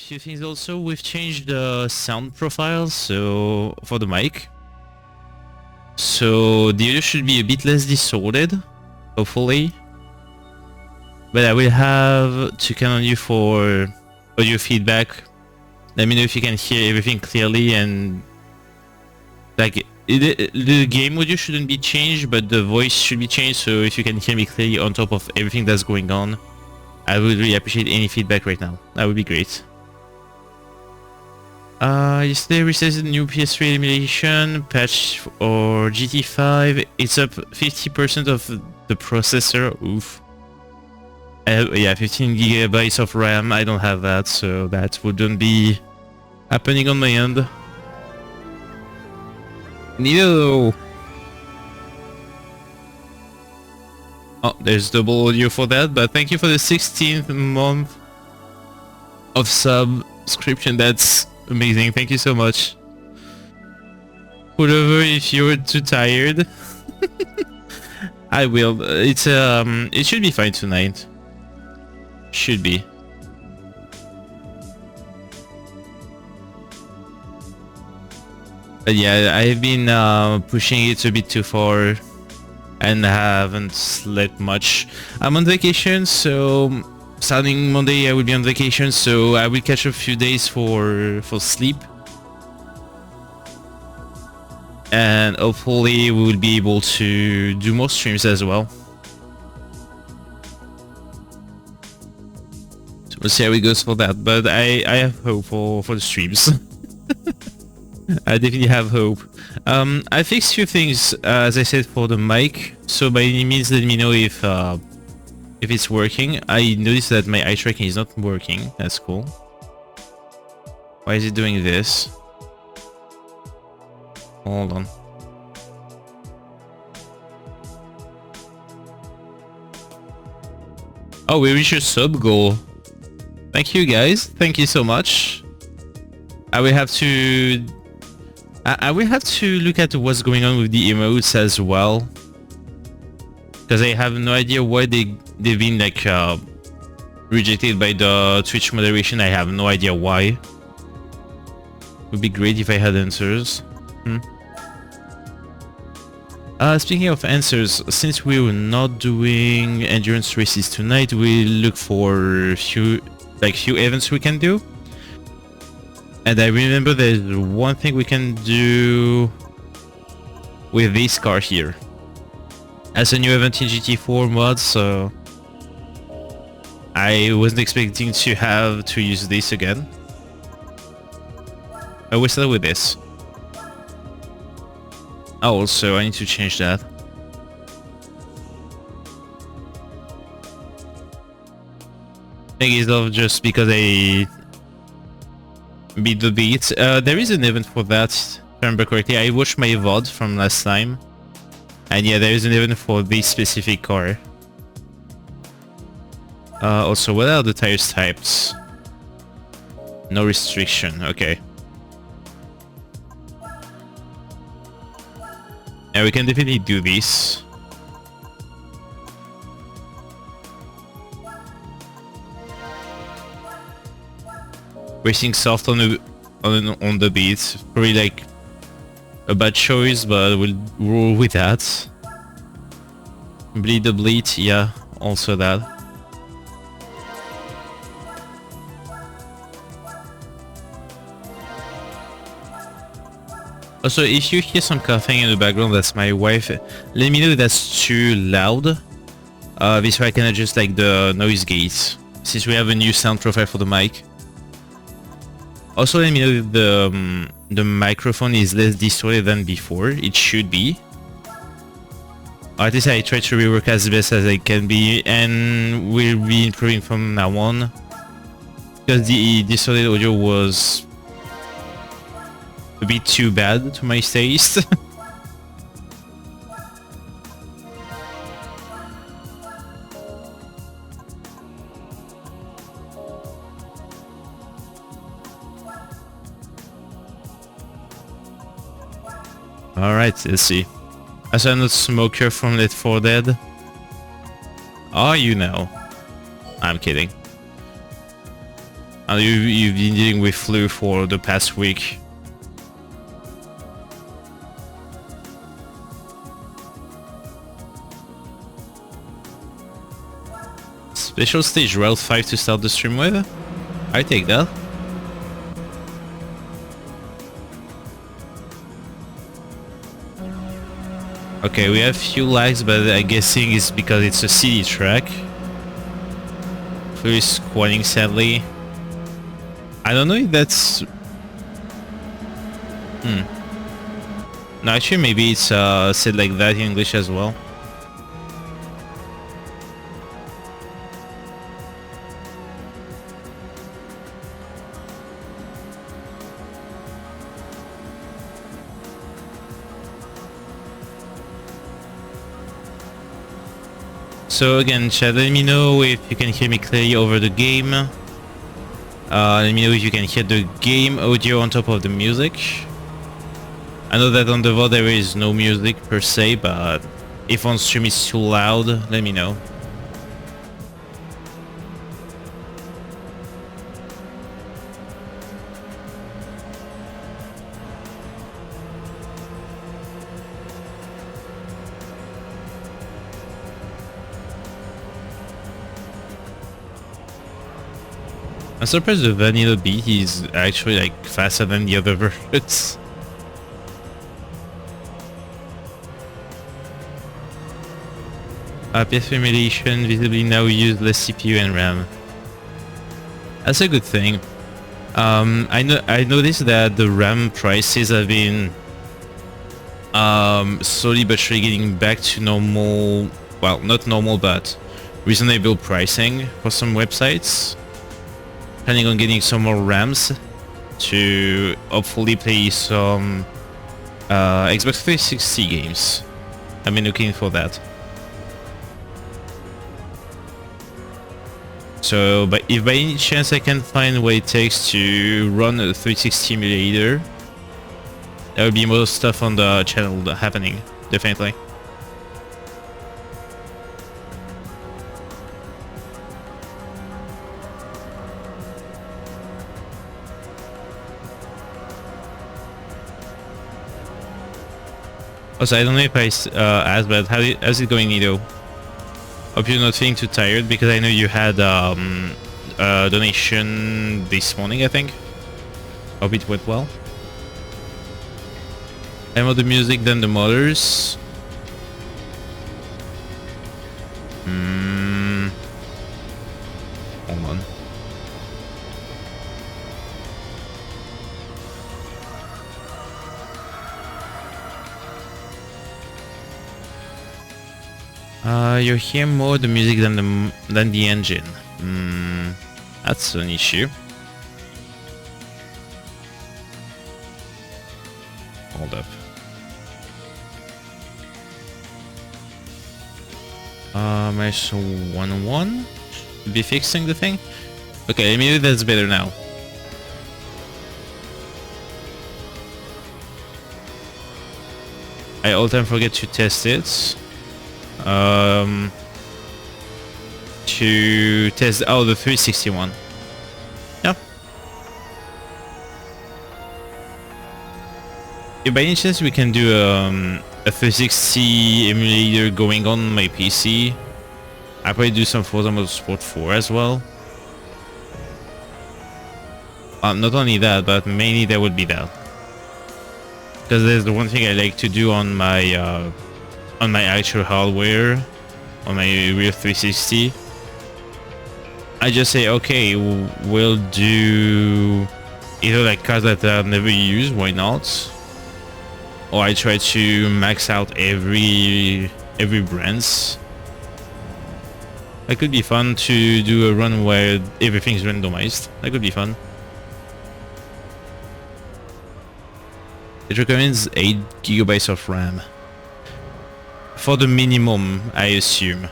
few things also. We've changed the sound profile, so for the mic. So the audio should be a bit less distorted, hopefully. But I will have to count on you for audio feedback. Let me know if you can hear everything clearly, and like the game audio shouldn't be changed, but the voice should be changed. So if you can hear me clearly on top of everything that's going on, I would really appreciate any feedback right now. That would be great. Yesterday we released a new PS3 emulation patch or GT5. It's up 50% of the processor. Oof. Yeah, 15 gigabytes of RAM. I don't have that, so that wouldn't be happening on my end. Neither. Oh, there's double audio for that, but thank you for the 16th month of subscription. That's amazing. Thank you so much. Pull over if you're too tired. I will. It should be fine tonight. Should be. But yeah, I've been pushing it a bit too far and haven't slept much. I'm on vacation, so starting Monday I will be on vacation, so I will catch a few days for sleep. And hopefully we will be able to do more streams as well. So we'll see how it goes for that, but I have hope for the streams. I definitely have hope. I fixed a few things, as I said, for the mic, so by any means let me know if it's working. I noticed that my eye tracking is not working. That's cool. Why is it doing this? Hold on. Oh, we reached a sub goal. Thank you guys. Thank you so much. I will have to look at what's going on with the emotes as well, because I have no idea why they've been like rejected by the Twitch moderation. I have no idea why. It would be great if I had answers. Speaking of answers, since we were not doing endurance races tonight, we look for few events we can do. And I remember there's one thing we can do with this car here. As a new event in GT4 mod, so I wasn't expecting to have to use this again. I will start with this. Oh, also I need to change that. I think it's not just because I beat the beat. There is an event for that, if I remember correctly. I watched my VOD from last time. And yeah, there is an event for this specific car. Also, what are the tires types? No restriction, okay. Yeah, we can definitely do this. Racing soft on the beat, probably like a bad choice, but we'll roll with that. Bleed the bleed, yeah, also that. Also, if you hear some coughing in the background, that's my wife. Let me know if that's too loud. This way I can adjust like the noise gate, since we have a new sound profile for the mic. Also, let me know if the microphone is less distorted than before. It should be. Or at least I try to rework as best as I can be, and we'll be improving from now on. Because the distorted audio was a bit too bad to my taste. Alright, let's see. As I'm not smoker from Left 4 Dead. Are you now? I'm kidding. And you've been dealing with flu for the past week. Special stage Route 5 to start the stream with? I take that. Okay, we have few lags, but I'm guessing it's because it's a city track. Flu is squatting sadly. I don't know if that's... No, actually maybe it's said like that in English as well. So again, chat, let me know if you can hear me clearly over the game. Let me know if you can hear the game audio on top of the music. I know that on the VOD there is no music per se, but if on stream it's too loud, let me know. I'm surprised the vanilla beat is actually like faster than the other versions. PS emulation visibly now use less CPU and RAM. That's a good thing. I noticed that the RAM prices have been slowly but surely getting back to normal. Well, not normal, but reasonable pricing for some websites. Planning on getting some more RAMs to hopefully play some Xbox 360 games. I've been looking for that. So, but if by any chance I can find what it takes to run a 360 emulator, there will be more stuff on the channel happening, definitely. Also, I don't know if I asked, but how's it going, Nido? Hope you're not feeling too tired, because I know you had a donation this morning, I think. Hope it went well. I more the music than the motors. Hold on. You hear more the music than the engine. That's an issue. Hold up. Mesh 1-1 should be fixing the thing. Okay, maybe that's better now. I all time forget to test it. To test the 361. Yeah. If by any chance we can do a 360 emulator going on my PC, I'll probably do some Forza Motorsport 4 as well. Not only that, but mainly there would be that. Because there's the one thing I like to do on my actual hardware, on my real 360. I just say, okay, we'll do either like cars that I've never used, why not? Or I try to max out every brands. That could be fun to do a run where everything's randomized. That could be fun. It recommends 8 GB of RAM. For the minimum, I assume.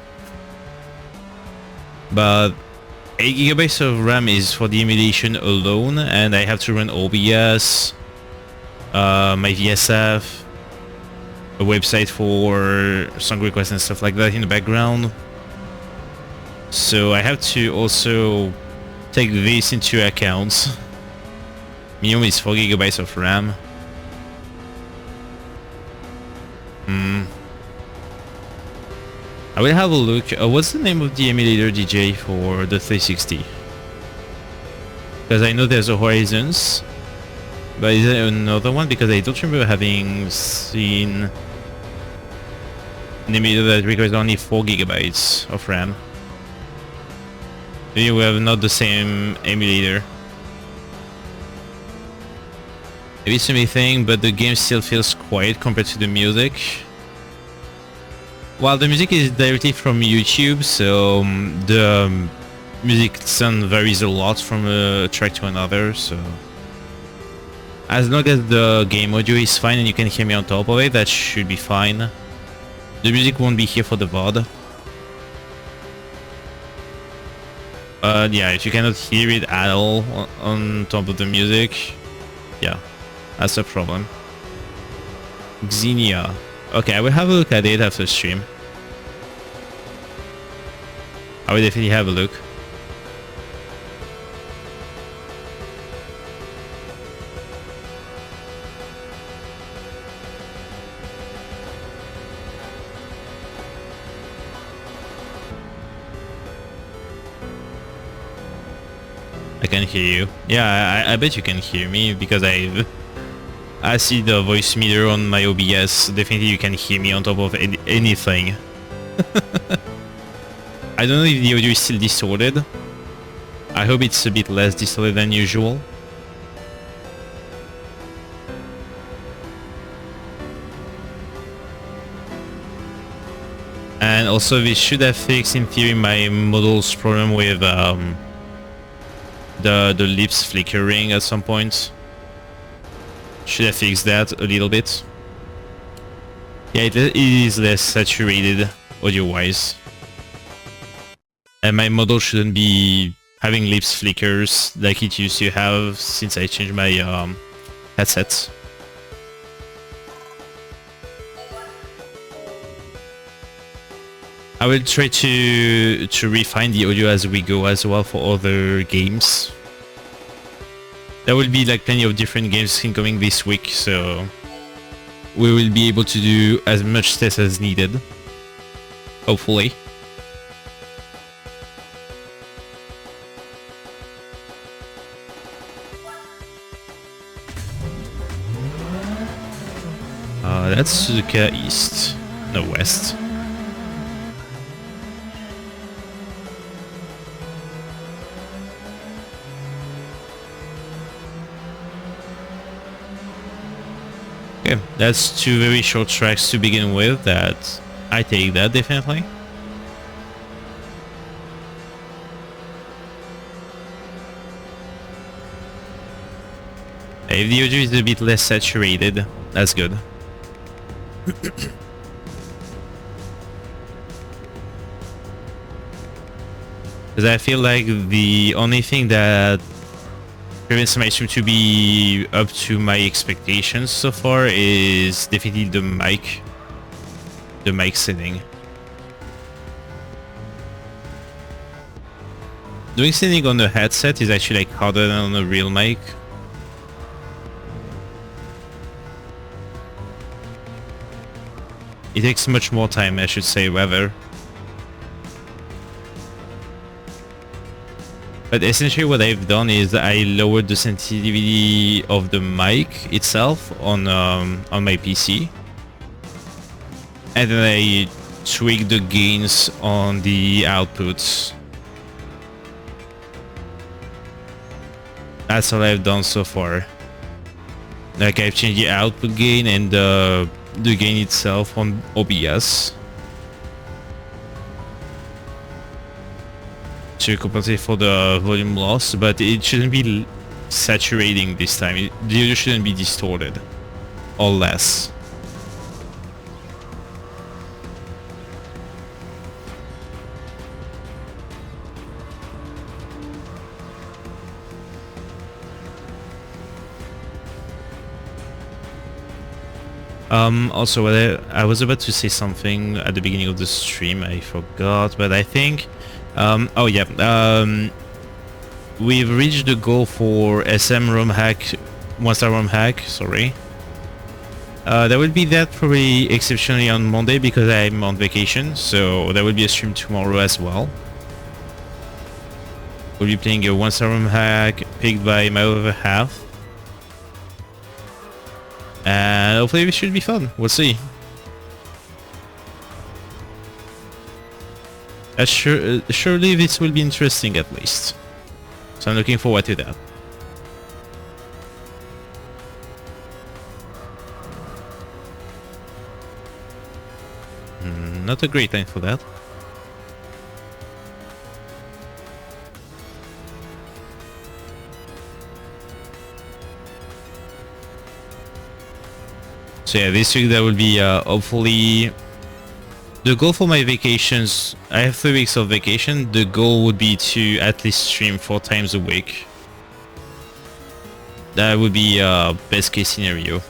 But 8 GB of RAM is for the emulation alone, and I have to run OBS, my VSF, a website for song requests and stuff like that in the background. So I have to also take this into account. Minimum is 4 GB of RAM. I will have a look. What's the name of the emulator DJ for the 360? Because I know there's a Horizons, but is there another one? Because I don't remember having seen an emulator that requires only 4 GB of RAM. Maybe we have not the same emulator. Maybe it's anything, but the game still feels quiet compared to the music. Well, the music is directly from YouTube, so the music sound varies a lot from a track to another, so as long as the game audio is fine and you can hear me on top of it, that should be fine. The music won't be here for the VOD. Yeah, if you cannot hear it at all on top of the music, yeah, that's a problem. Xenia. Okay, I will have a look at it after stream. I will definitely have a look. I can hear you. Yeah, I bet you can hear me because I see the voice meter on my OBS. Definitely you can hear me on top of anything. I don't know if the audio is still distorted. I hope it's a bit less distorted than usual. And also this should have fixed in theory my model's problem with the lips flickering at some point. Should have fixed that a little bit. Yeah, it is less saturated audio-wise. And my model shouldn't be having lips flickers like it used to have since I changed my headset. I will try to refine the audio as we go as well for other games. There will be like plenty of different games incoming this week, so we will be able to do as much tests as needed, hopefully. That's Suzuka East, no West. Okay, that's two very short tracks to begin with. That I take that definitely. If the audio is a bit less saturated, that's good. Because I feel like the only thing that prevents my stream to be up to my expectations so far is definitely the mic setting. Doing setting on a headset is actually like harder than on a real mic. It takes much more time, I should say, rather. But essentially what I've done is I lowered the sensitivity of the mic itself on my PC. And then I tweaked the gains on the outputs. That's all I've done so far. Like I've changed the output gain and the gain itself on OBS to compensate for the volume loss, but it shouldn't be saturating this time. The audio shouldn't be distorted or less. Also, I was about to say something at the beginning of the stream, I forgot, but I think, oh yeah, we've reached the goal for SM ROM hack, 1-star ROM hack, sorry. There will be that probably exceptionally on Monday because I'm on vacation, so there will be a stream tomorrow as well. We'll be playing a 1-star ROM hack picked by my other half. And hopefully it should be fun, we'll see. Surely this will be interesting at least. So I'm looking forward to that. Not a great time for that. So yeah, this week there will be hopefully... The goal for my vacations, I have 3 weeks of vacation, the goal would be to at least stream 4 times a week. That would be best case scenario.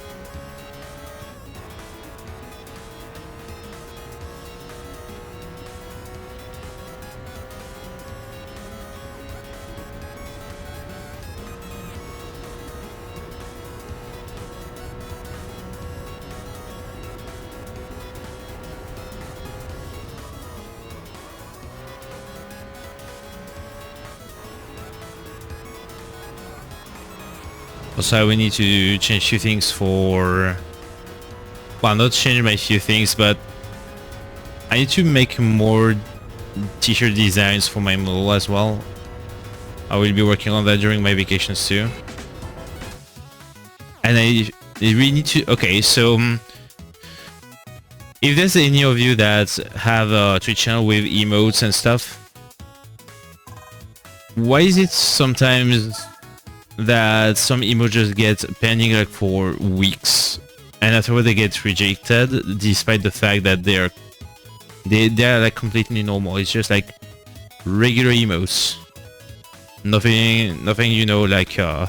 Also, we need to change a few things for... Well, not change my few things, but I need to make more t-shirt designs for my model as well. I will be working on that during my vacations too. And I really need to... Okay, so... if there's any of you that have a Twitch channel with emotes and stuff, why is it sometimes that some emojis get pending like for weeks and afterward they get rejected despite the fact that they're like completely normal? It's just like regular emotes, nothing you know, like no,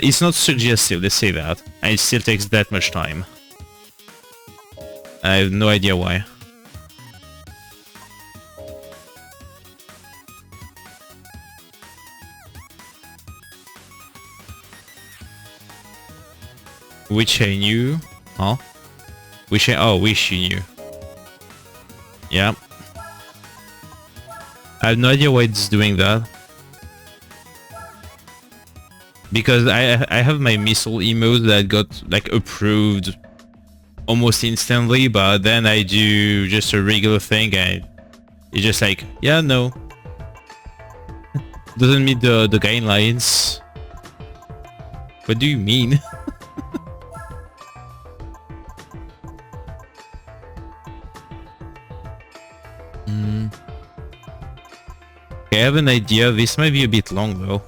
it's not suggestive, let's say that, and it still takes that much time. I have no idea why. Which I knew, huh? Wish you knew. Yeah. I have no idea why it's doing that. Because I have my missile emote that got like approved almost instantly, but then I do just a regular thing and it's just like, yeah, no. Doesn't meet the guidelines. What do you mean? Okay, I have an idea. This might be a bit long though.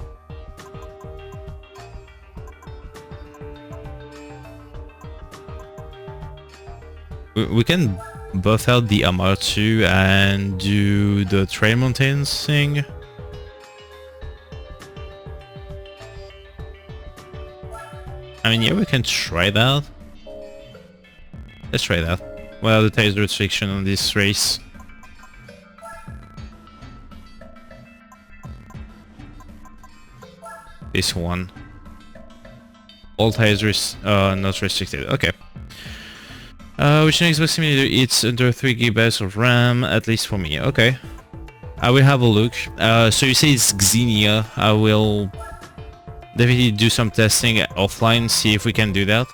We can buff out the MR2 and do the trail mountains thing. I mean, yeah, we can try that. Let's try that. What are the tires restriction on this race? This one. All tires not restricted. Okay. Which Xbox Simulator, it's under 3 GB of RAM, at least for me. Okay. I will have a look. So you say it's Xenia. I will definitely do some testing offline, see if we can do that.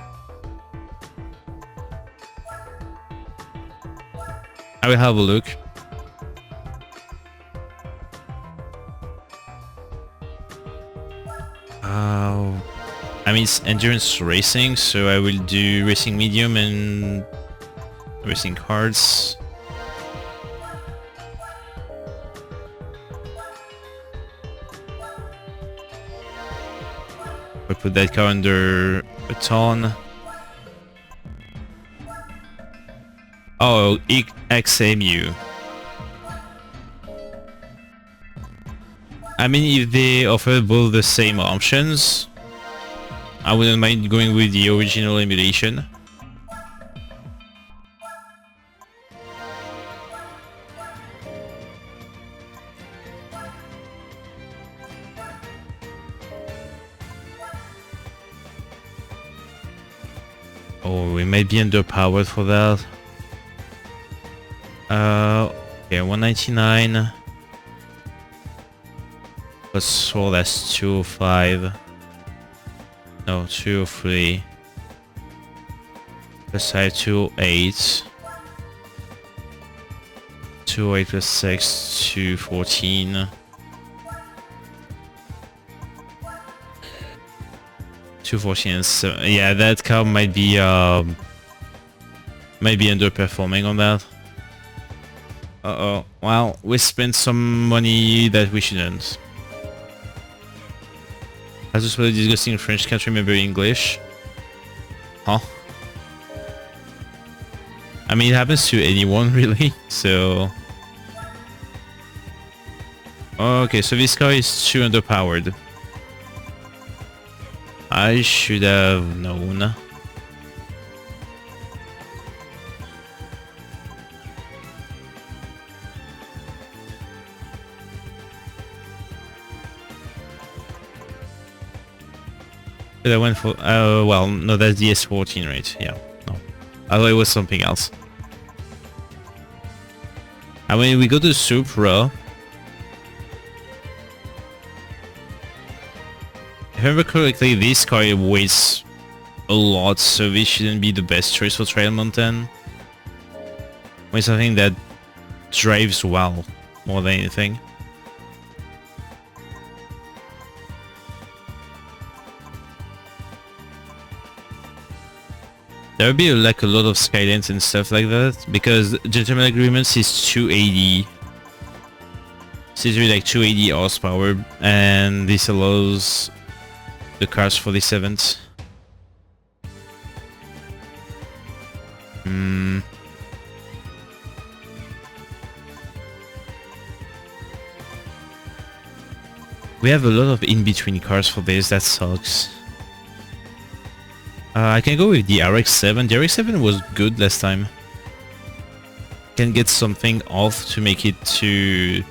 I will have a look. I mean, it's endurance racing, so I will do racing medium and racing cards. I'll put that car under a ton. Oh, XMU. I mean, if they offer both the same options, I wouldn't mind going with the original emulation. Oh, we might be underpowered for that. Okay, 199. Plus 4, that's 205. No, 203. Plus 5, 208. 208 plus 6, 214. 214 and 7. Yeah, that car might be underperforming on that. Uh-oh. Well, we spent some money that we shouldn't. I just really disgusting French, can't remember English. Huh? I mean, it happens to anyone, really, so... Okay, so this car is too underpowered. I should have known. But I went for... well, no, that's the S14, right? Yeah, no. I thought it was something else. And when we go to Supra... If I remember correctly, this car weighs a lot, so this shouldn't be the best choice for Trail Mountain. With something that drives well, more than anything. There would be like a lot of skylines and stuff like that, because Gentleman Agreements is 280. This is really like 280 horsepower, and this allows the cars for this event. We have a lot of in-between cars for this, that sucks. I can go with the RX-7. The RX-7 was good last time. Can get something off to make it to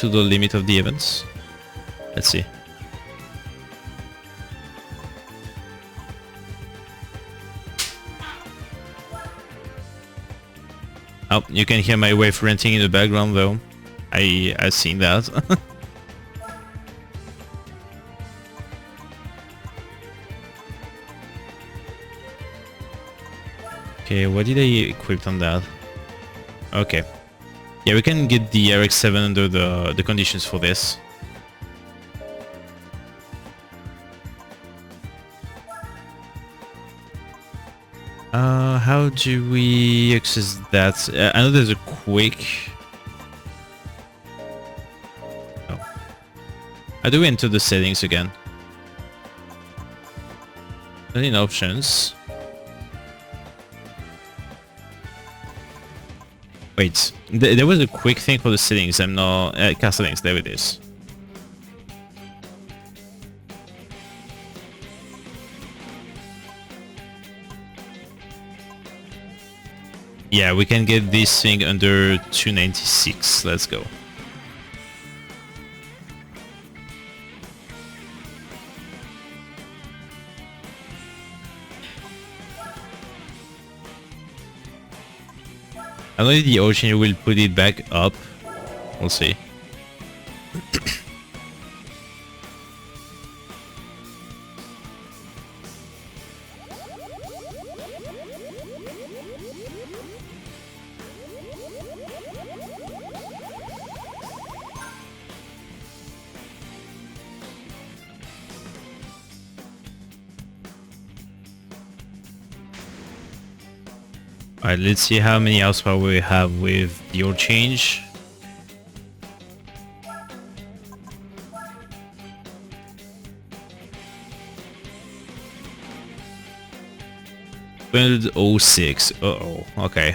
the limit of the events. Let's see. Oh, you can hear my wife ranting in the background though. I've seen that. Okay, what did I equip on that? Okay. Yeah, we can get the RX-7 under the conditions for this. How do we access that? I know there's a quick... Oh. How do we enter the settings again? In options. Wait, there was a quick thing for the settings. I'm not... car settings, there it is. Yeah, we can get this thing under 296. Let's go. I know the ocean will put it back up. We'll see. Alright, let's see how many horsepower we have with the oil change. $206. Uh-oh, okay.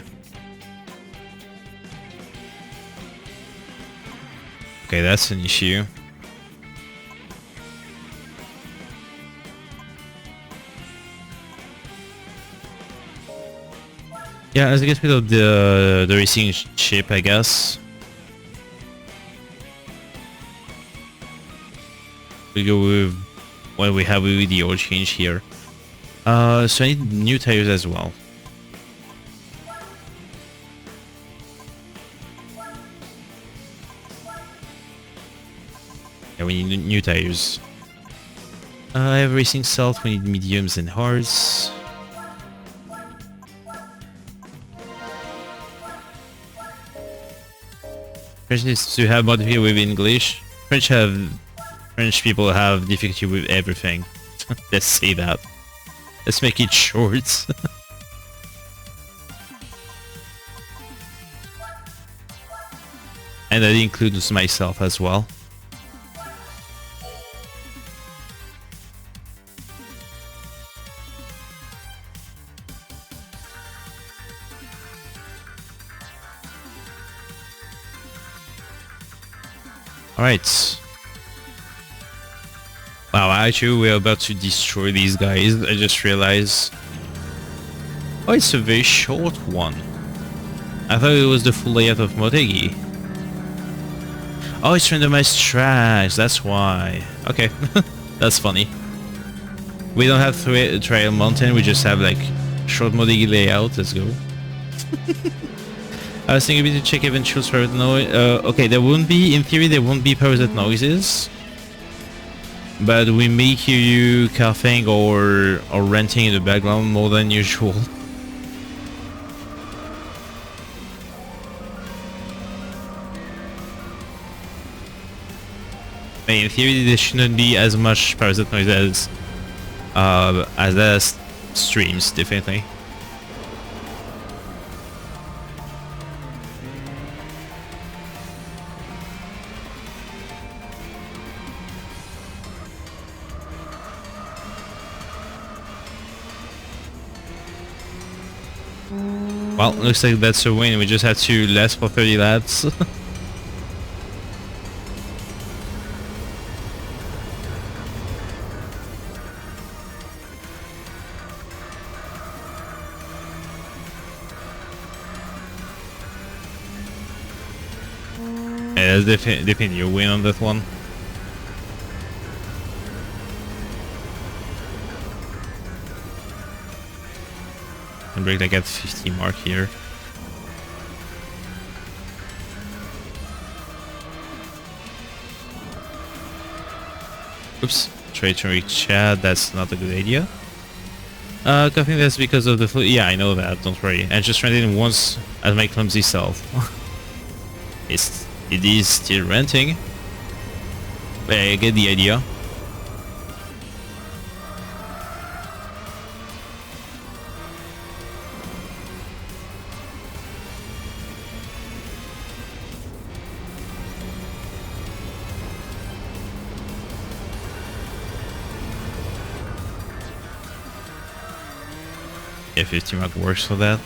Okay, that's an issue. Yeah, let's get rid of the racing chip, I guess. We go with what we have with the oil change here. So I need new tires as well. Yeah, we need new tires. I have racing salt, we need mediums and hards. French needs to have modifier with English. French people have difficulty with everything. Let's say that. Let's make it short. And that includes myself as well. Alright. Wow, actually we're about to destroy these guys. I just realized. Oh, it's a very short one. I thought it was the full layout of Motegi. Oh, it's randomized tracks, that's why. Okay, that's funny. We don't have Trail Mountain, we just have like short Motegi layout, let's go. I was thinking we need to check eventual private noise. Okay, there won't be, in theory, there won't be private noises. But we may hear you coughing or ranting in the background more than usual. In theory, there shouldn't be as much parasite noise as streams, definitely. Well, looks like that's a win. We just had to last for 30 laps. Yeah, that's definitely a win on that one. And break like at 50 mark here. Oops, traitor chat, that's not a good idea. I think that's because of the flu. Yeah, I know that, don't worry. I just ran in once at my clumsy self. It is still renting. But I get the idea. Yeah, 50 mark works for that.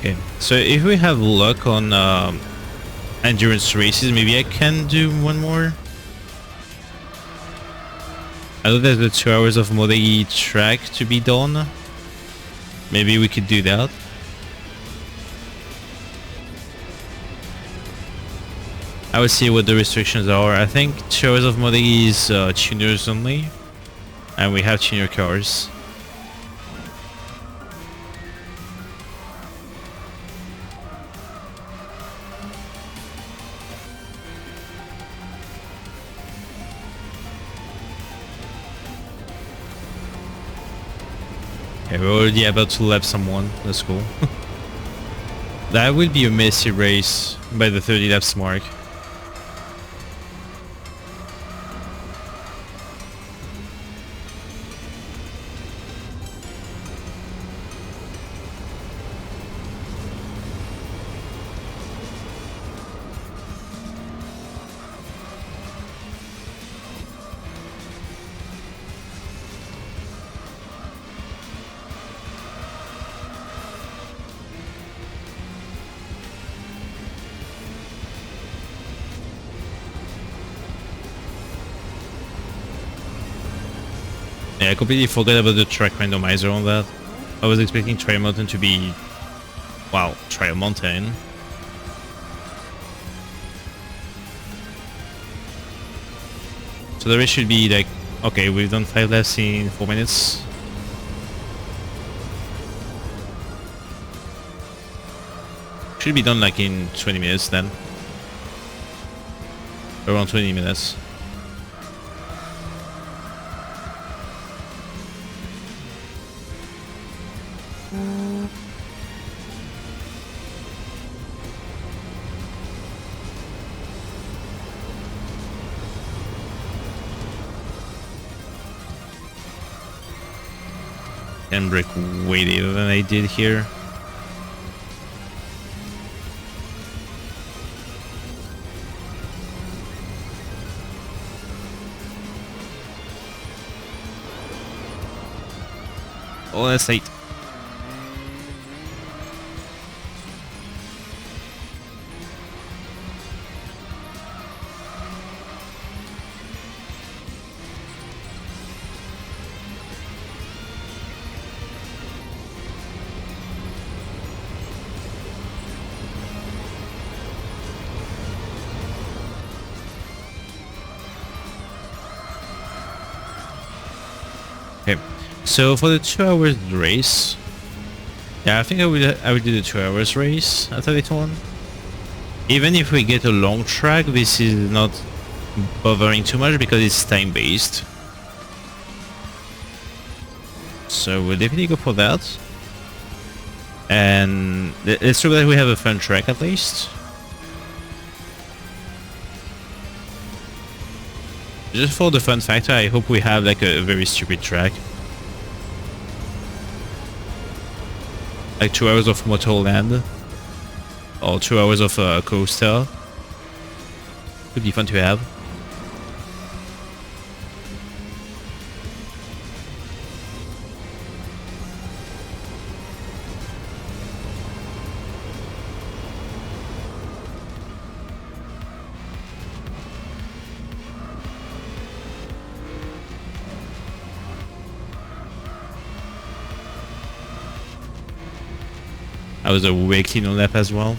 Okay, so if we have luck on endurance races, maybe I can do one more. I know there's the 2 hours of Motegi track to be done. Maybe we could do that. I will see what the restrictions are. I think 2 hours of Motegi is tuners only. And we have tuner cars. Okay, we're already about to lap someone. That's cool. That will be a messy race by the 30 laps mark. Yeah, I completely forgot about the track randomizer on that. I was expecting Trial Mountain to be, wow, Trial Mountain. So the race should be like, okay, we've done 5 laps in 4 minutes. Should be done like in 20 minutes then. Around 20 minutes. Can brake way later than I did here. Oh, that's late. Okay, so for the 2 hours race, yeah, I think I would do the 2 hours race after this one. Even if we get a long track, this is not bothering too much because it's time based. So we'll definitely go for that. And let's hope that we have a fun track at least. Just for the fun factor, I hope we have like a very stupid track. Like 2 hours of Motorland. Or 2 hours of coaster. Could be fun to have. I was a way clean on lap as well.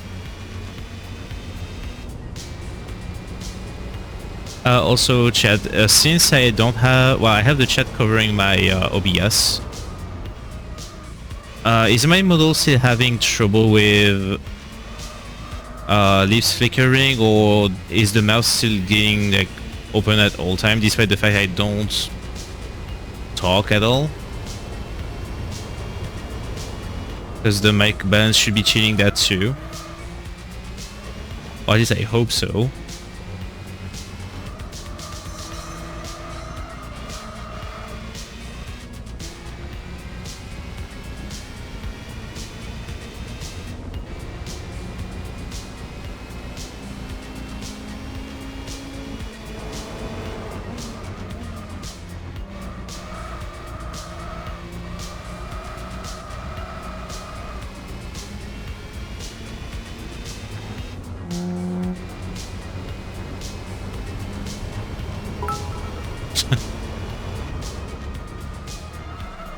Also, chat, since I don't have... Well, I have the chat covering my OBS. Is my model still having trouble with leaves flickering, or is the mouse still getting like open at all time despite the fact I don't talk at all? Because the mic balance should be changing that too. Or at least I hope so.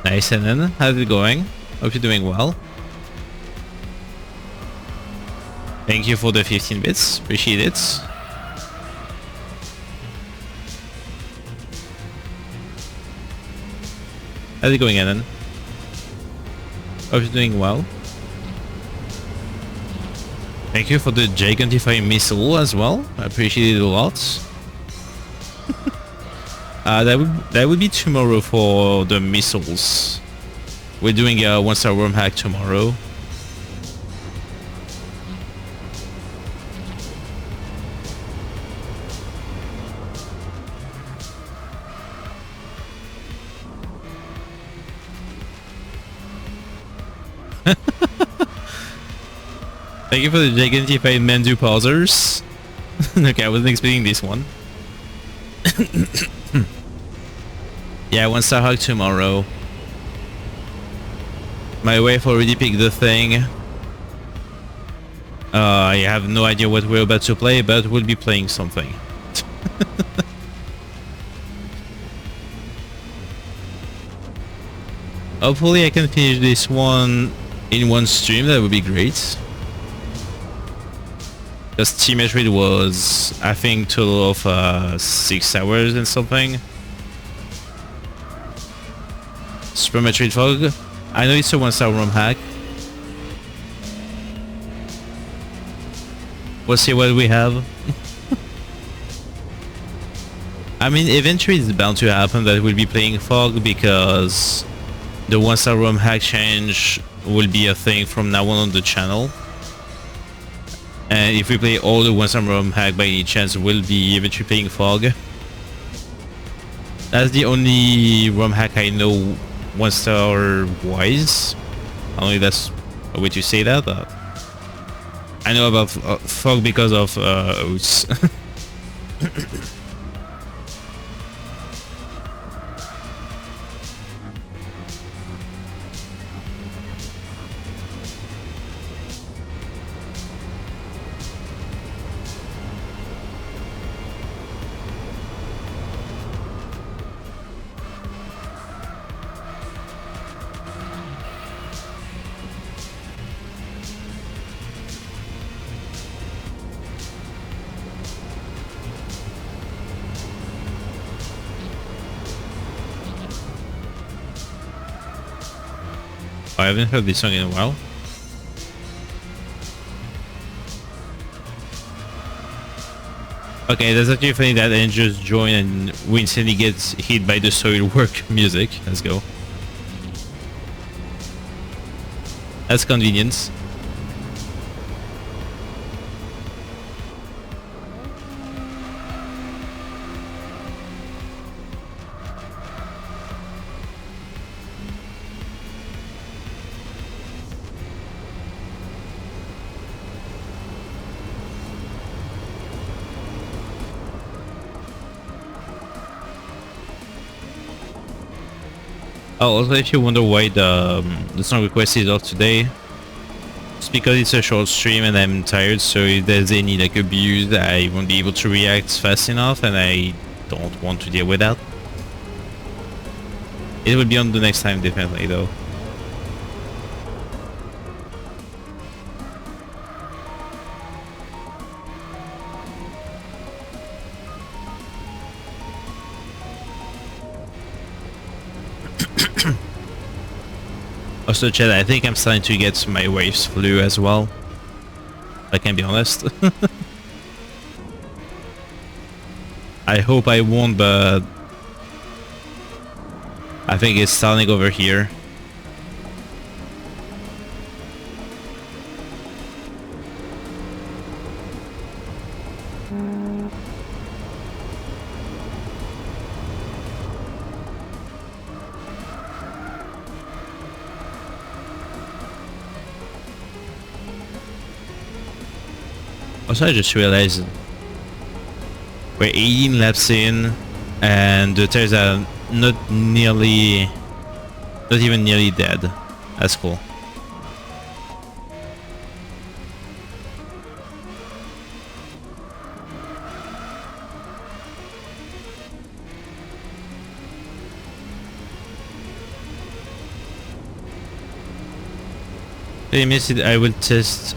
Nice, and then how's it going? Hope you're doing well. Thank you for the 15 bits, appreciate it. How's it going, Enan? Hope you're doing well. Thank you for the Gigantify missile as well, I appreciate it a lot. That would be tomorrow for the missiles. We're doing a 1-star worm hack tomorrow. Thank you for the Gigantified Mandu pausers. Okay, I wasn't expecting this one. Yeah, 1-star hug tomorrow. My wife already picked the thing. I have no idea what we're about to play, but we'll be playing something. Hopefully I can finish this one in one stream, that would be great. Because Team Metroid was, I think, total of 6 hours and something. Super Metroid Fog. I know it's a 1-star ROM hack. We'll see what we have. I mean, eventually it's bound to happen that we'll be playing Fog because the 1-star ROM hack change will be a thing from now on the channel. And if we play all the 1-star ROM hack by any chance, we'll be eventually playing Fog. That's the only ROM hack I know 1-star wise. I don't know if that's a way to say that, but I know about Fog because of Oats. I haven't heard this song in a while. Okay, that's actually funny that N just joined and we instantly gets hit by the Soilwork music. Let's go. That's convenience. Oh, also if you wonder why the song request is off today, it's because it's a short stream and I'm tired, so if there's any like abuse, I won't be able to react fast enough and I don't want to deal with that. It will be on the next time definitely though. Also, chat, I think I'm starting to get my waves flu as well. I can be honest. I hope I won't, but I think it's starting over here. Also, I just realized we're 18 laps in and the tires are not even nearly dead. That's cool. I will test.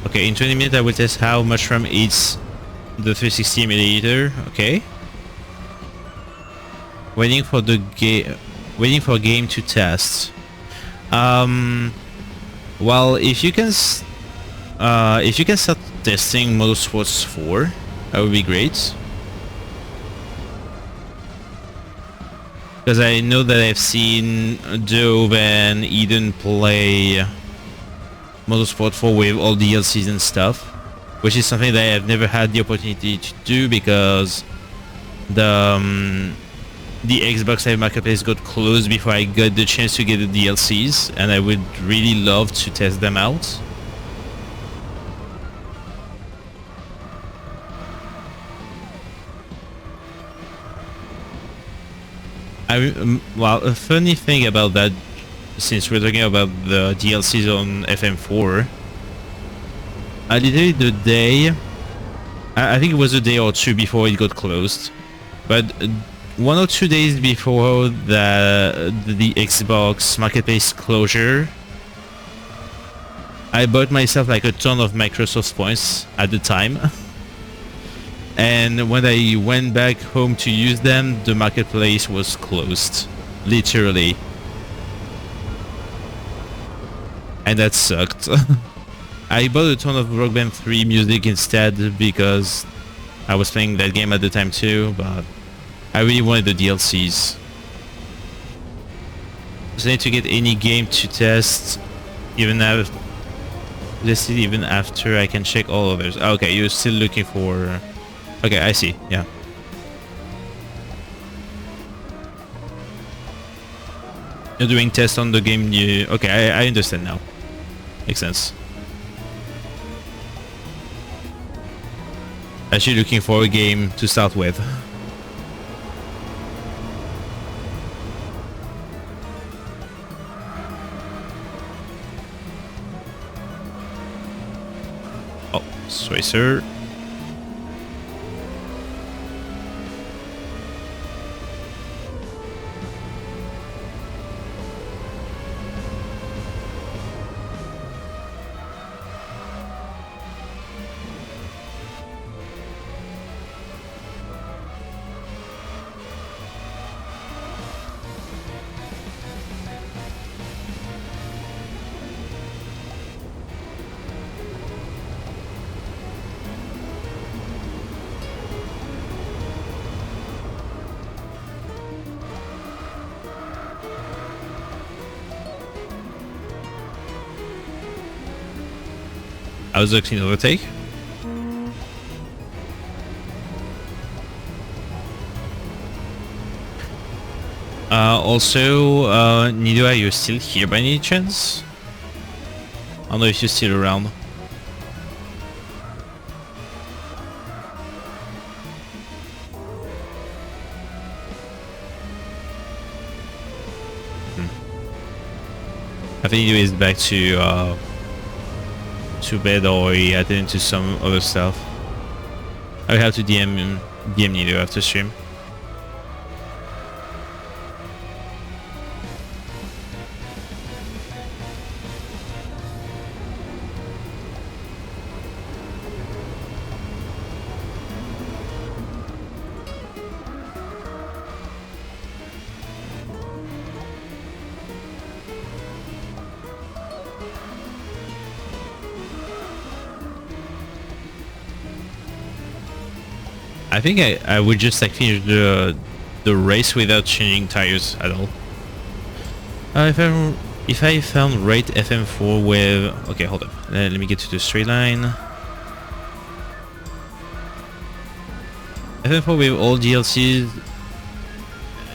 Okay, in 20 minutes I will test how much RAM eats the 360 milliliter. Okay. Waiting for the game. Waiting for game to test. Well, if you can start testing Motorsports 4, that would be great. Because I know that I've seen Dove and Eden play Motorsport 4 with all DLCs and stuff, which is something that I've never had the opportunity to do because the Xbox Live Marketplace got closed before I got the chance to get the DLCs, and I would really love to test them out. Well, a funny thing about that, since we're talking about the DLCs on FM4, literally the day, I think it was a day or two before it got closed, but 1 or 2 days before the Xbox marketplace closure, I bought myself like a ton of Microsoft points at the time. And when I went back home to use them, the marketplace was closed. Literally. And that sucked. I bought a ton of Rock Band 3 music instead because I was playing that game at the time too, but I really wanted the DLCs. So I need to get any game to test even after I can check all others. Okay, you're still looking for... Okay, I see, yeah. You're doing tests on the game you... Okay, I understand now. Makes sense. Actually looking for a game to start with. Oh, sorry sir. I was looking overtake. Also, Nido, are you still here by any chance? I don't know if you're still around. I think Nido is back to bed, or he attended to some other stuff. I will have to DM Nido after stream. I think I would just like finish the race without changing tires at all. If I found right FM4 with... Okay, hold up. Let me get to the straight line. FM4 with all DLCs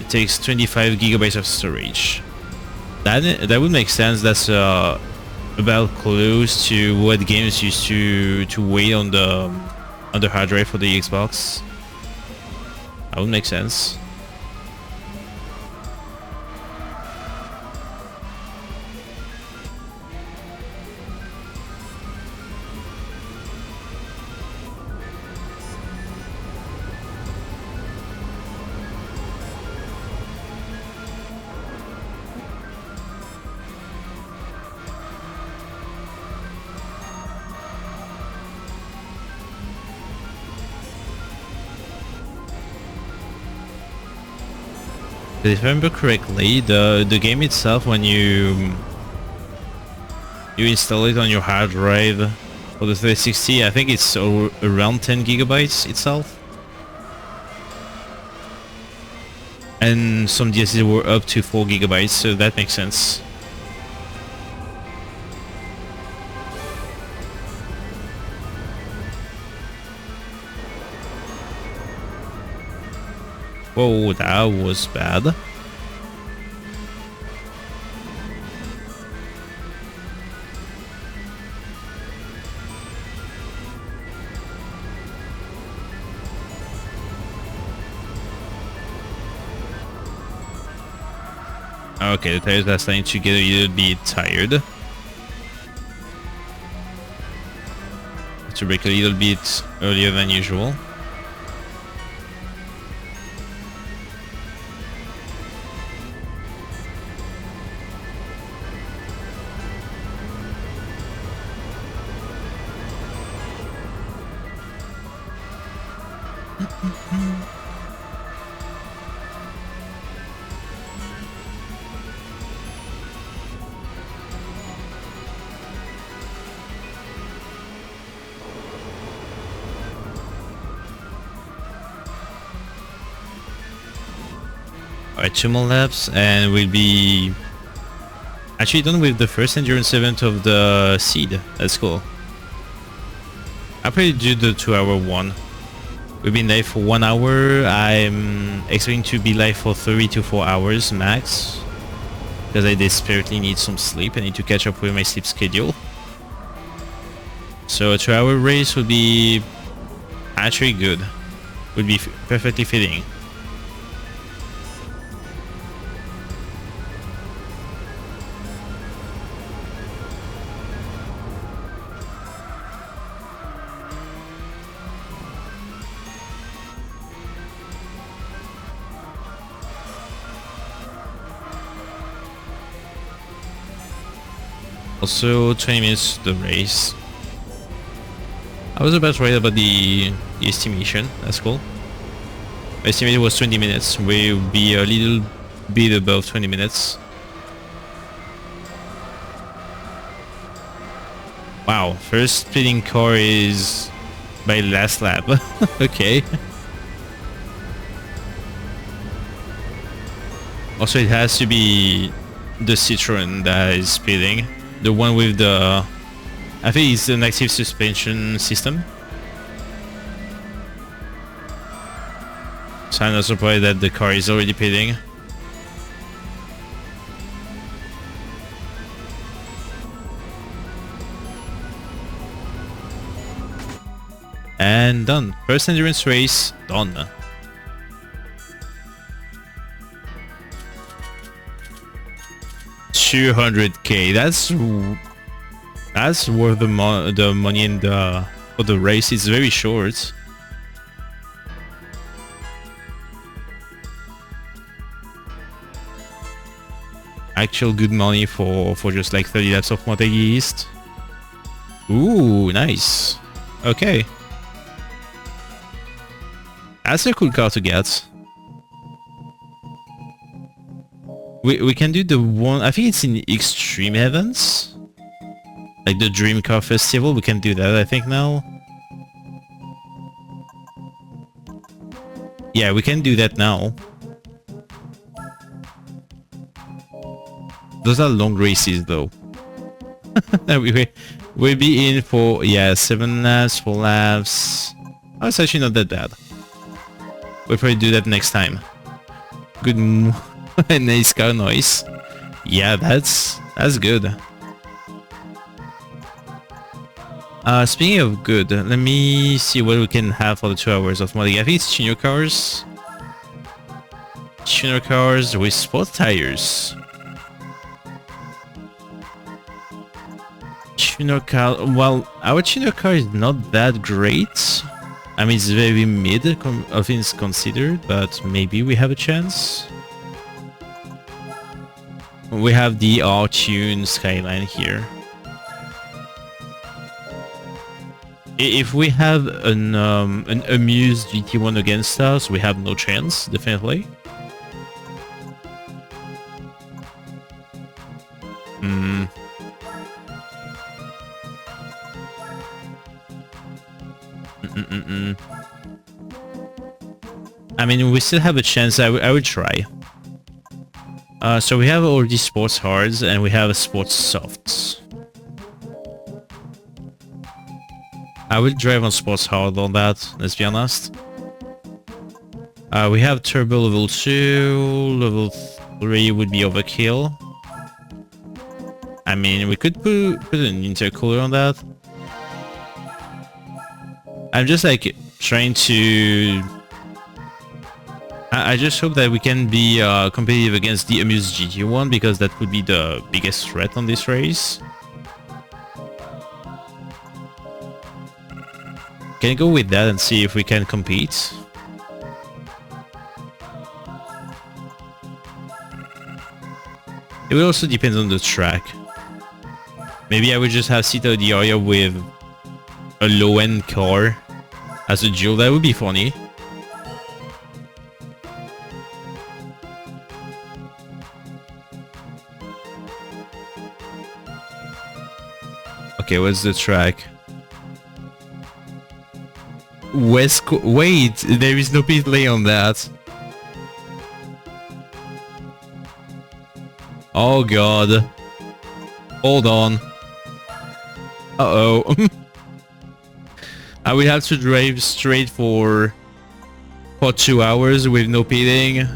takes 25 gigabytes of storage. That would make sense. That's about close to what games used to weigh on the hard drive for the Xbox. That would make sense. If I remember correctly, the game itself, when you install it on your hard drive for the 360, I think it's around 10 gigabytes itself. And some DLCs were up to 4 gigabytes, so that makes sense. Whoa, that was bad. Okay, the tires are starting to get a little bit tired. To brake a little bit earlier than usual. Alright, 2 more laps and we'll be actually done with the first endurance event of the seed. That's cool. I'll probably do the 2-hour one. We've been live for 1 hour. I'm expecting to be live for 3 to 4 hours max. Because I desperately need some sleep. I need to catch up with my sleep schedule. So a 2-hour race would be actually good. Would be perfectly fitting. Also 20 minutes to the race. I was about right about the estimation. That's cool. I estimated it was 20 minutes. We'll be a little bit above 20 minutes. Wow, first splitting car is by last lap. Okay. Also, it has to be the Citroen that is speeding. The one with the... I think it's an active suspension system. So I'm not surprised that the car is already pitting. And done. First endurance race done. $200K. That's worth the money in for the race. It's very short. Actual good money for just like 30 laps of Motegi East. Ooh, nice. Okay. That's a cool car to get. We can do the one, I think it's in Extreme Events. Like the Dream Car Festival, we can do that I think now. Yeah, we can do that now. Those are long races though. We'll be in for, yeah, 7 laps, 4 laps. Oh, it's actually not that bad. We'll probably do that next time. Good nice car noise. Yeah, that's good. Speaking of good, let me see what we can have for the 2 hours of modding. I think it's tuner cars. Tuner cars with sport tires. Tuner car, well, our tuner car is not that great. I mean, it's very mid, all things considered, but maybe we have a chance. We have the R-Tune Skyline here. If we have an Amuse GT1 against us, we have no chance, definitely. I mean, we still have a chance. I would try. So we have all these sports hards and we have sports softs. I will drive on sports hard on that, let's be honest. We have turbo level 2, level 3 would be overkill. I mean, we could put an intercooler on that. I'm just like trying to... I just hope that we can be competitive against the Amuse GT1 because that would be the biggest threat on this race. Can I go with that and see if we can compete? It will also depend on the track. Maybe I would just have Sita the area with a low-end car as a duel. That would be funny. Okay, what's the track? Wait, there is no pit lane on that. Oh god. Hold on. Uh-oh. I will have to drive straight for 2 hours with no pitting.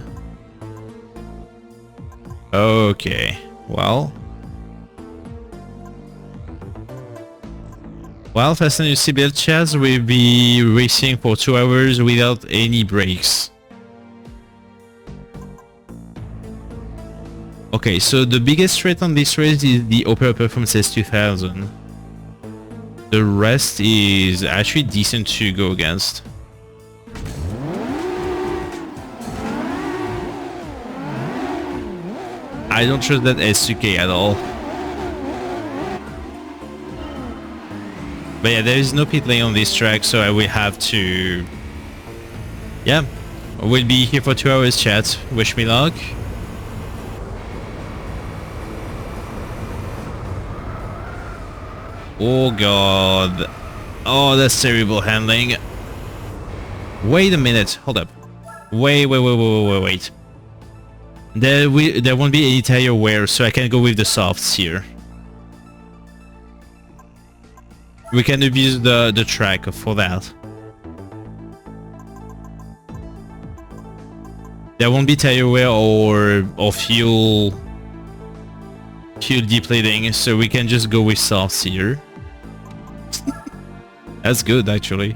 Okay, well. Well, Fast and Seatbelt Chaz will be racing for 2 hours without any breaks. Okay, so the biggest threat on this race is the Opera Performance S2000. The rest is actually decent to go against. I don't trust that S2K at all. But yeah, there is no pit lane on this track, so I will have to... Yeah, we'll be here for 2 hours, chat. Wish me luck. Oh god. Oh, that's terrible handling. Wait a minute, hold up. Wait. There won't be any tire wear, so I can go with the softs here. We can abuse the track for that. There won't be tire wear or fuel depleting, so we can just go with softs here. That's good, actually.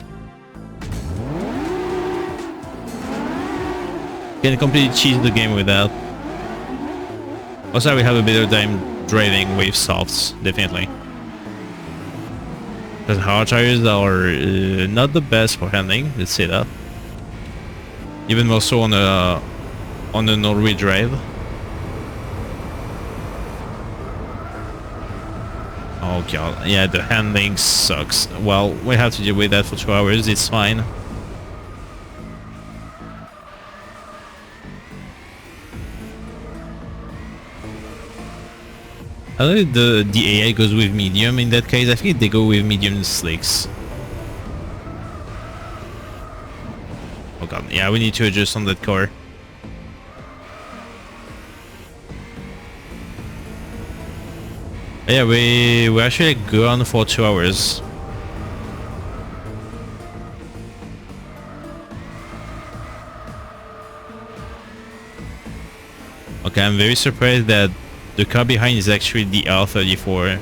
Can completely cheat the game with that. Also, we have a better time driving with softs, definitely. Because hard tires are not the best for handling, let's say that. Even more so on a Norway drive. Oh god, yeah, the handling sucks. Well, we have to deal with that for 2 hours, it's fine. I don't know if the AI goes with medium in that case. I think they go with medium slicks. Oh god, yeah, we need to adjust on that car. Yeah, we actually gone for 2 hours. Okay, I'm very surprised that the car behind is actually the R34.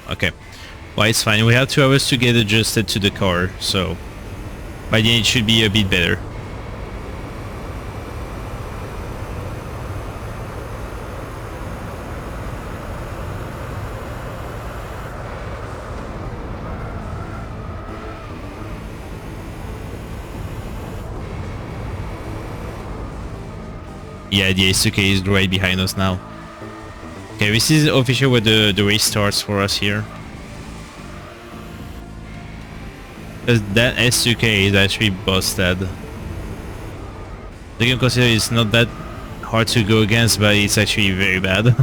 Okay, well, it's fine. We have 2 hours to get adjusted to the car, so by the end it should be a bit better. Yeah, the S2K is right behind us now. Okay, this is official where the race starts for us here. Because that S2K is actually busted. You can consider it's not that hard to go against, but it's actually very bad.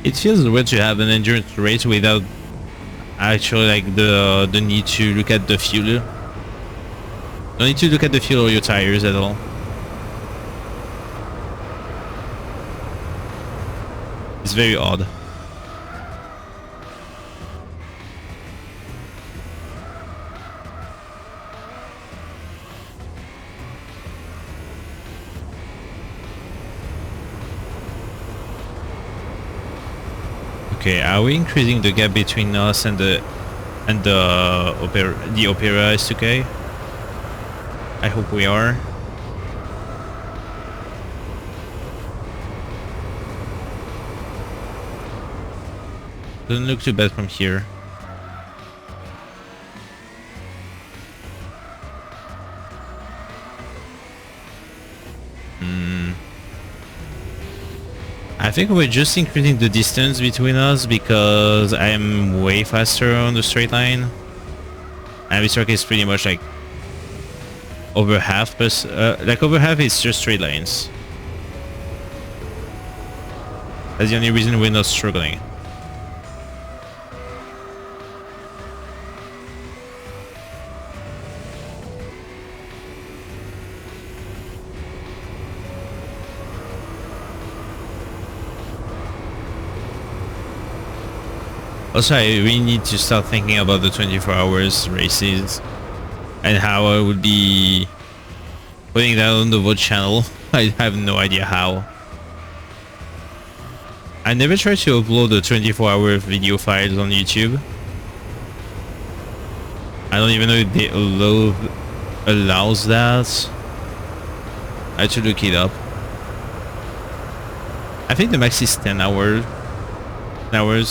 It feels weird to have an endurance race without actually like the need to look at the fuel. Don't need to look at the fuel or your tires at all. It's very odd. Okay, are we increasing the gap between us and the Opera S2K? I hope we are. Doesn't look too bad from here. I think we're just increasing the distance between us because I'm way faster on the straight line. And this track is pretty much like over half, like over half is just straight lines. That's the only reason we're not struggling. Also, I really need to start thinking about the 24 hours races and how I would be putting that on the VOD channel. I have no idea how. I never tried to upload the 24-hour video files on YouTube. I don't even know if they allows that. I had to look it up. I think the max is 10 hours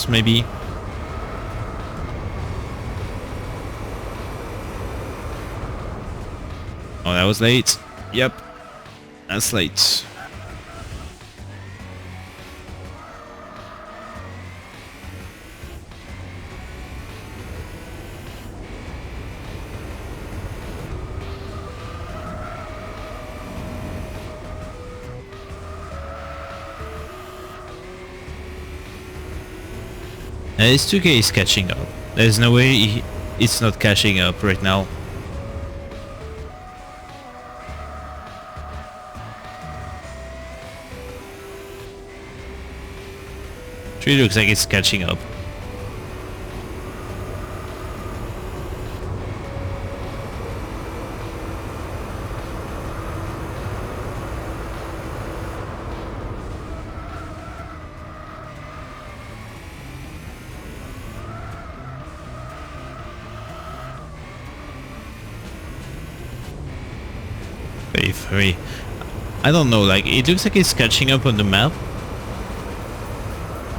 maybe. Oh, that was late. Yep, that's late. And this 2K is catching up. There's no way it's not catching up right now. It really looks like it's catching up. Very. I don't know, like it looks like it's catching up on the map.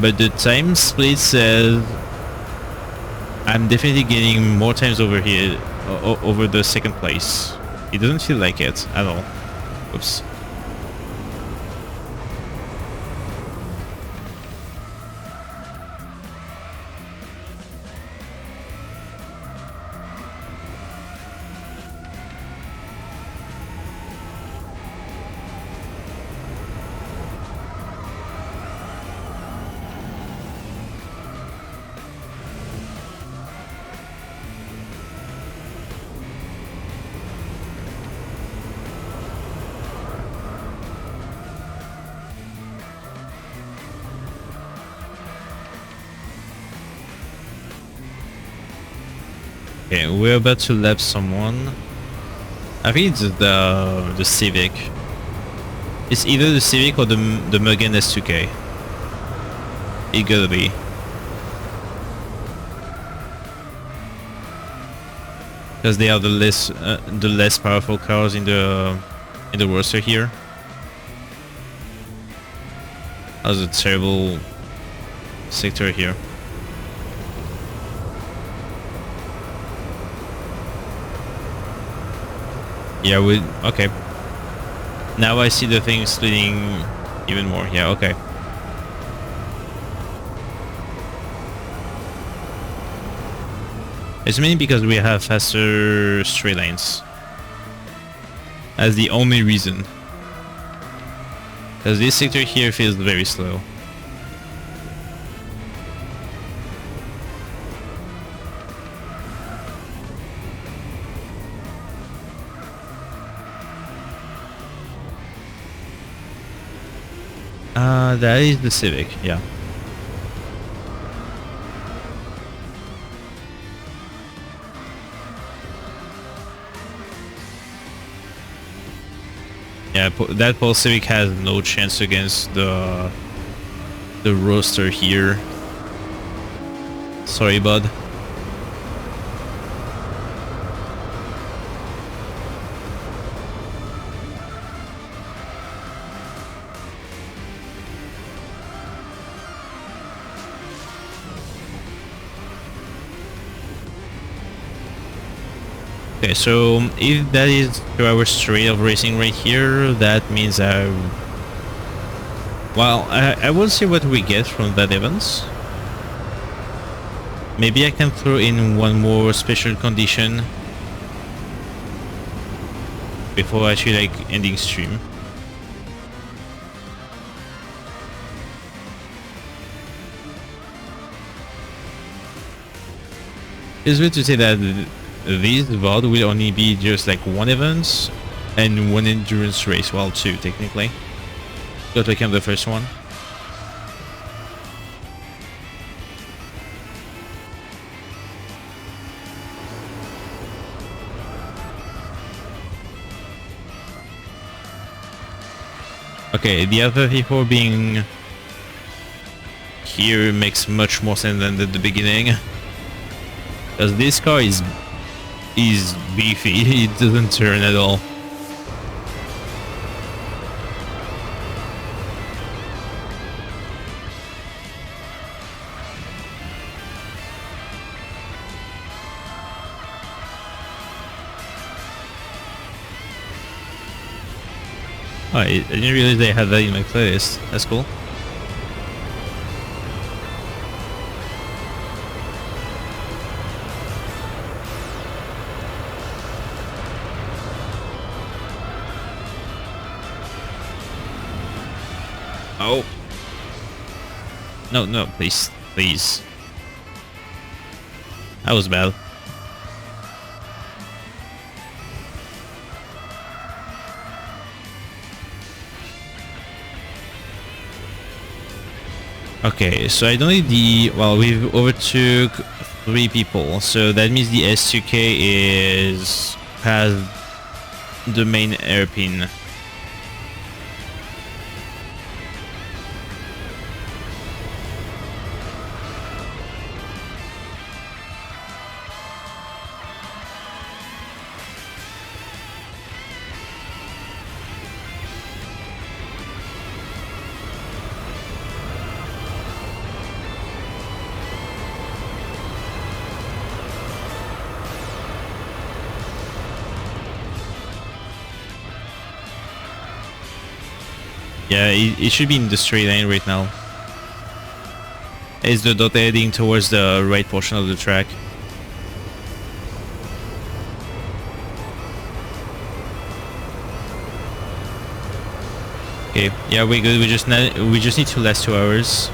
But the time split says I'm definitely getting more times over here, over the second place. It doesn't feel like it at all. Oops. Okay, we're about to lap someone. I think it's the Civic. It's either the Civic or the Mugen S2K. It gotta be. Because they are the less powerful cars in the roster here. That was a terrible sector here. Yeah, okay. Now I see the thing splitting even more. Yeah, okay. It's mainly because we have faster straight lanes. That's the only reason. Because this sector here feels very slow. That is the Civic, yeah. Yeah, that Pole Civic has no chance against the roster here. Sorry, bud. Okay, so if that is 2 hours straight of racing right here, that means well, I will see what we get from that event. Maybe I can throw in one more special condition before actually like ending stream. It's good to say that this VOD will only be just like one event and one endurance race, well, two technically. Got to count the first one. Okay, the other people being here makes much more sense than at the beginning. Because this car is beefy, it doesn't turn at all. Oh, I didn't realize they had that in my playlist. That's cool. Oh. No, no, please. Please. That was bad. Okay, so I don't need the... Well, we've overtook 3 people, so that means the S2K is past the main hairpin. Yeah, it should be in the straight line right now. It's the dot heading towards the right portion of the track. Okay, yeah, we're good. We just need to last 2 hours.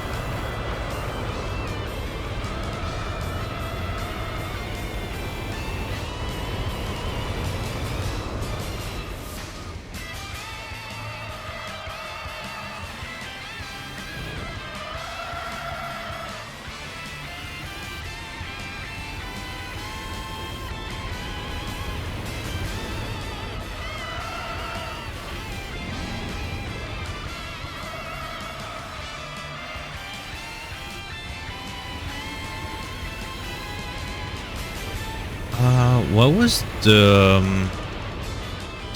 What was the...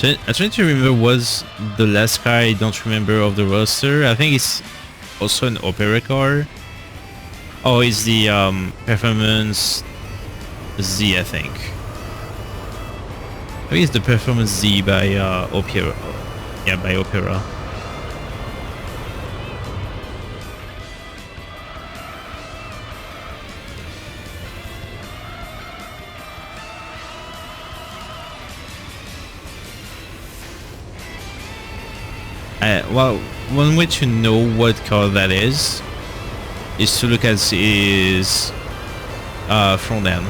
I'm trying to remember, was the last car I don't remember of the roster. I think it's also an Opera car. Oh, it's the Performance Z, I think. I think it's the Performance Z by Opera. Yeah, by Opera. Well, one way to know what car that is to look at his front end.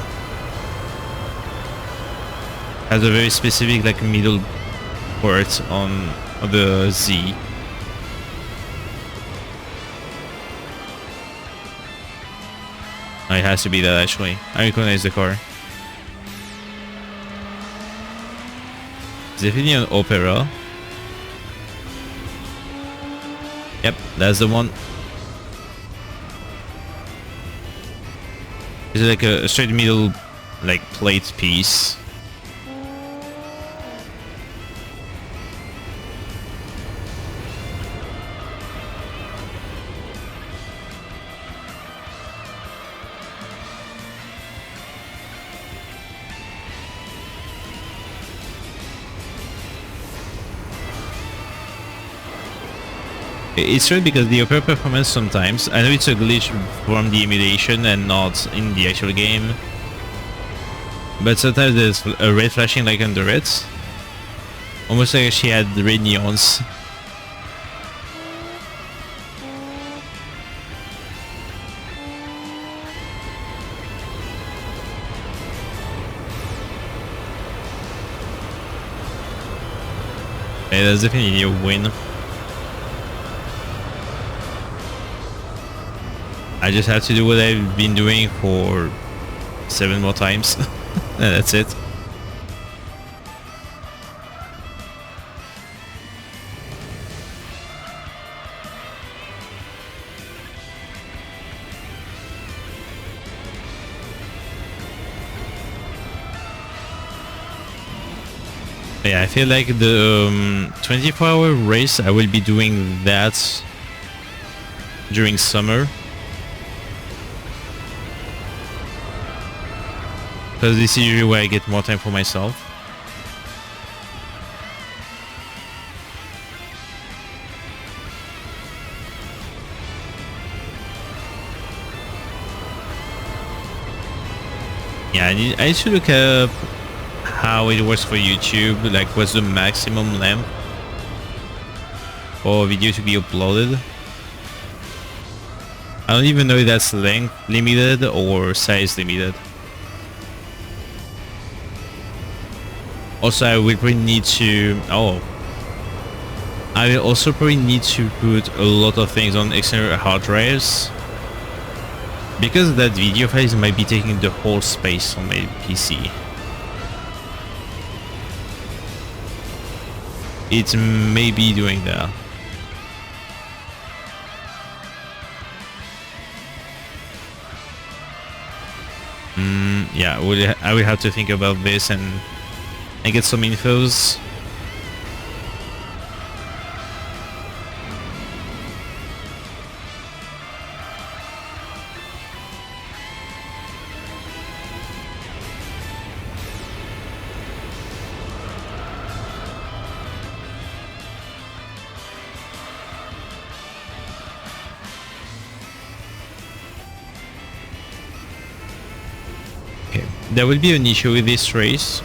Has a very specific like middle port on the Z. It has to be that actually. I recognize the car. It's definitely an Opera. Yep, that's the one. It's like a straight middle, like plate piece. It's weird because the upper performance sometimes, I know it's a glitch from the emulation and not in the actual game, but sometimes there's a red flashing like under it. Almost like she had red neons. Yeah, that's definitely a win. I just have to do what I've been doing for 7 more times. And that's it. Yeah, I feel like the 24-hour race, I will be doing that during summer. Because this is usually where I get more time for myself. Yeah, I need to look up how it works for YouTube, like what's the maximum length for a video to be uploaded. I don't even know if that's length limited or size limited. Also, I will probably need to... I will also probably need to put a lot of things on external hard drives. Because that video files might be taking the whole space on my PC. It may be doing that. Yeah, I will have to think about this and get some infos. There will be an issue with this race.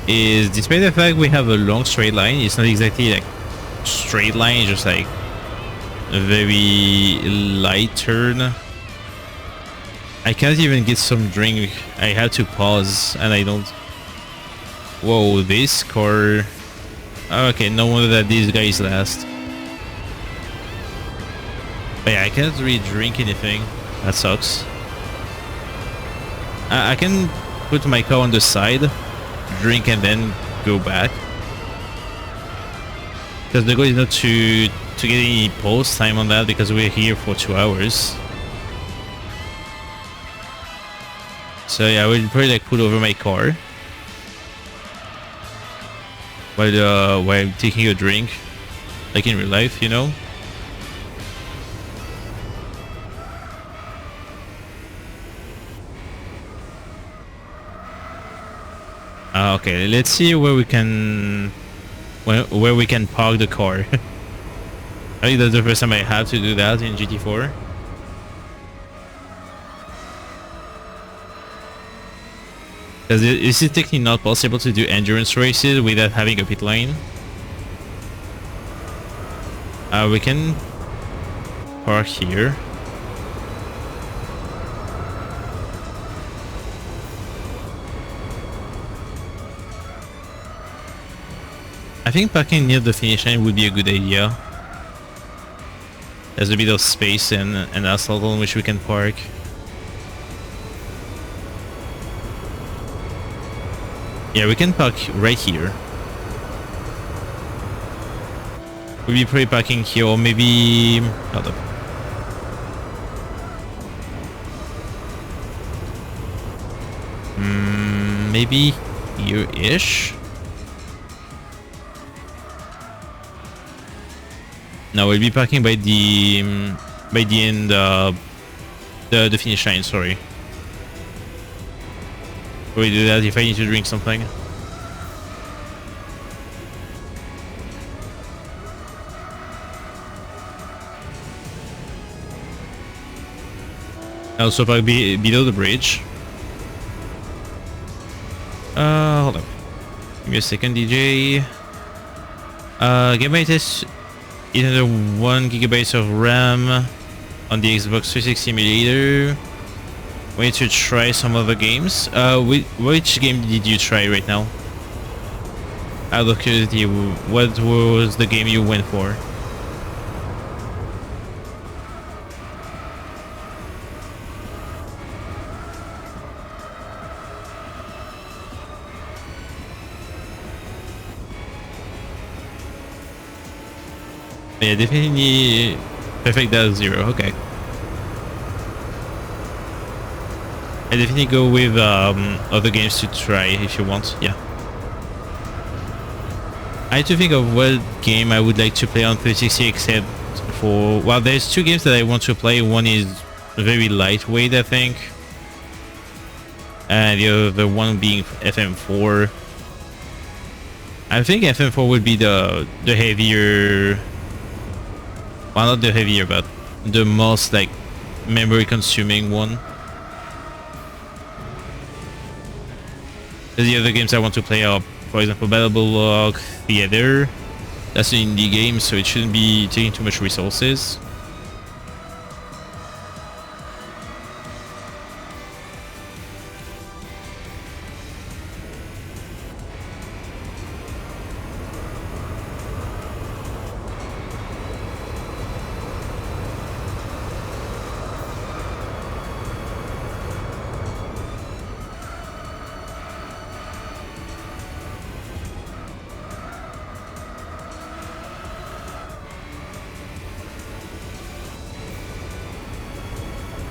Is despite the fact we have a long straight line, it's not exactly like straight line, it's just like a very light turn. I can't even get some drink. I had to pause and I don't... Whoa, this car... Oh, okay, no wonder that these guys last. But yeah, I can't really drink anything. That sucks. I can put my car on the side, drink and then go back. Because the goal is not to get any pause time on that because we're here for 2 hours. So yeah, I will probably like pull over my car while I'm taking a drink, like in real life, you know. Okay, let's see where we can park the car. I think that's the first time I have to do that in GT4. Because this is technically not possible to do endurance races without having a pit lane. We can park here. I think parking near the finish line would be a good idea. There's a bit of space and asphalt on which we can park. Yeah, we can park right here. We'll be probably parking here, or maybe... Hold up. Maybe here-ish? No, we'll be parking by the end, the finish line. Sorry. Will we do that if I need to drink something? Also park below the bridge. Hold on. Give me a second, DJ. Gigabyte is either 1 GB of RAM on the Xbox 360 emulator. We need to try some other games. Which game did you try right now? Out of curiosity, what was the game you went for? Yeah, definitely Perfect Dark Zero, okay. I definitely go with other games to try if you want, yeah. I had to think of what game I would like to play on 360 except for... Well, there's two games that I want to play. One is very lightweight, I think. And the other one being FM4. I think FM4 would be the heavier... Well, not the heavier, but the most, like, memory-consuming one. The other games I want to play are, for example, Battle Theater. That's an indie game, so it shouldn't be taking too much resources.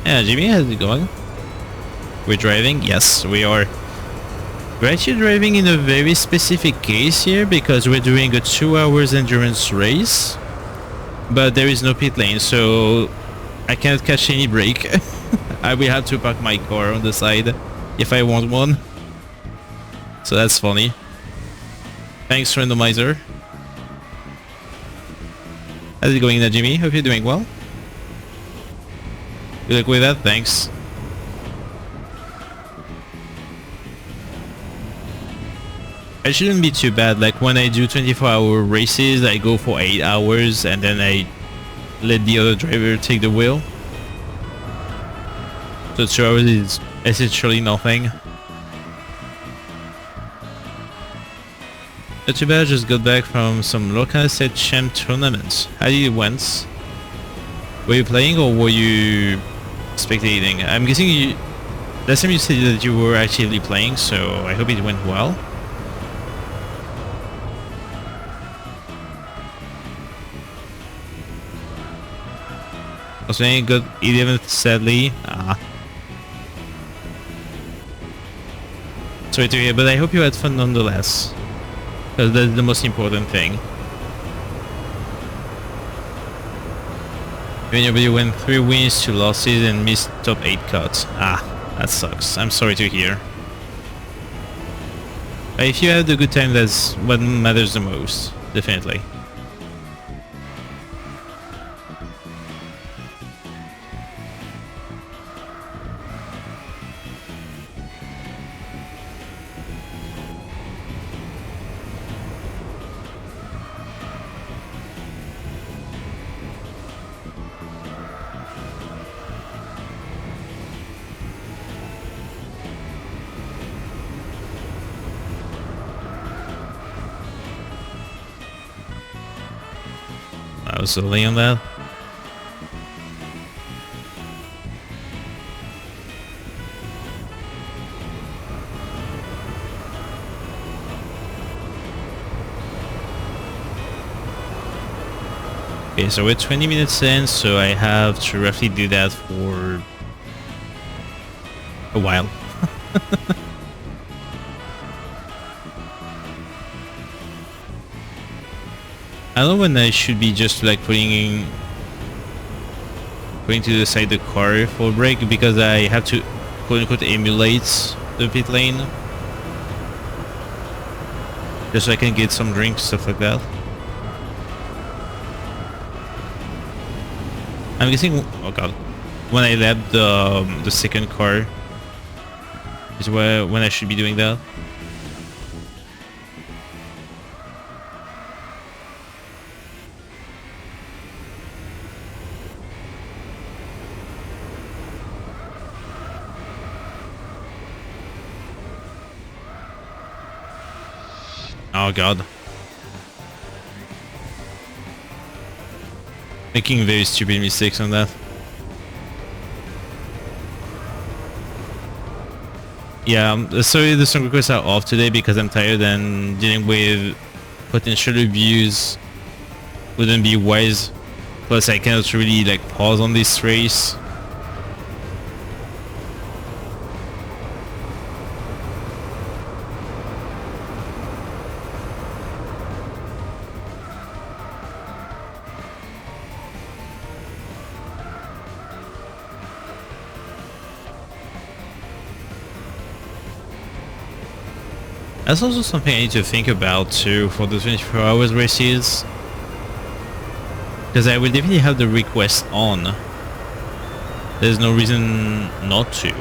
Yeah, Jimmy, how's it going? We're driving? Yes, we are. We're actually driving in a very specific case here because we're doing a 2 hours endurance race. But there is no pit lane, so I can't catch any break. I will have to park my car on the side if I want one. So that's funny. Thanks, Randomizer. How's it going there, Jimmy? Hope you're doing well. Good luck with that, thanks. It shouldn't be too bad. Like when I do 24-hour races, I go for 8 hours and then I let the other driver take the wheel. So 2 hours is essentially nothing. Not too bad, just got back from some local set champ tournaments. How did it went? Were you playing or were you spectating? I'm guessing you... Last time you said that you were actually playing, so I hope it went well. I was playing good 11th, sadly. Sorry to hear, but I hope you had fun nonetheless. Because that's the most important thing. Everybody went 3 wins, 2 losses and missed top 8 cuts. That sucks. I'm sorry to hear. But if you had a good time, that's what matters the most. Definitely. I was solely on that. Okay, so we're 20 minutes in, so I have to roughly do that for a while. I don't know when I should be just like putting to the side the car for a break because I have to quote unquote emulate the pit lane just so I can get some drinks, stuff like that. I'm guessing, oh god, when I lap the second car is when I should be doing that. Oh god. Making very stupid mistakes on that. Yeah, sorry the song requests are off today because I'm tired and dealing with potential abuse wouldn't be wise. Plus I cannot really like pause on this race. That's also something I need to think about too for the 24 hours races. Because I will definitely have the request on. There's no reason not to.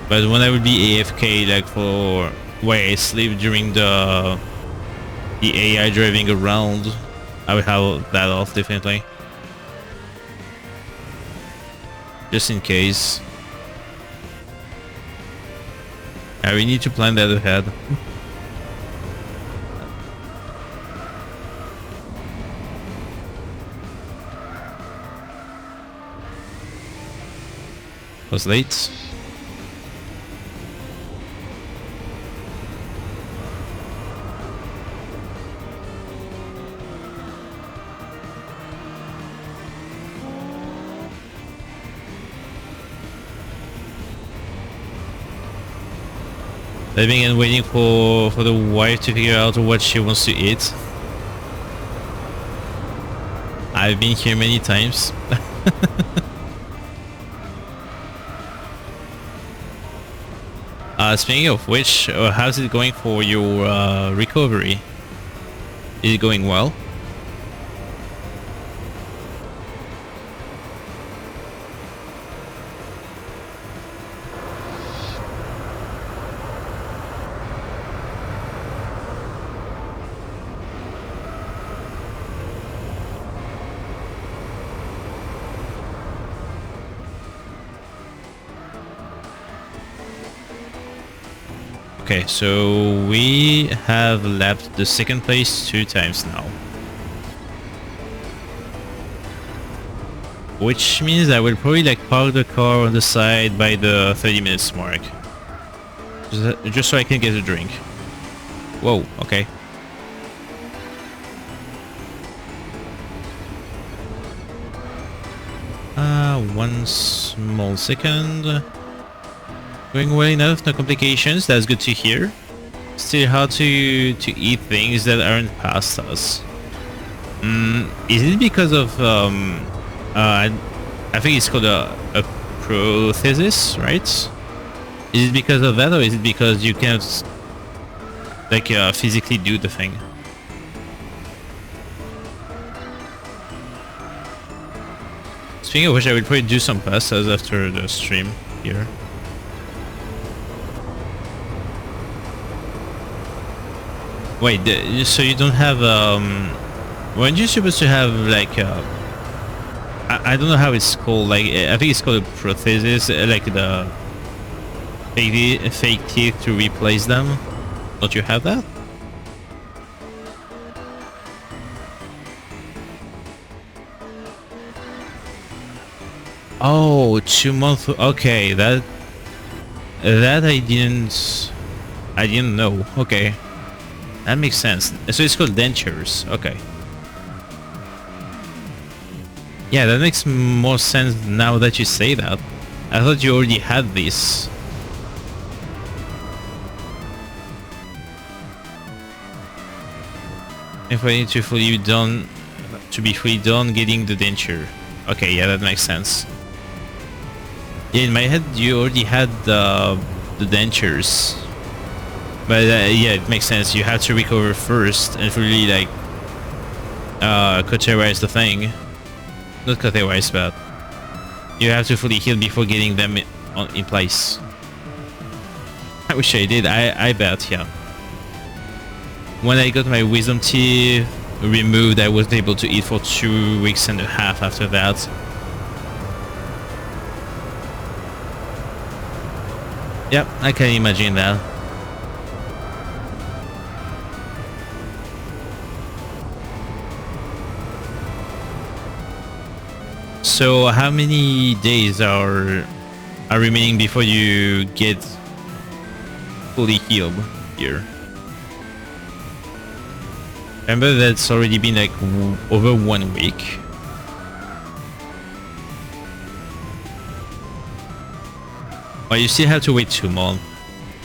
But when I will be AFK, like for where I sleep during the AI driving around, I will have that off definitely. Just in case. We need to plan that ahead. Was late. Living and waiting for the wife to figure out what she wants to eat. I've been here many times. Speaking of which, how's it going for your recovery? Is it going well? Okay, so we have lapped the second place 2 times now. Which means I will probably like park the car on the side by the 30 minutes mark. Just so I can get a drink. Whoa, okay. One small second. Going well enough, no complications, that's good to hear. Still hard to eat things that aren't past us. Is it because of, I think it's called a prothesis, right? Is it because of that, or is it because you can't, like, physically do the thing? Speaking of which, I will probably do some pastas after the stream here. Wait, so you don't have, weren't you supposed to have, like, I don't know how it's called, like, I think it's called a prothesis, like the fake teeth to replace them? Don't you have that? Oh, 2 months, okay, that I didn't know, okay. That makes sense. So it's called dentures. Okay. Yeah, that makes more sense now that you say that. I thought you already had this. If I need to be fully done getting the denture. Okay, yeah, that makes sense. Yeah, in my head you already had the dentures. But yeah, it makes sense. You have to recover first and really like cauterize the thing. Not cauterize, but You have to fully heal before getting them in place. I wish I did. I bet, yeah. When I got my wisdom teeth removed, I was able to eat for 2.5 weeks after that. Yep, I can imagine that. So how many days are remaining before you get fully healed here? Remember that's already been like over 1 week. Oh, you still have to wait 2 months.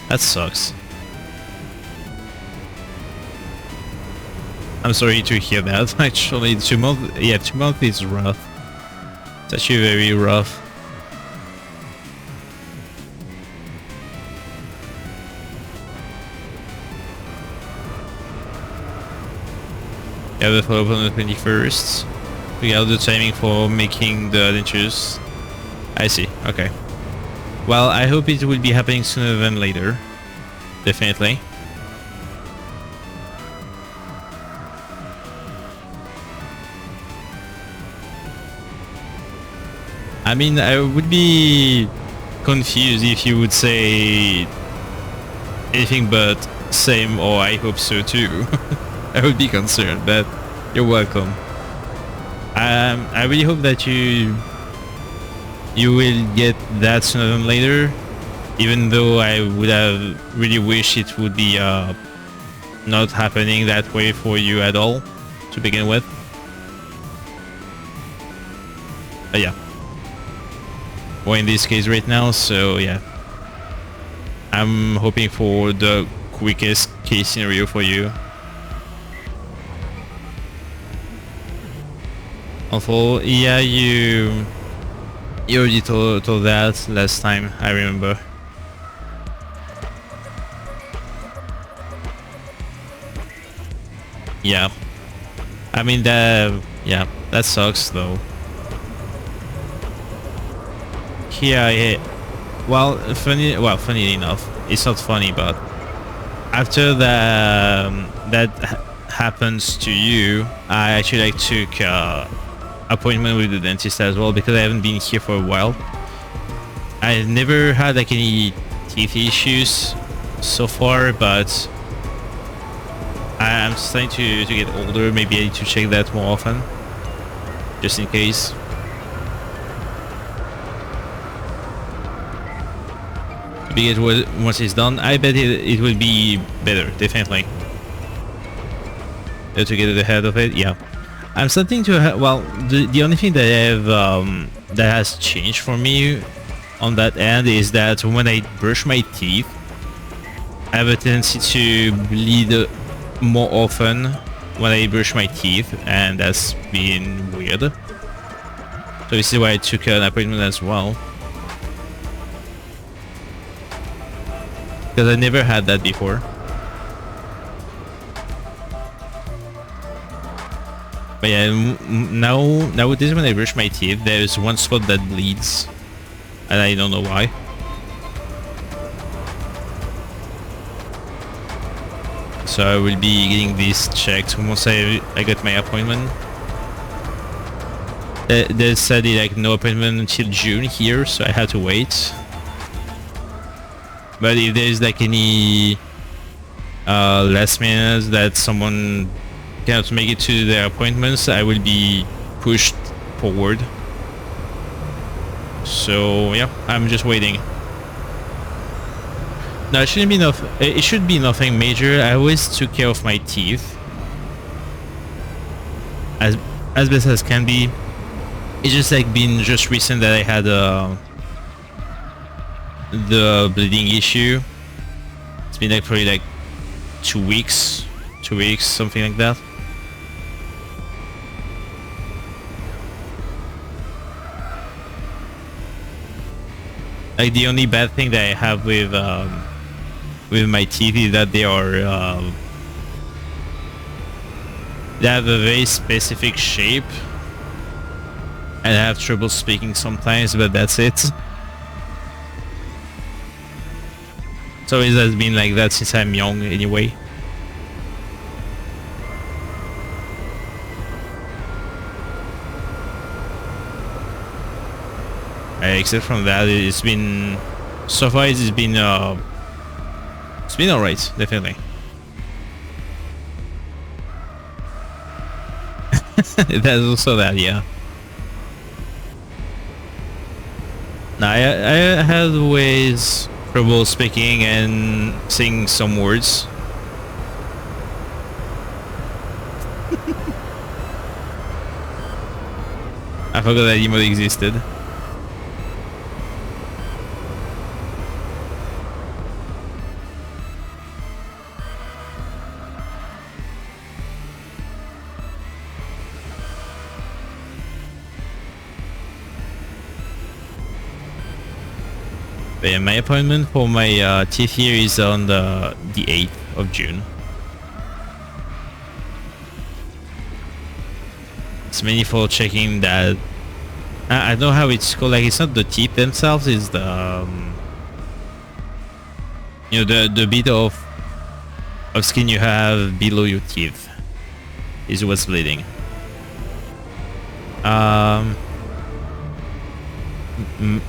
That sucks. I'm sorry to hear that. Actually, 2 months. Yeah, 2 months is rough. It's actually very rough. You have a follow-up on the 21st. We got the timing for making the adventures. I see. Okay. Well, I hope it will be happening sooner than later. Definitely. I mean, I would be confused if you would say anything but same or I hope so too. I would be concerned, but you're welcome. I really hope that you will get that sooner than later, even though I would have really wished it would be not happening that way for you at all to begin with. But yeah. Or in this case right now, so yeah. I'm hoping for the quickest case scenario for you. Although, yeah, you already told that last time, I remember. Yeah. I mean, yeah, that sucks though. Here funny enough, it's not funny, but after that happens to you, I actually took appointment with the dentist as well, because I haven't been here for a while. I've never had any teeth issues so far, but I'm starting to get older. Maybe I need to check that more often, just in case. Because once it's done, I bet it will be better, definitely. To get ahead of it, yeah. I'm starting to well, the only thing that I have that has changed for me on that end is that when I brush my teeth, I have a tendency to bleed more often when I brush my teeth, and that's been weird. So this is why I took an appointment as well. Because I never had that before. But yeah, nowadays when I brush my teeth, there's one spot that bleeds, and I don't know why. So I will be getting this checked once I get my appointment. They said no appointment until June here, so I had to wait. But if there's any last minute that someone cannot make it to their appointments, I will be pushed forward. So yeah, I'm just waiting. No, it shouldn't be it should be nothing major. I always took care of my teeth as best as can be. It's just been just recent that I had the bleeding issue. It's been probably 2 weeks, something like that. The only bad thing that I have with my teeth is that they have a very specific shape. I have trouble speaking sometimes, but that's it. So it has been like that since I'm young anyway. Except from that, it's been so far. It's been alright, definitely. That's also that, yeah. Now I had always trouble speaking and saying some words. I forgot that emote existed. But yeah, my appointment for my teeth here is on the 8th of June. It's mainly for checking that. I don't know how it's called. Like, it's not the teeth themselves. It's the you know, the bit of skin you have below your teeth is what's bleeding.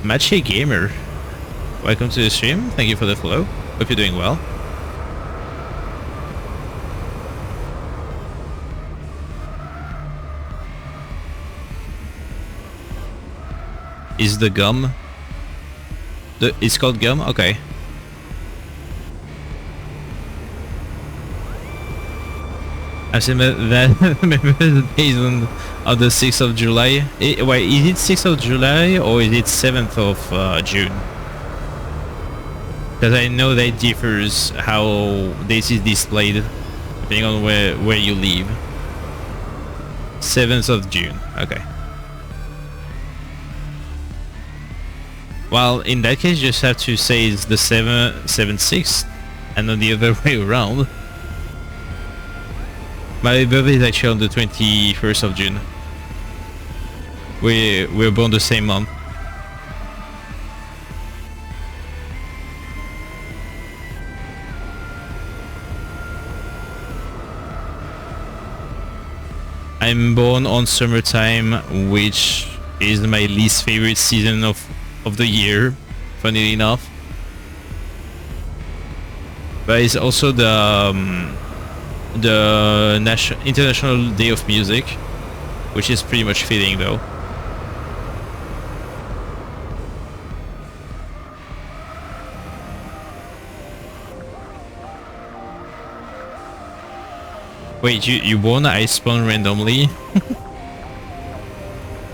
Matchy Gamer, welcome to the stream. Thank you for the follow. Hope you're doing well. Is the gum? It's called gum? Okay. I've seen that based on the 6th of July. Wait, is it 6th of July or is it 7th of June? Because I know that differs how this is displayed depending on where you live. 7th of June, okay. Well, in that case, you just have to say it's the 7/6 and not the other way around. My birthday is actually on the 21st of June. We're born the same month. I'm born on summertime, which is my least favorite season of the year, funnily enough. But it's also the International Day of Music, which is pretty much fitting though. Wait, you born I spawn randomly?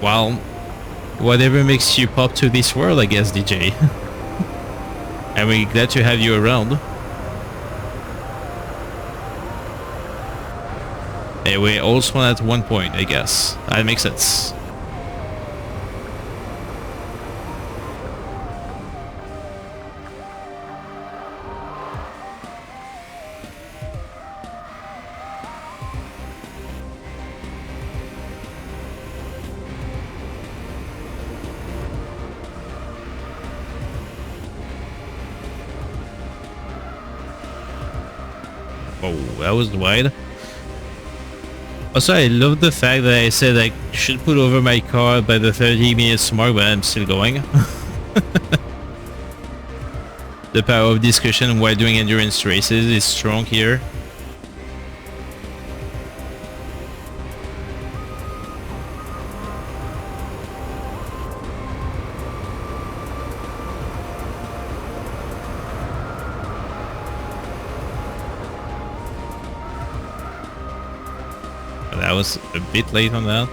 Well, whatever makes you pop to this world, I guess, DJ. And we're glad to have you around. And we all spawn at one point, I guess. That makes sense. Oh, that was wide. Also, I love the fact that I said I should pull over my car by the 30 minutes mark, but I'm still going. The power of discussion while doing endurance races is strong here. I was a bit late on that.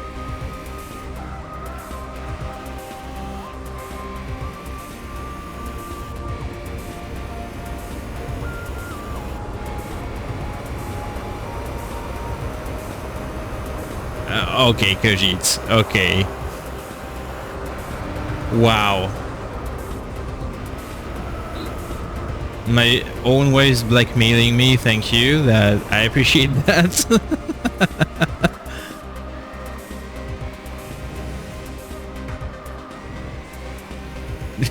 Okay, Kojit. Okay. Wow. My own way is blackmailing me. Thank you. That I appreciate that.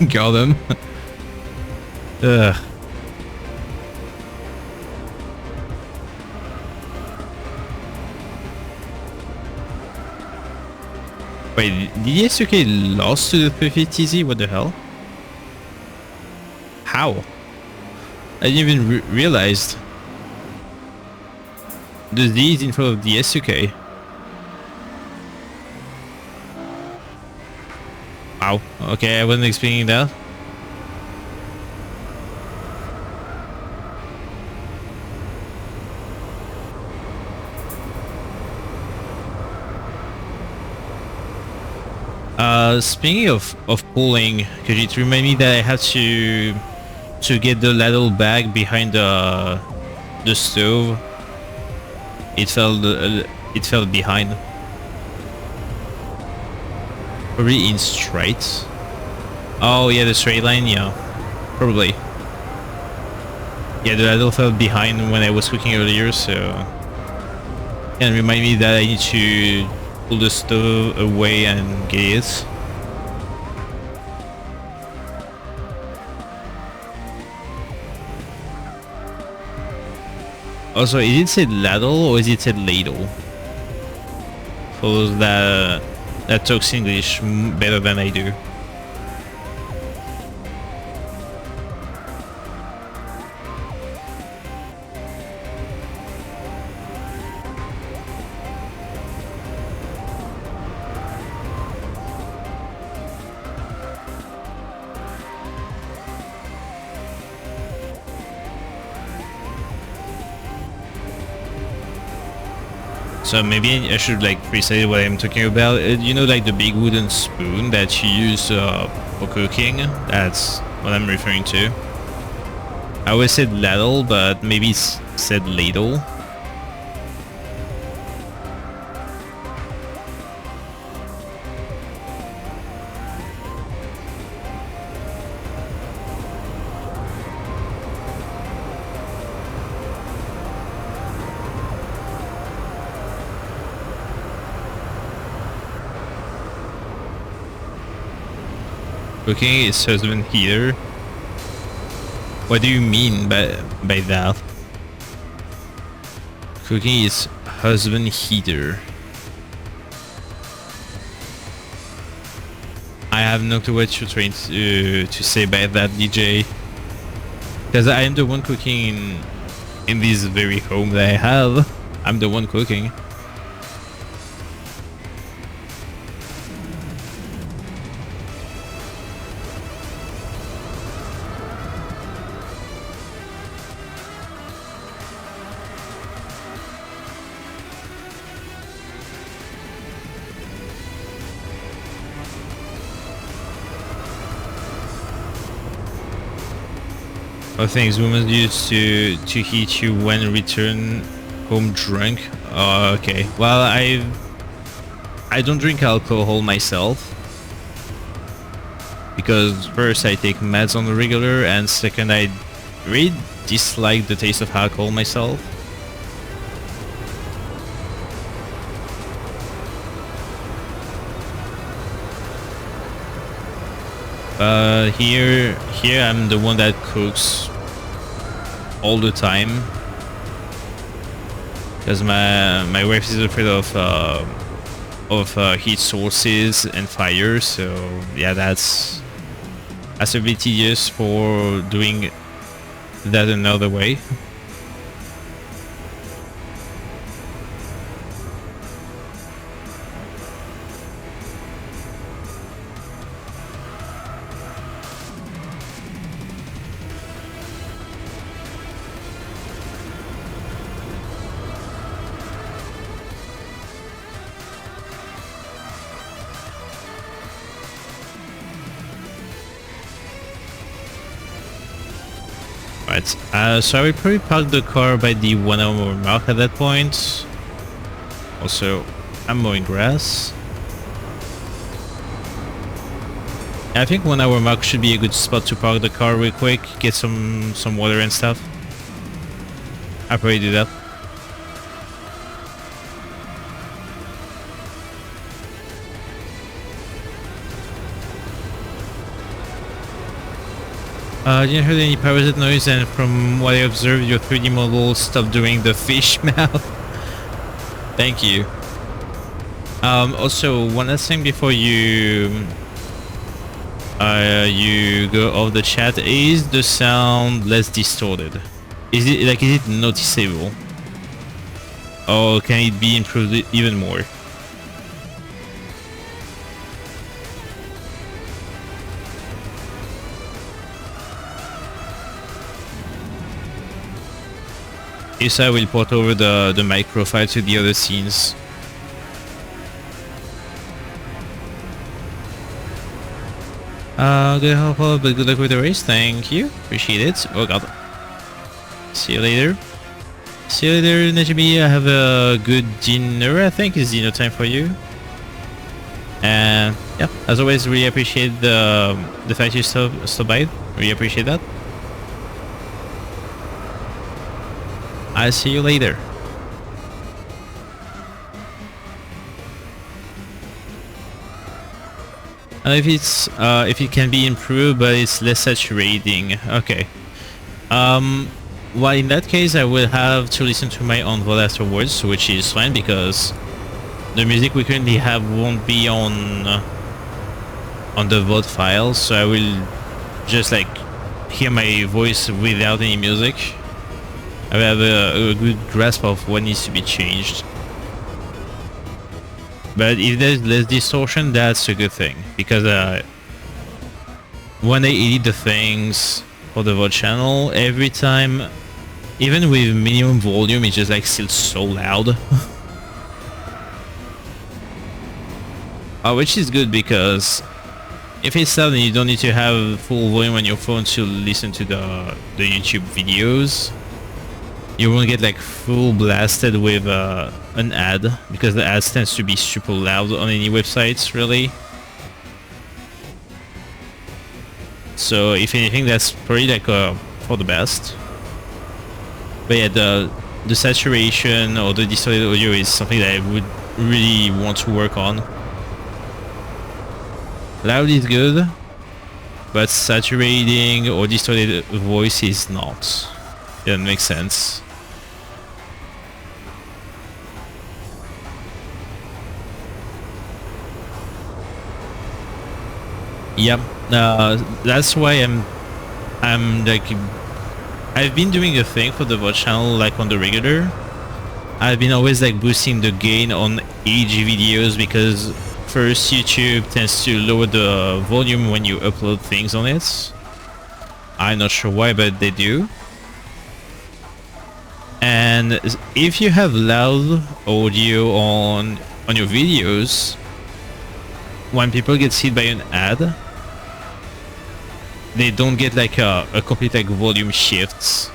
Got them. Ugh. Wait, did SUK lost to the 350Z? What the hell? How? I didn't even realize. The D is in front of the SUK. Wow. Okay, I wasn't expecting that. Speaking of pulling, could it remind me that I had to get the ladle back behind the stove? It fell behind. Probably in straight. Oh yeah, the straight line, yeah. Probably. Yeah, the ladle fell behind when I was cooking earlier, so and remind me that I need to pull the stove away and get it. Also, is it said ladle or is it said ladle? For those that talks English better than I do. So maybe I should like pre-say what I'm talking about. You know, like the big wooden spoon that you use for cooking? That's what I'm referring to. I always said ladle, but maybe it's said ladle. Cooking is husband heater. What do you mean by that? Cooking is husband heater. I have no clue what you're trying to say by that, DJ. Because I am the one cooking in this very home that I have. I'm the one cooking. Oh, things women used to hit you when return home drunk. Oh, okay. Well, I don't drink alcohol myself because first I take meds on the regular, and second I really dislike the taste of alcohol myself. Here I'm the one that cooks all the time because my wife is afraid of heat sources and fire. So yeah, that's a bit tedious for doing that another way. Right, so I will probably park the car by the 1 hour mark at that point. Also, I'm mowing grass. I think 1 hour mark should be a good spot to park the car real quick, get some water and stuff. I'll probably do that. Didn't hear any parasite noise, and from what I observed, your 3D model stopped doing the fish mouth. Thank you. Also, one last thing before you go off the chat: is the sound less distorted? Is it noticeable, or can it be improved even more? Isa will port over the micro file to the other scenes. Good help, but good luck with the race. Thank you. Appreciate it. Oh god. See you later. See you later, Najimi. Have a good dinner, I think. It's dinner time for you. And yeah, as always, really appreciate the fact you stopped by. Really appreciate that. I'll see you later. If it can be improved, but it's less saturating. Okay. Well, in that case, I will have to listen to my own VOD afterwards, which is fine because the music we currently have won't be on the VOD file, so I will just like hear my voice without any music. I will have a good grasp of what needs to be changed. But if there's less distortion, that's a good thing, because when I edit the things for the VOD channel, every time, even with minimum volume, it's just like still so loud. Which is good, because if it's loud and you don't need to have full volume on your phone to listen to the YouTube videos, you won't get like full blasted with an ad, because the ads tends to be super loud on any websites, really. So if anything, that's probably like for the best. But yeah, the saturation or the distorted audio is something that I would really want to work on. Loud is good, but saturating or distorted voice is not. That makes sense. Yep, that's why I'm like, I've been doing a thing for the VOD channel, like on the regular. I've been always like boosting the gain on AG videos, because first, YouTube tends to lower the volume when you upload things on it. I'm not sure why, but they do. And if you have loud audio on your videos, when people get hit by an ad, they don't get like a complete like volume shifts.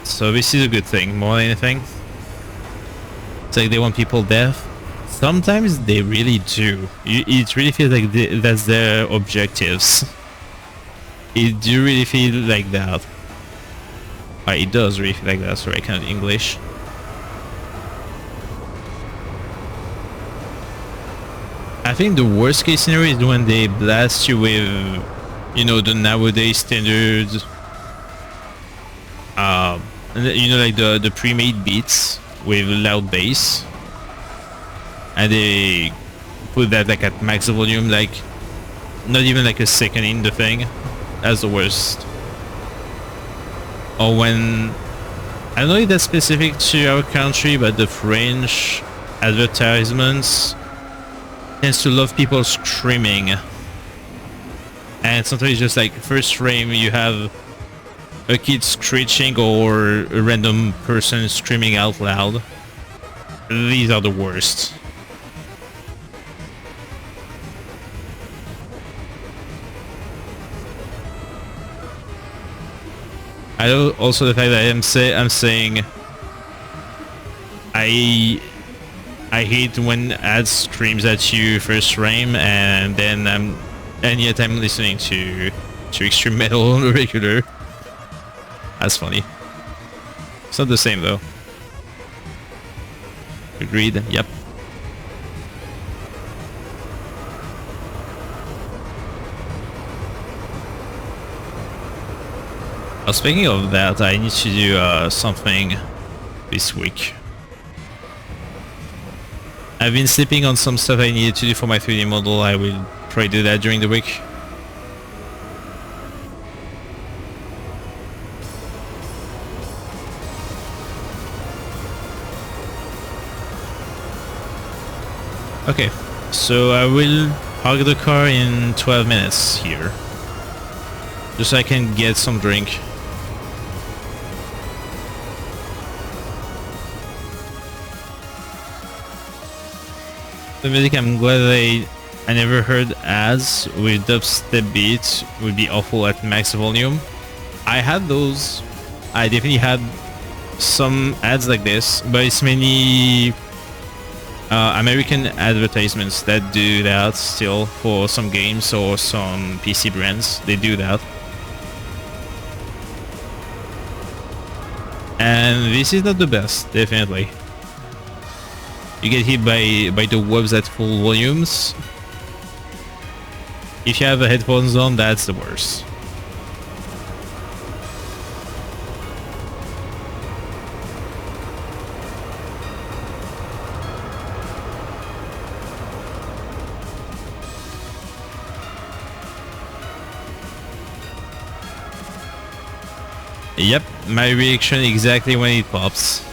So this is a good thing more than anything. It's like they want people deaf. Sometimes they really do. It really feels like that's their objectives. It do really feel like that. It does really feel like that. Sorry, I can't English. I think the worst case scenario is when they blast you with, you know, the nowadays standards, you know, like the pre-made beats with loud bass, and they put that like at max volume, like not even like a second in the thing. That's the worst. Or when, I don't know if that's specific to our country, but the French advertisements tends to love people screaming, and sometimes just like first frame you have a kid screeching or a random person screaming out loud. These are the worst. I know also the fact that I'm saying I hate when ads screams at you first frame, and then and yet I'm listening to extreme metal on the regular. That's funny. It's not the same though. Agreed. Yep. Speaking of that, I need to do something this week. I've been sleeping on some stuff I needed to do for my 3D model. I will probably do that during the week. Okay, so I will park the car in 12 minutes here. Just so I can get some drink. The music, I'm glad I never heard ads with dubstep beats would be awful at max volume. I had those. I definitely had some ads like this, but it's mainly American advertisements that do that still for some games or some PC brands. They do that. And this is not the best, definitely. You get hit by the webs at full volumes. If you have the headphones on, that's the worst. Yep, my reaction exactly when it pops.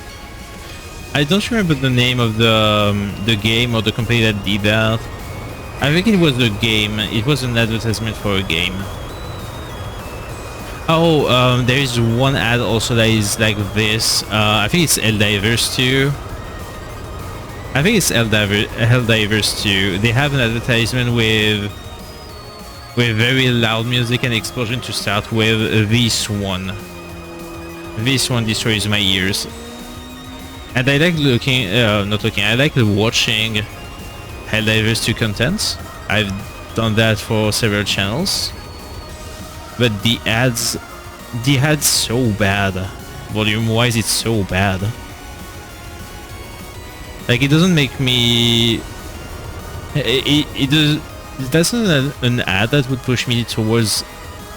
I don't remember the name of the game or the company that did that. I think it was a game. It was an advertisement for a game. Oh, there is one ad also that is like this. I think it's Helldivers 2. I think it's Helldivers 2. They have an advertisement with very loud music and explosion to start with. This one. This one destroys my ears. And I like I like watching Helldivers 2 content. I've done that for several channels. But the ads so bad. Volume-wise, it's so bad. Like, it doesn't make me... That's not an ad that would push me towards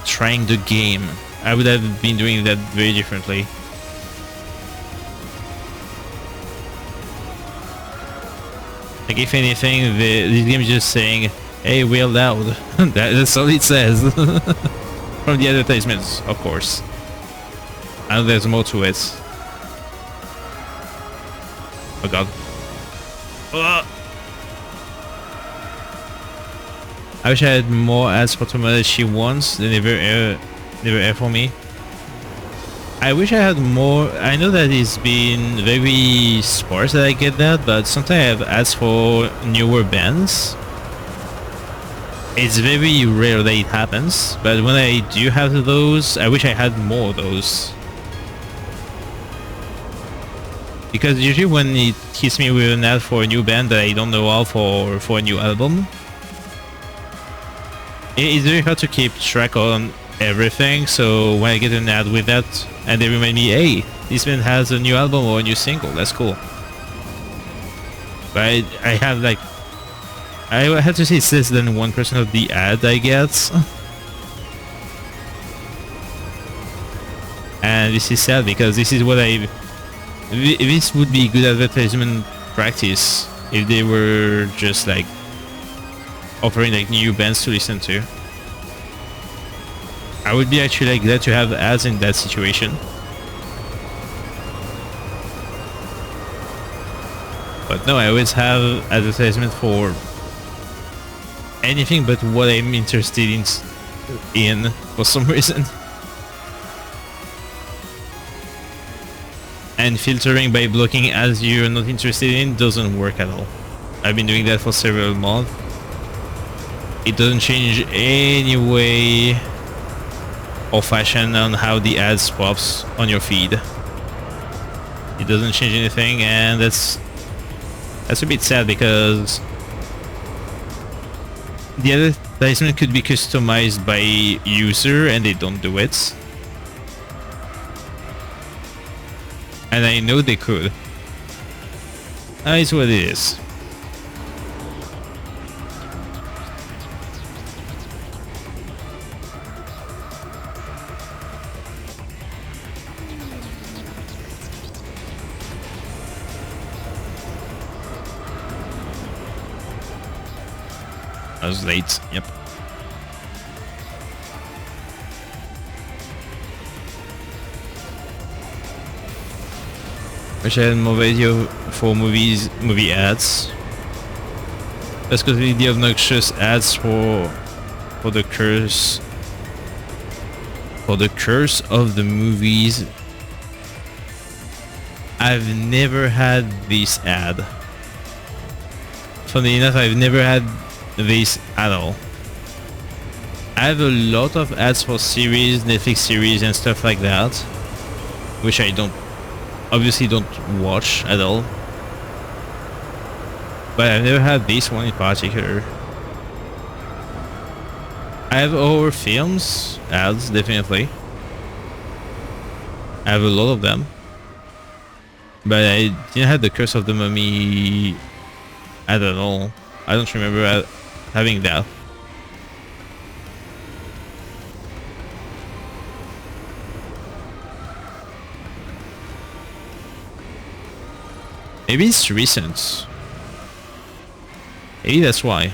trying the game. I would have been doing that very differently. Like, if anything, this game is just saying, hey, we're loud. That's all it says. From the advertisements, of course. I know there's more to it. Oh god. I wish I had more ads for Tomodachi once. They never air for me. I wish I had more. I know that it's been very sparse that I get that, but sometimes I have ads for newer bands. It's very rare that it happens, but when I do have those, I wish I had more of those. Because usually when it hits me with an ad for a new band that I don't know of or for a new album, it's very hard to keep track on everything, so when I get an ad with that and they remind me, hey, this band has a new album or a new single, that's cool. But I have like, I have to say it's less than 1% of the ad I get. And this is sad because this is what this would be good advertisement practice if they were just like offering like new bands to listen to. I would be actually like glad to have ads in that situation. But no, I always have advertisement for anything but what I'm interested in for some reason. And filtering by blocking ads you're not interested in doesn't work at all. I've been doing that for several months. It doesn't change any way or fashion on how the ads pops on your feed. It doesn't change anything, and that's a bit sad because the advertisement could be customized by user and they don't do it. And I know they could. It's what it is. I was late. Yep. Wish I had more video for movie ads. That's because the obnoxious ads for the curse of the movies. I've never had this ad. Funny enough, I've never had this at all. I have a lot of ads for series, Netflix series and stuff like that, which I obviously don't watch at all. But I've never had this one in particular. I have horror films ads, definitely. I have a lot of them. But I didn't have the Curse of the Mummy ad at all. I don't remember having that. Maybe it's recent. Maybe that's why.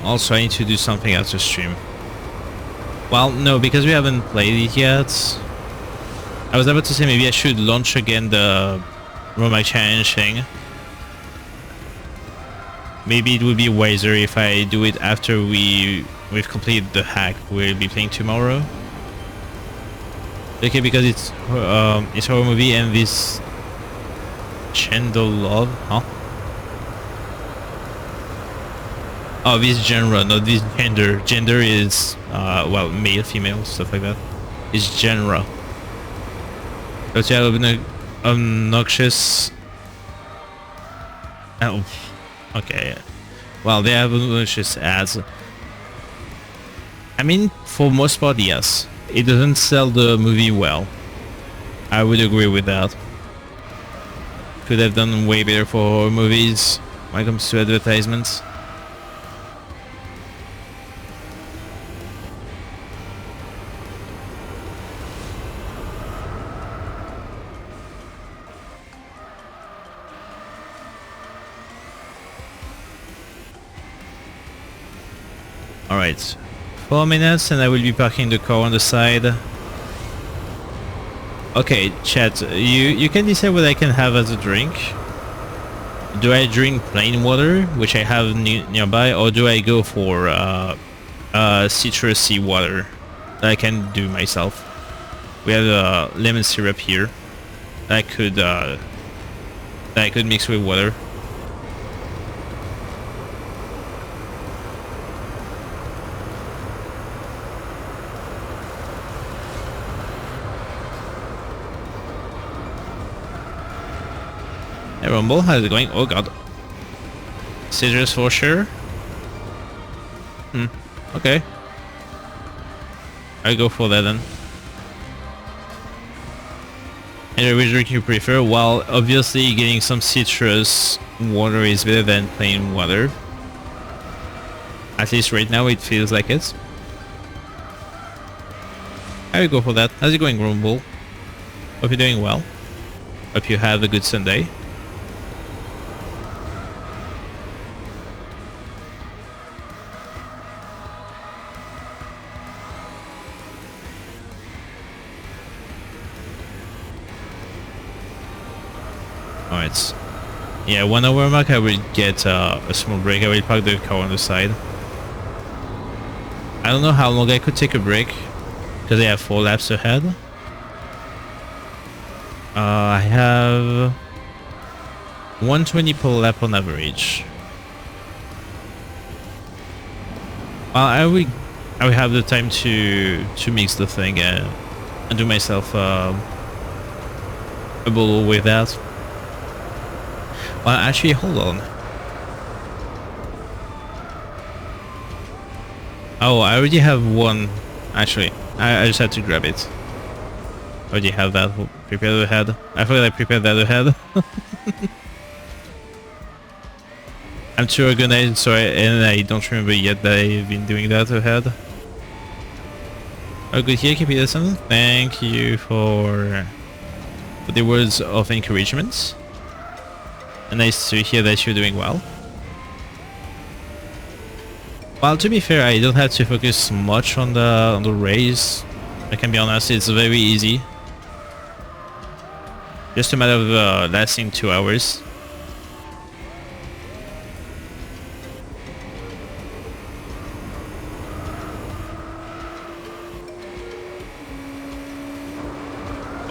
Also I need to do something after stream. Well, no, because we haven't played it yet. I was about to say maybe I should launch again the Romac challenge thing. Maybe it would be wiser if I do it after we've completed the hack we'll be playing tomorrow. Okay, because it's a horror movie and this gender love, huh? Oh, this genre, not this gender. Gender is well, male, female, stuff like that. It's genre. But yeah, obnoxious. Oh, okay. Well, they have obnoxious ads. I mean, for most part, yes. It doesn't sell the movie well. I would agree with that. Could have done way better for horror movies when it comes to advertisements. Alright, 4 minutes and I will be parking the car on the side. Okay, chat, you can decide what I can have as a drink. Do I drink plain water, which I have nearby, or do I go for citrusy water that I can do myself? We have lemon syrup here that I could mix with water. Hey Rumble, how's it going? Oh god. Scissors for sure? Okay. I'll go for that then. And which drink you prefer? Well, obviously getting some citrus water is better than plain water. At least right now it feels like it. I will go for that. How's it going, Rumble? Hope you're doing well. Hope you have a good Sunday. Alright. Yeah, 1 hour mark I will get a small break. I will park the car on the side. I don't know how long I could take a break, because I have 4 laps ahead. I have 120 per lap on average. I will have the time to mix the thing and do myself a bottle with that. Well, actually, hold on. Oh, I already have one. Actually, I just had to grab it. I already have that prepared ahead. I thought I prepared that ahead. I'm too organized, so and I don't remember yet that I've been doing that ahead. Oh, good here, keep it listening. Thank you for the words of encouragement. And nice to hear that you're doing well. Well, to be fair, I don't have to focus much on the race. I can be honest, it's very easy. Just a matter of lasting 2 hours.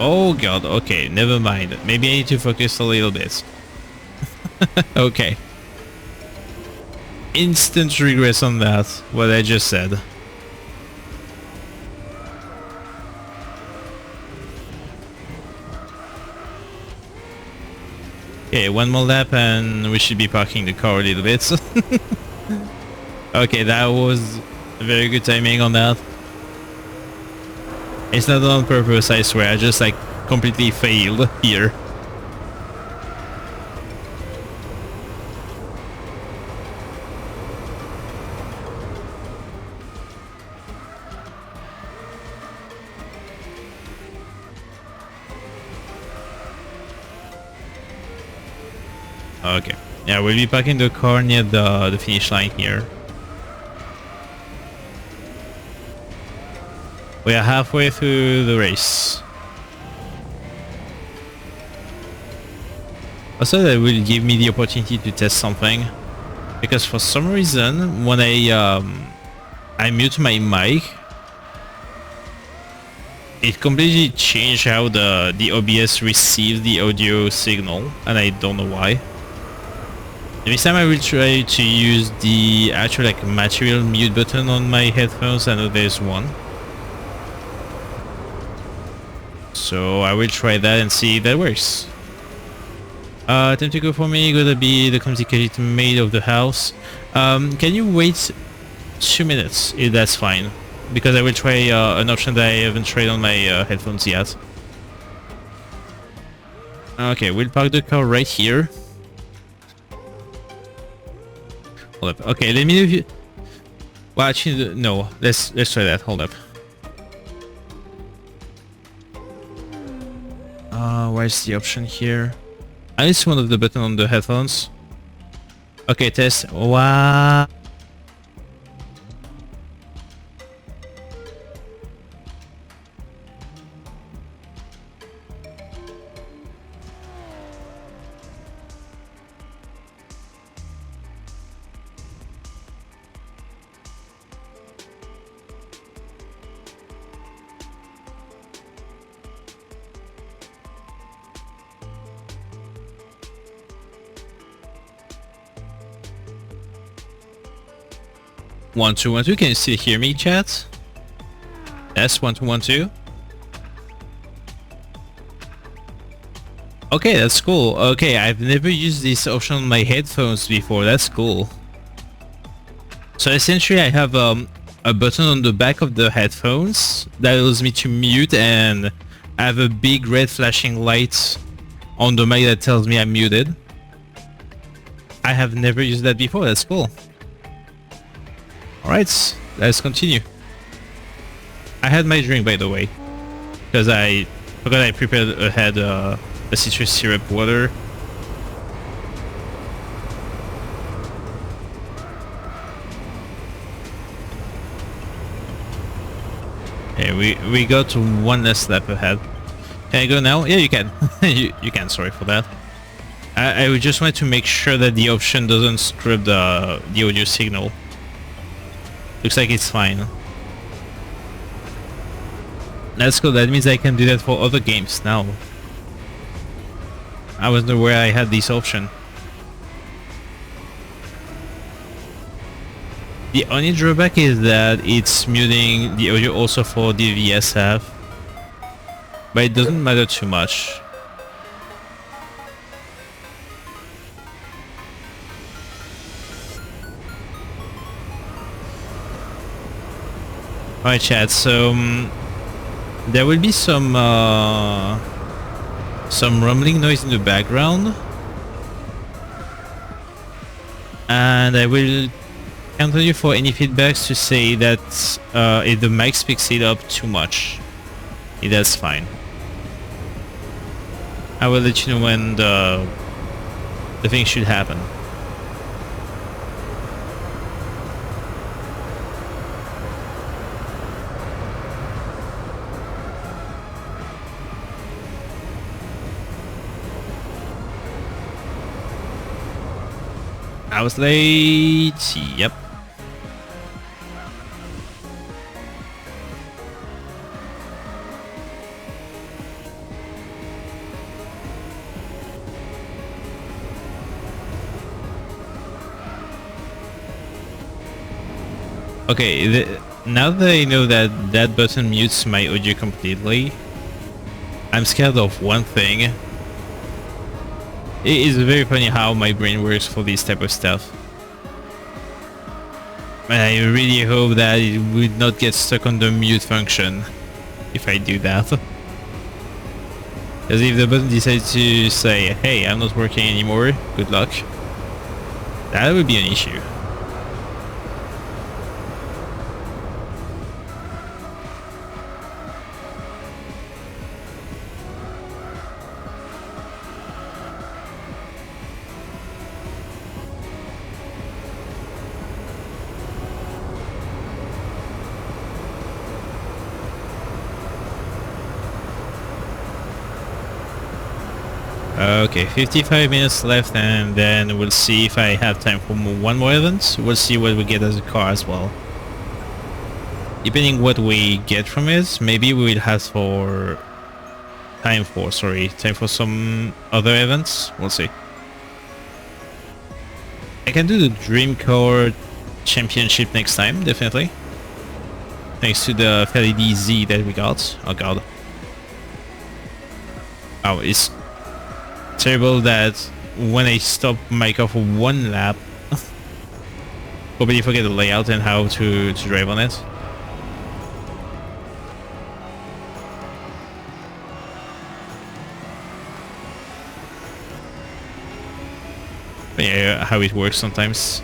Oh god, okay, never mind. Maybe I need to focus a little bit. Okay. Instant regress on that, what I just said. Okay, one more lap and we should be parking the car a little bit. Okay, that was very good timing on that. It's not on purpose, I swear, I just like completely failed here. Okay, yeah, we'll be parking the car near the finish line here. We are halfway through the race. Also, that will give me the opportunity to test something, because for some reason, when I mute my mic, it completely changed how the OBS receives the audio signal, and I don't know why. This time I will try to use the actual like material mute button on my headphones. I know there's one. So I will try that and see if that works. Time to go for me, gonna be the complicated maid of the house. Can you wait 2 minutes if that's fine? Because I will try an option that I haven't tried on my headphones yet. Okay, we'll park the car right here. Hold up. Okay, let me know if you... Well, actually, no. Let's try that. Hold up. Where's the option here? I just one of the button on the headphones. Okay, test. Wow. One two one two. Can you still hear me, chat? Yes, 1212. Okay, that's cool. Okay, I've never used this option on my headphones before. That's cool. So essentially, I have a button on the back of the headphones that allows me to mute, and I have a big red flashing light on the mic that tells me I'm muted. I have never used that before. That's cool. Alright, let's continue. I had my drink, by the way, because I forgot I prepared ahead a citrus syrup water. Okay, we got one less lap ahead. Can I go now? Yeah, you can. you can, sorry for that. I just wanted to make sure that the option doesn't screw up the audio signal. Looks like it's fine. That's cool, that means I can do that for other games now. I wasn't aware I had this option. The only drawback is that it's muting the audio also for the VSF. But it doesn't matter too much. Alright chat, so there will be some rumbling noise in the background. And I will count on you for any feedbacks to say that if the mic speaks it up too much, that's fine. I will let you know when the thing should happen. I was late. Yep. Okay, now that I know that that button mutes my audio completely, I'm scared of one thing. It is very funny how my brain works for this type of stuff. And I really hope that it would not get stuck on the mute function if I do that. Because if the button decides to say, hey, I'm not working anymore, good luck, that would be an issue. Okay, 55 minutes left, and then we'll see if I have time for one more event. We'll see what we get as a car as well. Depending what we get from it, maybe we will have time for some other events. We'll see. I can do the Dream Car Championship next time, definitely. Thanks to the fairly DZ that we got. Oh god. Oh, it's terrible that when I stop my car for one lap, probably forget the layout and how to drive on it. But yeah, how it works sometimes.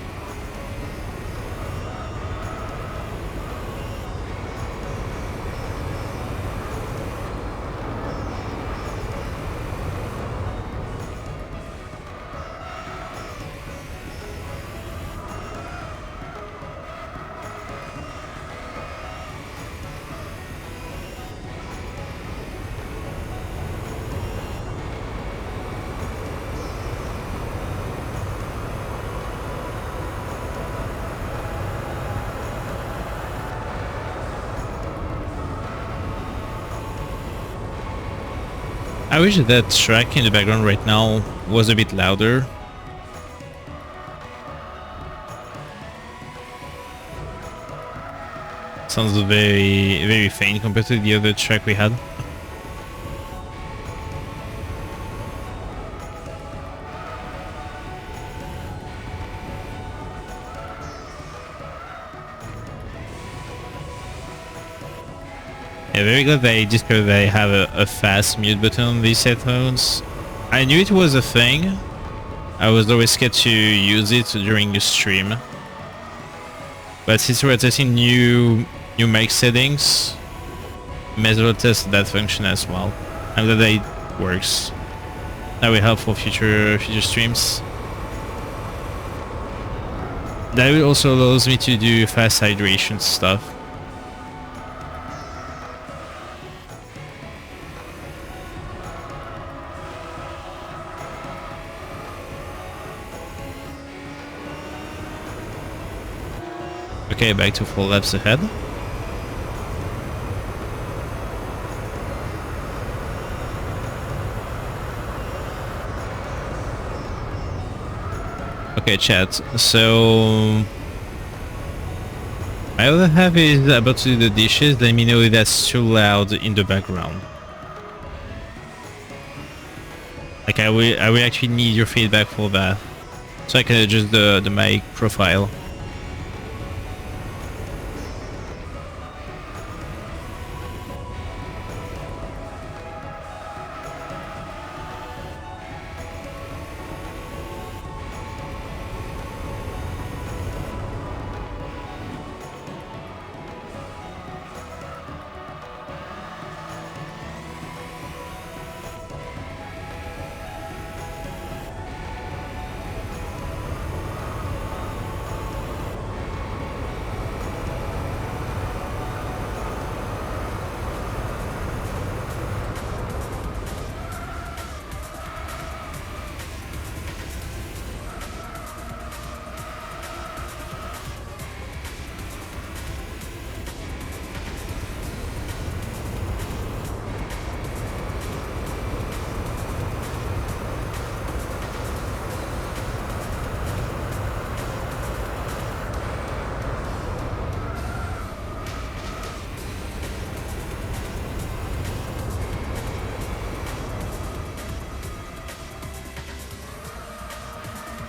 I wish that track in the background right now was a bit louder. Sounds very, very faint compared to the other track we had. Yeah, very glad that I discovered that I have a fast mute button on these headphones. I knew it was a thing. I was always scared to use it during the stream. But since we're testing new mic settings, may as well test that function as well. I'm glad that it works. That will help for future streams. That also allows me to do fast hydration stuff. Okay, back to 4 laps ahead. Okay, chat. So my other half is about to do the dishes. Let me know if that's too loud in the background. Like I will actually need your feedback for that, so I can adjust the mic profile.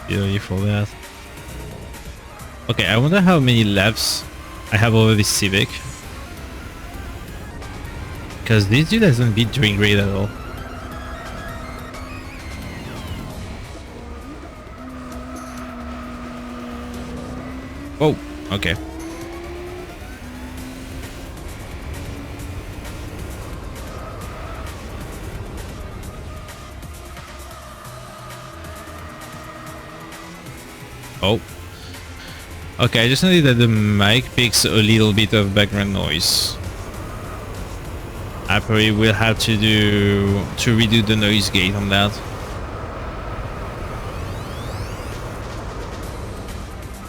Really for that. Okay, I wonder how many laps I have over this Civic. Because this dude hasn't been doing great at all. Oh, okay. Oh. Okay, I just noticed that the mic picks a little bit of background noise. I probably will have to redo the noise gate on that.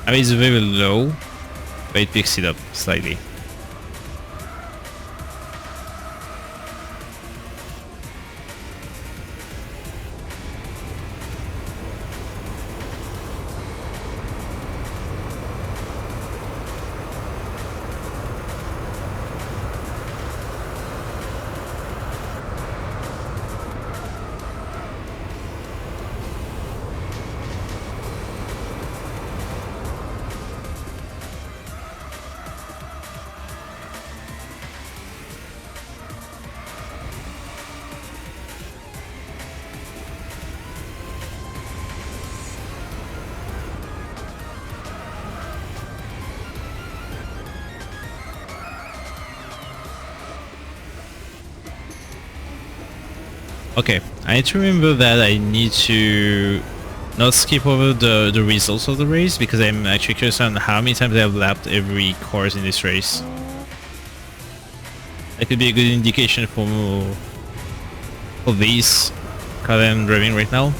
I mean, it's very low, but it picks it up slightly. Okay, I need to remember that I need to not skip over the results of the race because I'm actually curious on how many times I have lapped every course in this race. That could be a good indication for this car that I'm driving right now.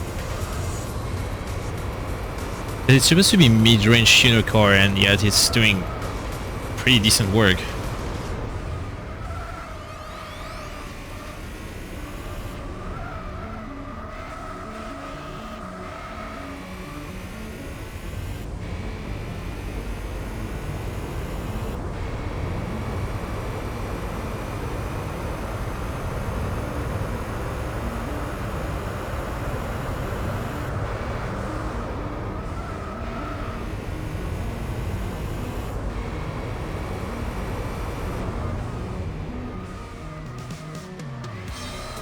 It's supposed to be mid-range tuner car and yet it's doing pretty decent work.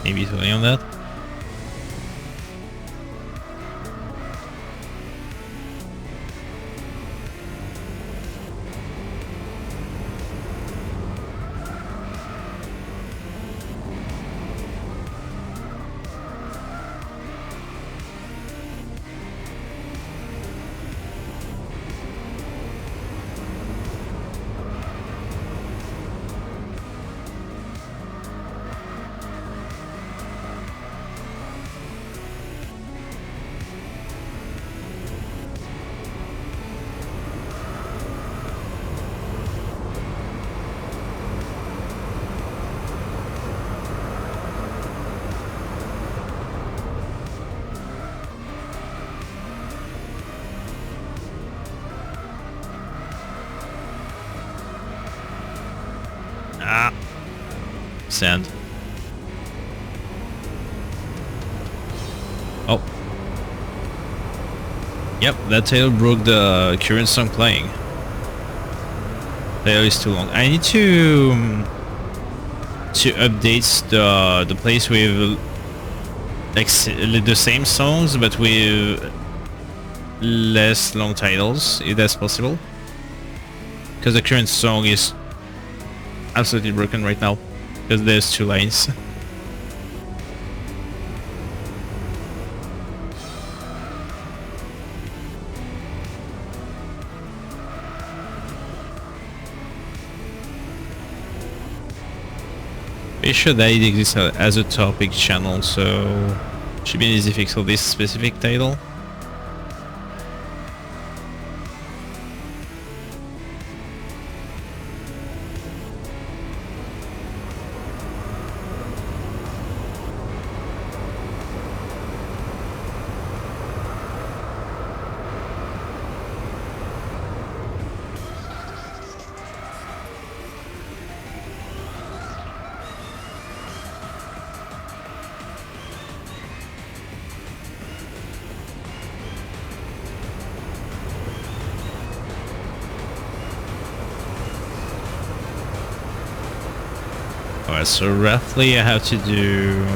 Maybe it's only on that. Ah, sand. Oh. Yep, that tail broke the current song playing. Tail is too long. I need to update the place with like the same songs but with less long titles, if that's possible. Because the current song is absolutely broken right now because there's 2 lines. Pretty sure that it exists as a topic channel, so should be an easy fix for this specific title. So roughly I have to do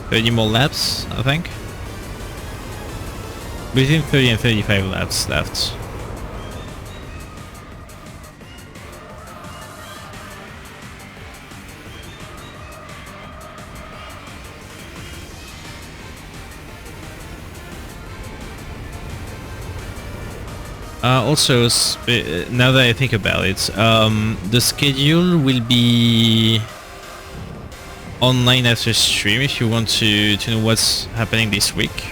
30 more laps, I think. Between 30 and 35 laps left. Also, now that I think about it, the schedule will be online after stream if you want to know what's happening this week.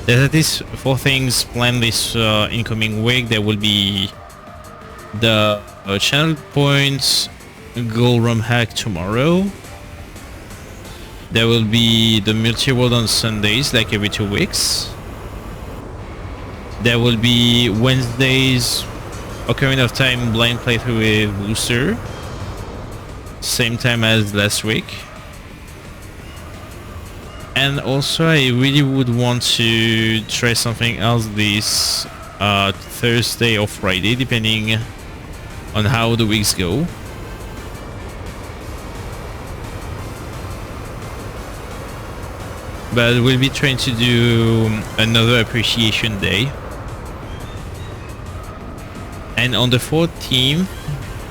There's at least 4 things planned this incoming week. There will be the channel points goal ROM hack tomorrow. There will be the multi-world on Sundays, like every 2 weeks. There will be Wednesdays Ocarina of Time blind playthrough with Booster. Same time as last week. And also I really would want to try something else this Thursday or Friday, depending on how the weeks go. But we'll be trying to do another appreciation day. And on the 14th,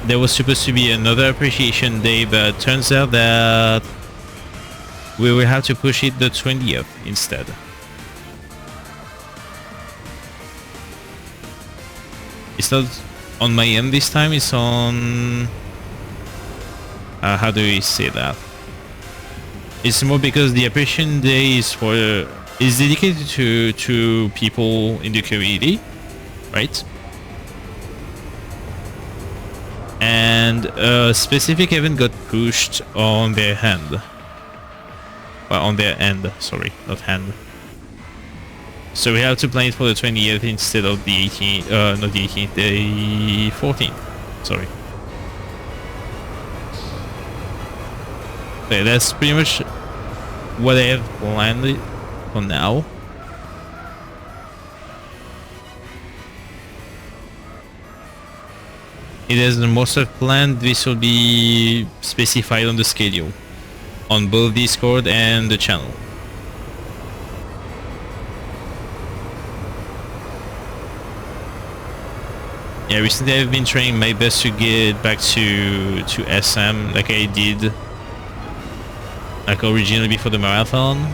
there was supposed to be another appreciation day, but turns out that we will have to push it the 20th instead. It's not on my end this time, it's on... how do we say that? It's more because the appreciation day is dedicated to people in the community, right? And a specific event got pushed on their hand. Well, on their end, sorry, not hand. So we have to plan it for the 20th instead of the 18th, not the 18th, the 14th, sorry. Okay, that's pretty much what I have planned for now. It is most of planned. This will be specified on the schedule on both Discord and the channel. Yeah, recently I've been trying my best to get back to SM like I did like originally before the marathon.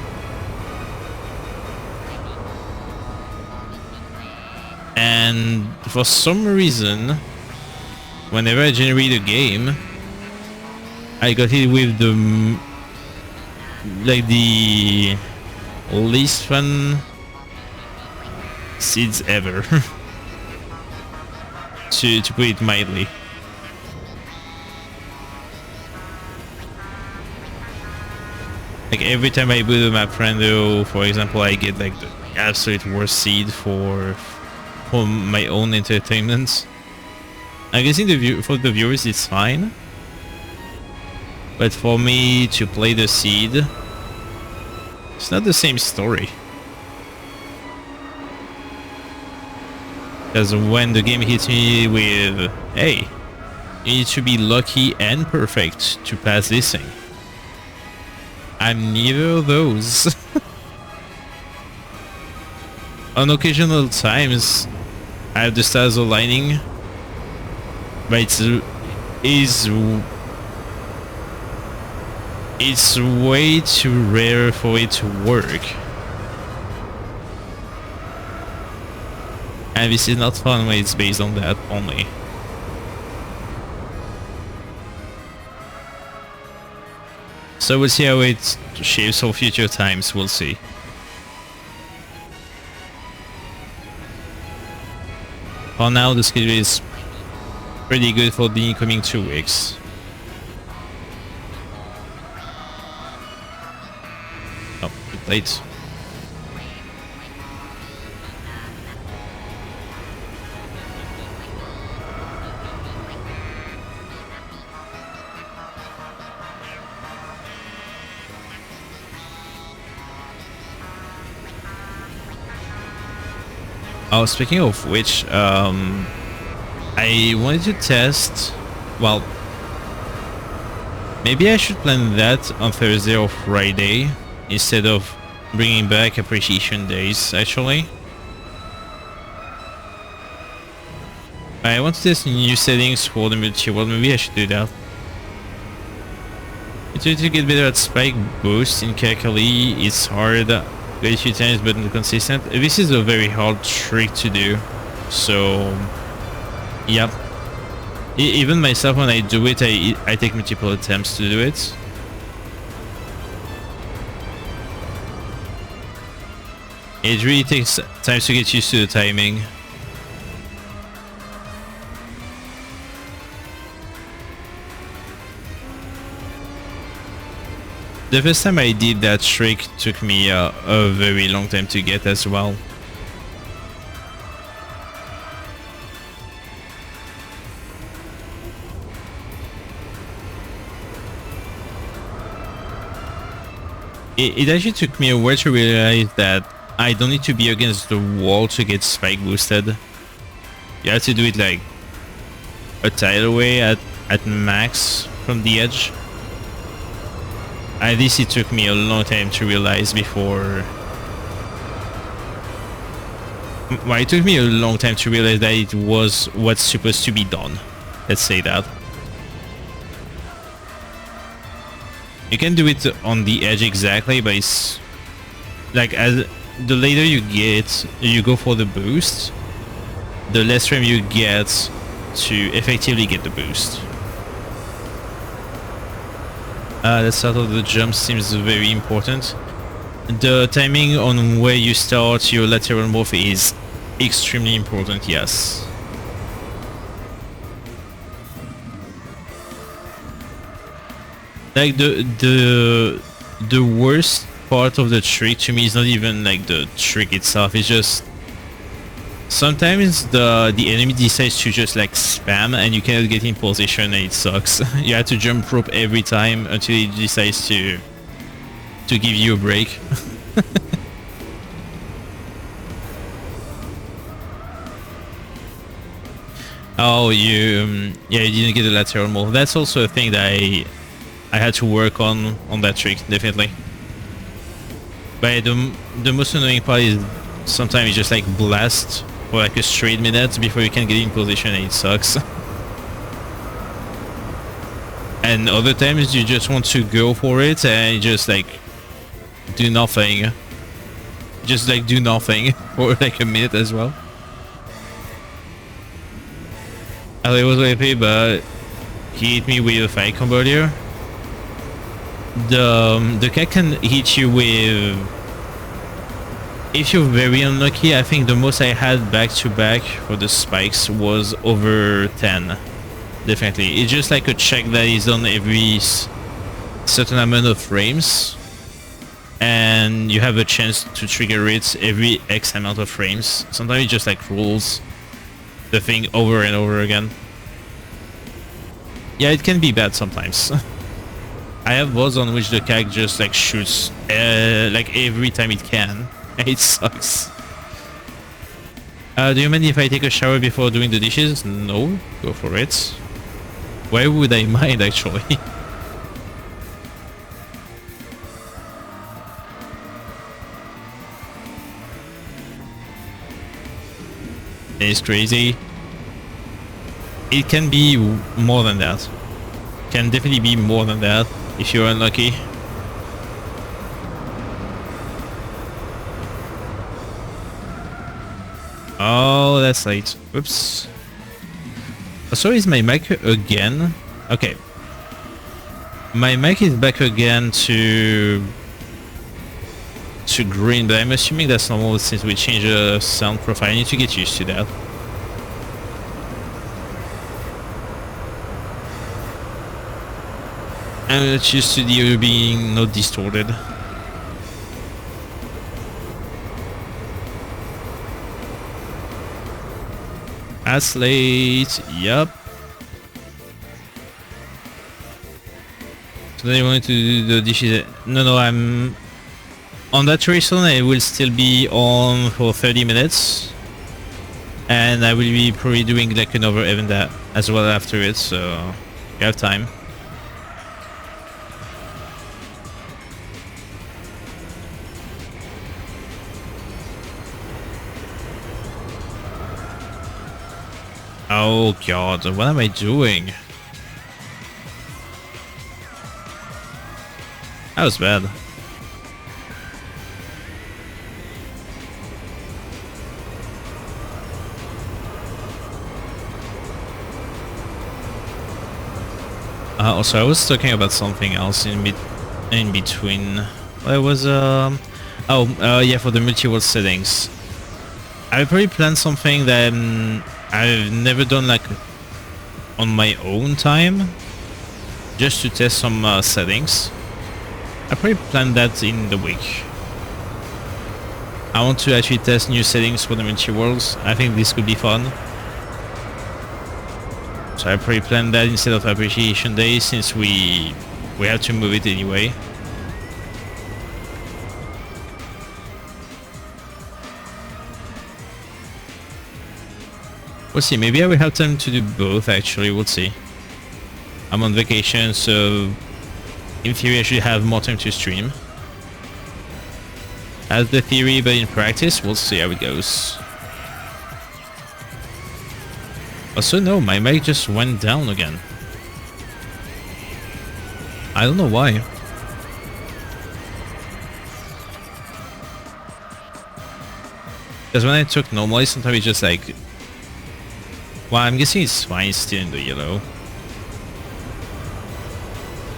And for some reason, whenever I generate a game, I got hit with the least fun seeds ever. to put it mildly. Like every time I build a map rando, for example, I get like the absolute worst seed for my own entertainment. I'm guessing for the viewers it's fine, but for me to play the seed, it's not the same story. Because when the game hits me with, hey, you need to be lucky and perfect to pass this thing, I'm neither of those. On occasional times, I have the stars aligning, but it's way too rare for it to work. And this is not fun when it's based on that only. So we'll see how it shapes for future times, we'll see. For now, the schedule is pretty good for the incoming 2 weeks. Oh, bit late. Oh, speaking of which, I wanted to test, well, Maybe I should plan that on Thursday or Friday instead of bringing back appreciation days, actually. I want to test new settings for the multi-world. Maybe I should do that. It's to get better at spike boost in Kakali. It's hard. Got a few times but not consistent. This is a very hard trick to do. So, yep. Even myself, when I do it, I take multiple attempts to do it. It really takes time to get used to the timing. The first time I did that trick took me a very long time to get as well. It actually took me a while to realize that I don't need to be against the wall to get spike boosted. You have to do it like a tile away at max from the edge. At least it took me a long time to realize before... Well, it took me a long time to realize that it was what's supposed to be done. Let's say that. You can do it on the edge exactly, but it's... Like, as the later you go for the boost, the less frame you get to effectively get the boost. The start of the jump seems very important. The timing on where you start your lateral move is extremely important, yes. Like the worst part of the trick to me is not even like the trick itself, it's just sometimes the enemy decides to just like spam and you cannot get in position and it sucks. You have to jump rope every time until it decides to give you a break. Oh, yeah, you didn't get the lateral move. That's also a thing that I had to work on that trick, definitely. But the most annoying part is sometimes you just like blast for like a straight minute before you can get in position and it sucks. And other times you just want to go for it and just like do nothing. Just like do nothing for like a minute as well. I was happy, but he hit me with a fire combo earlier. The cat can hit you with... If you're very unlucky, I think the most I had back to back for the spikes was over 10. Definitely. It's just like a check that is done every certain amount of frames. And you have a chance to trigger it every X amount of frames. Sometimes it just like rolls the thing over and over again. Yeah, it can be bad sometimes. I have mods on which the CAC just like shoots like every time it can. It sucks. Do you mind if I take a shower before doing the dishes? No, go for it. Why would I mind actually? It's crazy. It can be more than that. Can definitely be more than that if you're unlucky. Oh, that's late. Oops. So is my mic again? Okay. My mic is back again to green, but I'm assuming that's normal since we changed the sound profile. I need to get used to that. I'm not used to the audio being not distorted. That's late. Yup. So then you wanted to do the dishes. No, I'm on that raceon. I will still be on for 30 minutes, and I will be probably doing like another event that as well after it. So you have time. Oh god, what am I doing? That was bad. Also, I was talking about something else in between. What was yeah, for the multi-world settings. I probably planned something that I've never done like on my own time, just to test some settings. I probably planned that in the week. I want to actually test new settings for the multi-worlds. I think this could be fun. So I pre-planned that instead of Appreciation Day, since we have to move it anyway. We'll see, maybe I will have time to do both actually, we'll see. I'm on vacation, so in theory I should have more time to stream. As the theory, but in practice, we'll see how it goes. Also, no, my mic just went down again. I don't know why. Because when I took normally, sometimes it's just like... Well, I'm guessing it's fine, it's still in the yellow.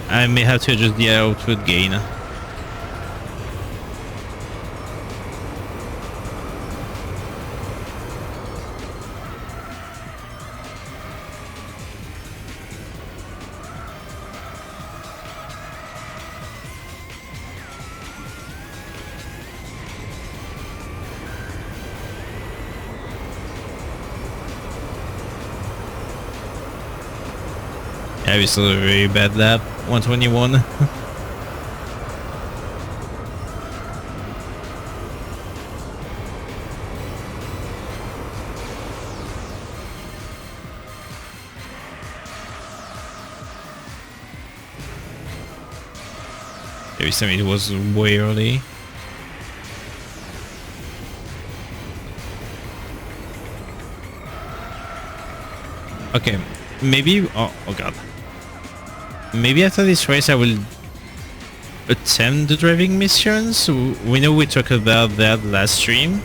I may have to adjust the output gain. Yeah, we still a very bad lap. 121. Every time it was way early. Okay, maybe... Oh god. Maybe after this race I will attempt the driving missions. We know we talked about that last stream.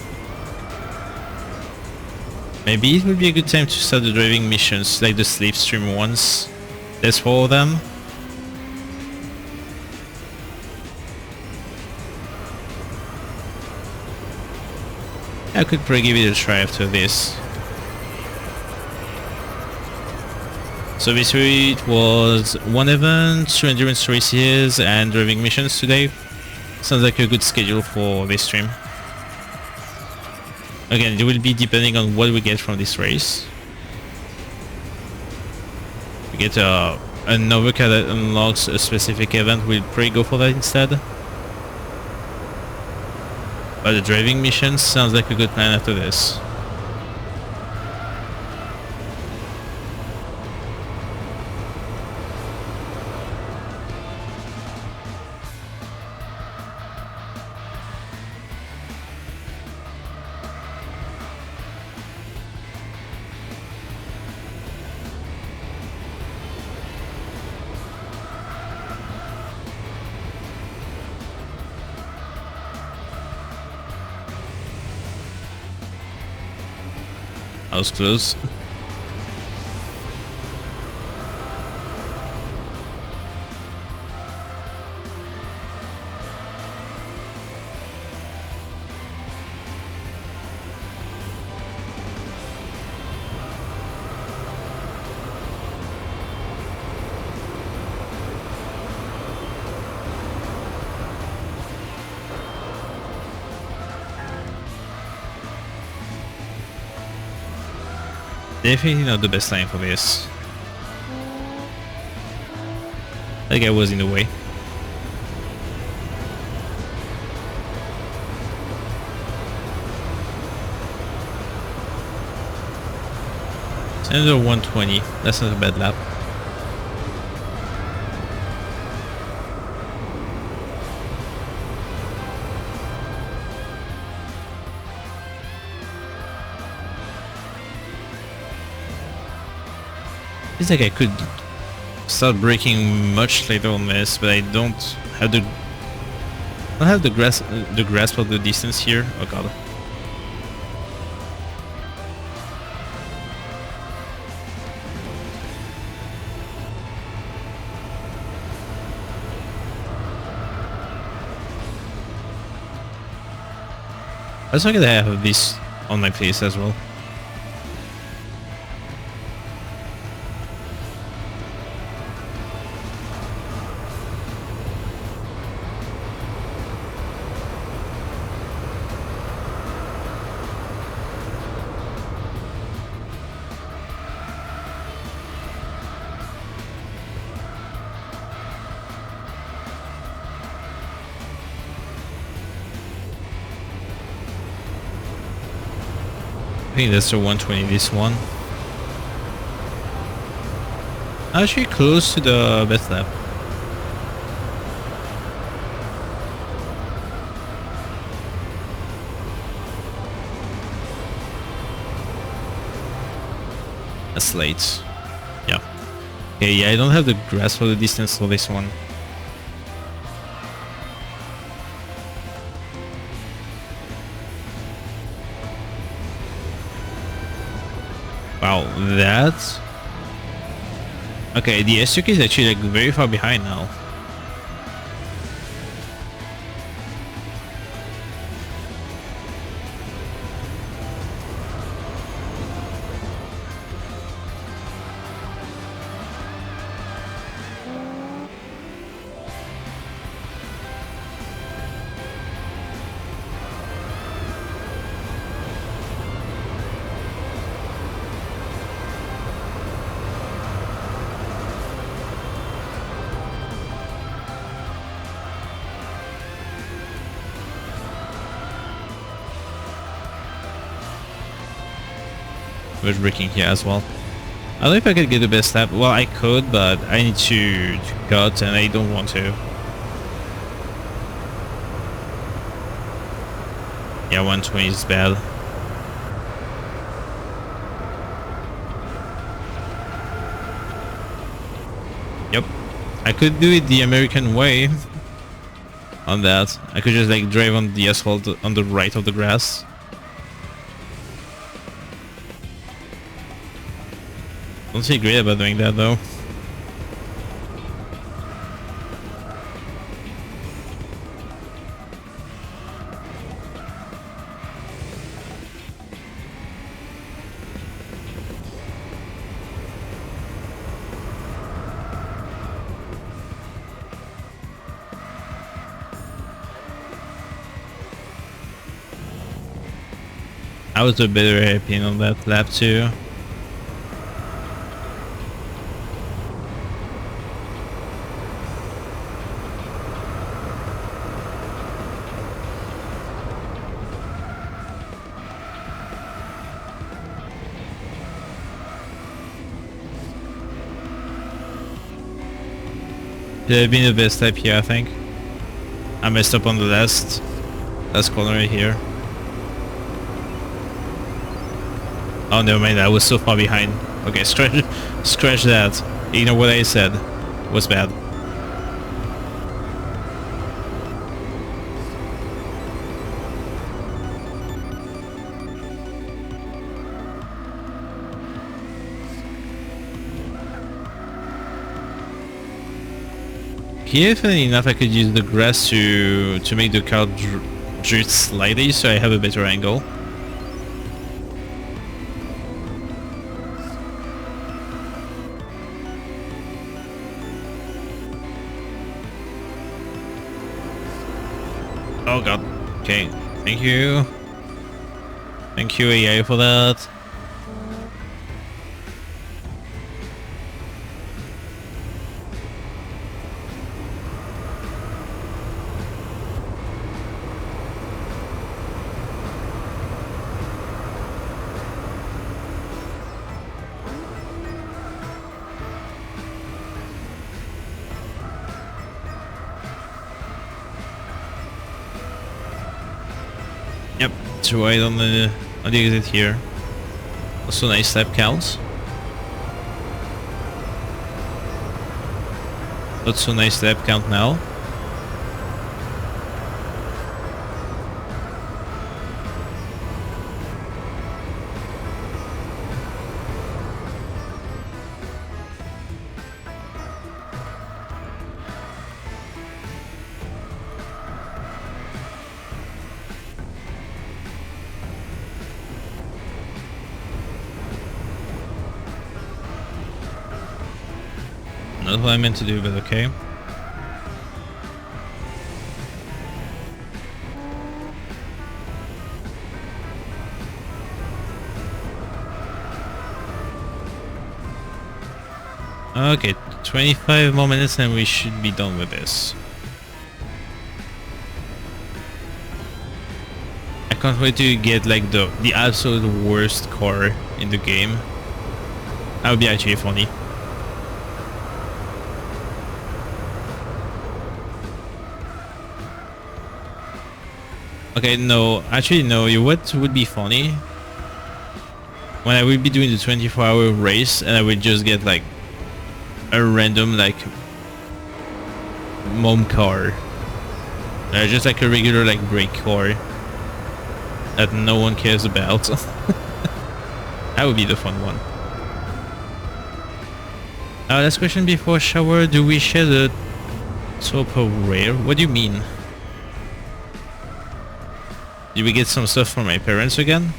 Maybe it would be a good time to start the driving missions, like the slipstream ones. There's 4 of them. I could probably give it a try after this. So basically it was 1 event, 2 endurance races and driving missions today. Sounds like a good schedule for this stream. Again, it will be depending on what we get from this race. We get an overcut that unlocks a specific event, we'll probably go for that instead. But the driving mission sounds like a good plan after this. I was close. Definitely not the best time for this. That guy was in the way. It's another 120. That's not a bad lap. Feels like I could start braking much later on this, but I don't have the grasp of the distance here. Oh god. I was lucky that I have this on my face as well. I think that's the 120, this one. Actually close to the best lap. That's late. Yeah. Okay, yeah, I don't have the grasp for the distance for this one. Wow, that's... Okay, the SUK is actually like very far behind now. We're braking here as well. I don't know if I could get the best lap. Well, I could, but I need to cut and I don't want to. Yeah, 120 is bad. Yep. I could do it the American way on that. I could just like drive on the asphalt on the right of the grass. Don't feel great about doing that though. I was a bit happy on that lap too. Could have been the best lap here, I think. I messed up on the last corner right here. Oh, never mind, I was so far behind. Okay, scratch that. You know what I said was bad. Here, funny enough, I could use the grass to make the car drift slightly, so I have a better angle. Oh god. Okay. Thank you. Thank you, AI, for that. Yep, it's right on the exit here. Also nice lap counts. Not so nice lap count now. Not what I meant to do, but okay. Okay, 25 more minutes and we should be done with this. I can't wait to get like the absolute worst car in the game. That would be actually funny. Okay, no, actually no, what would be funny? When I would be doing the 24-hour race and I would just get like a random like mom car. Just like a regular like brake car that no one cares about. That would be the fun one. Last question before shower, do we share the top of rare? What do you mean? Did we get some stuff from my parents again?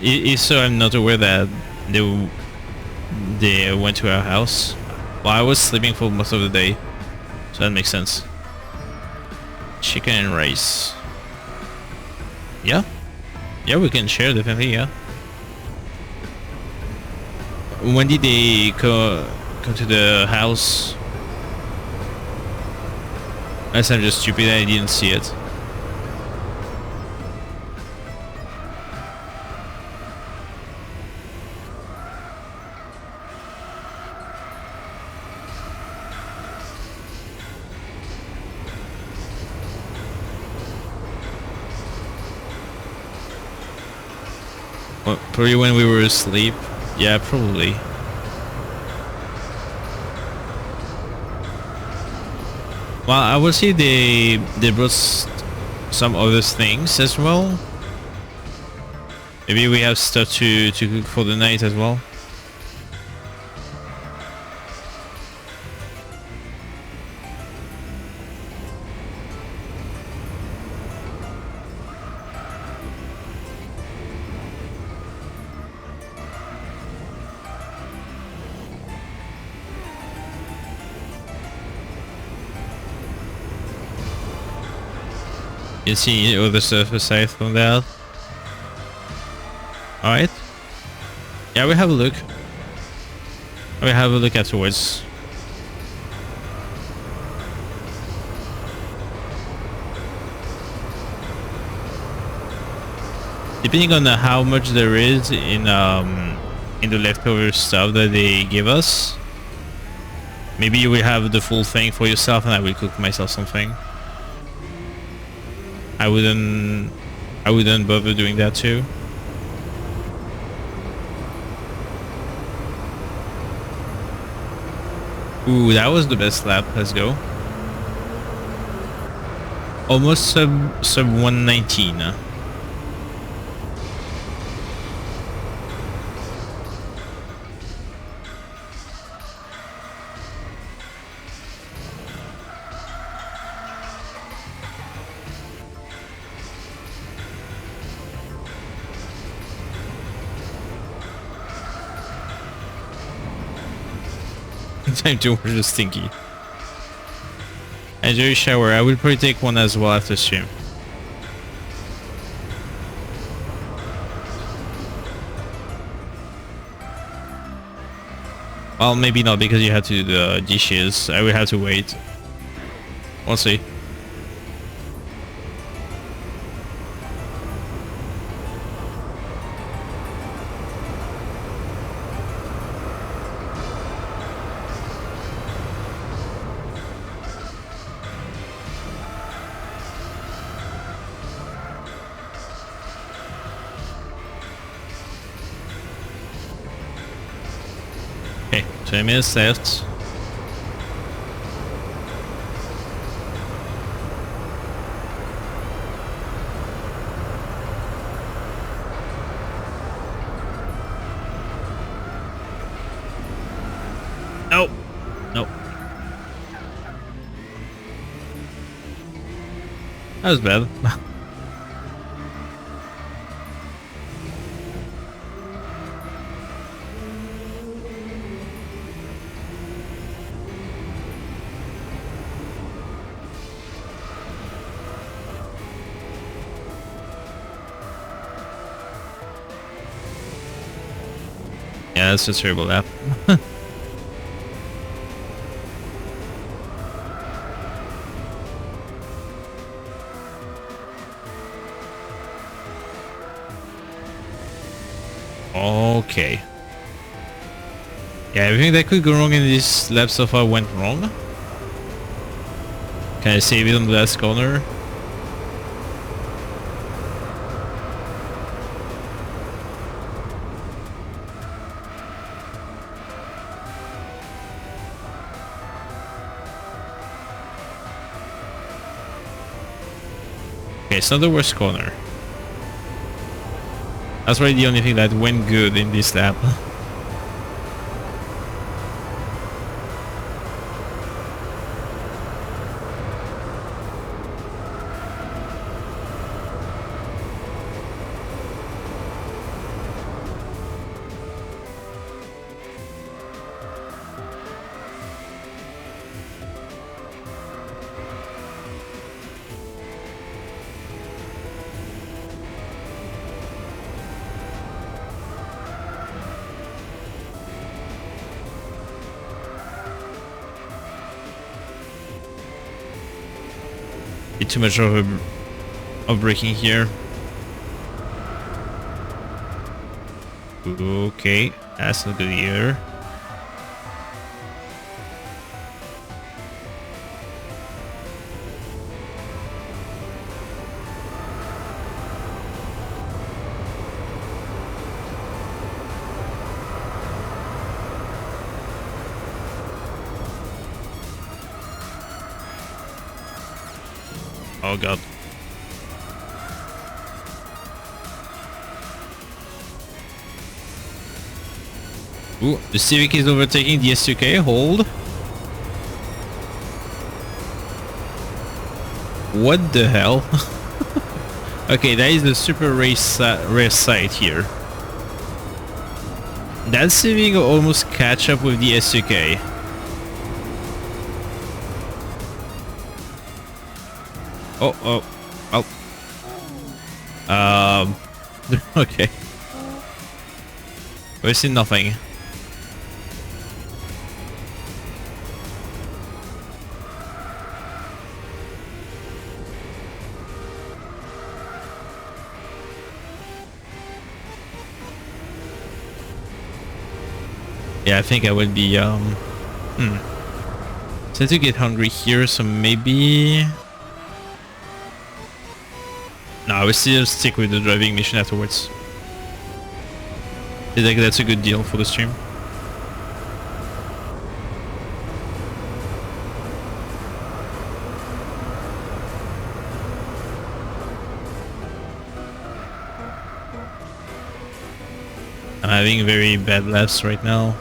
If so, I'm not aware that they went to our house. Well, I was sleeping for most of the day, so that makes sense. Chicken and rice. Yeah? Yeah, we can share, definitely, yeah. When did they come to the house? Unless I'm just stupid, I didn't see it. Probably when we were asleep. Yeah, probably. Well, I would say they brought some other things as well. Maybe we have stuff to cook for the night as well. You see other stuff aside from that. Alright. Yeah, we'll have a look. We'll have a look afterwards. Depending on how much there is in the leftover stuff that they give us, maybe you will have the full thing for yourself and I will cook myself something. I wouldn't bother doing that too. Ooh, that was the best lap. Let's go. Almost sub 119. Time to wash the stinky. Enjoy your shower. I will probably take one as well after stream. Well, maybe not because you have to do the dishes. I will have to wait. We'll see. 20 minutes left. No! No. That was bad. Yeah, that's a terrible lap. Okay. Yeah, everything that could go wrong in this lap so far went wrong. Can I save it on the last corner? Okay, it's not the worst corner. That's really the only thing that went good in this lap. Too much of braking here. Okay, that's not good either. Oh god. Ooh, the Civic is overtaking the SUK. Hold. What the hell? Okay, that is the super race site here. That Civic almost catch up with the SUK. Oh. Okay. We've seen nothing. Yeah, I think I would be, So to get hungry here, so maybe... No, I will still stick with the driving mission afterwards. I think that's a good deal for the stream. I'm having very bad laps right now.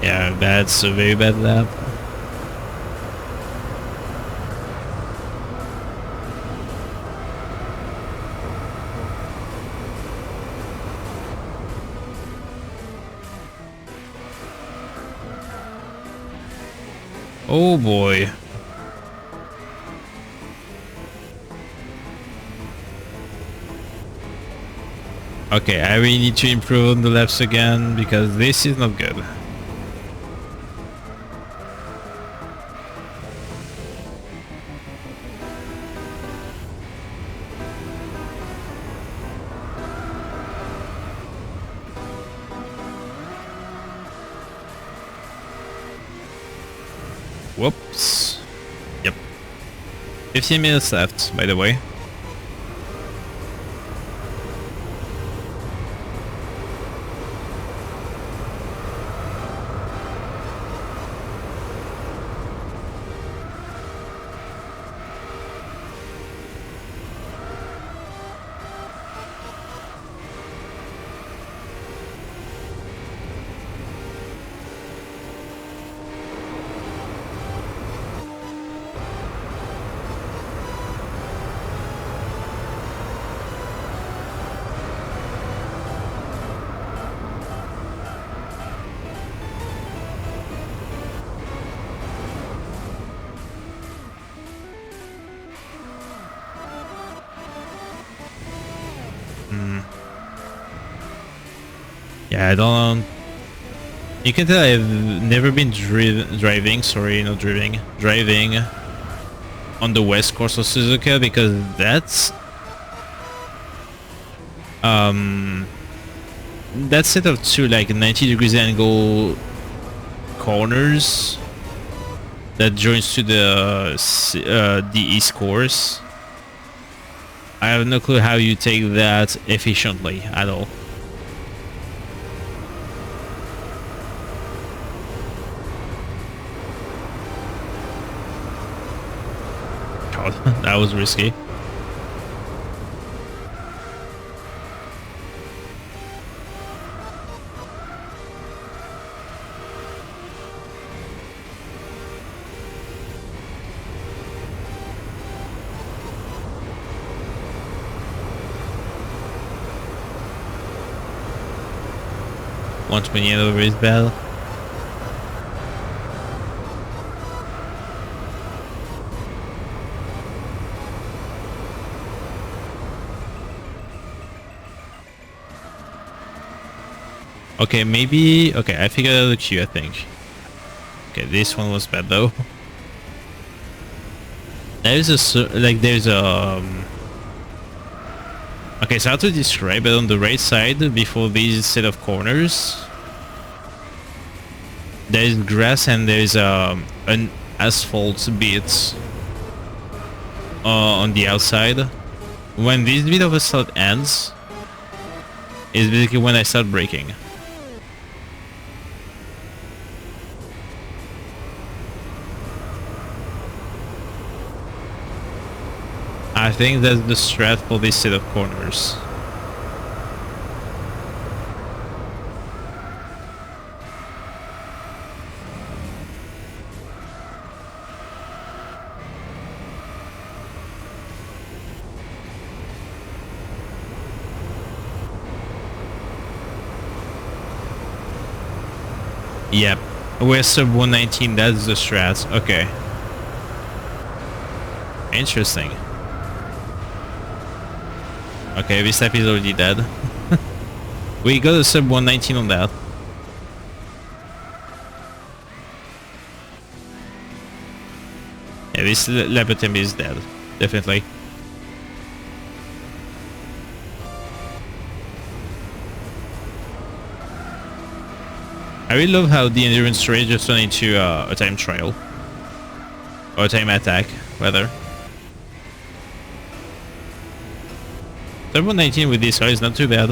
Yeah, that's a very bad lap. Oh boy. Okay, I really need to improve on the laps again because this is not good. Whoops. Yep. 15 minutes left, by the way. Yeah, I don't... You can tell I've never been driving on the west course of Suzuka, because that's... that set of two like 90 degrees angle corners that joins to the east course. I have no clue how you take that efficiently at all. God, that was risky. Once we get over his bell. Okay, maybe... Okay, I figured out the queue, I think. Okay, this one was bad though. There's a... Okay, so how to describe it? On the right side, before these set of corners, there's grass and there's an asphalt bit on the outside. When this bit of asphalt ends, is basically when I start braking. I think that's the strat for this set of corners. Yep, we're sub 119, that's the strat. Okay. Interesting. Okay, this step is already dead. We got a sub 119 on that. Yeah, this lap attempt is dead. Definitely. I really love how the endurance race just turned into a time trial. Or a time attack, rather. Sub 119 with this car is not too bad.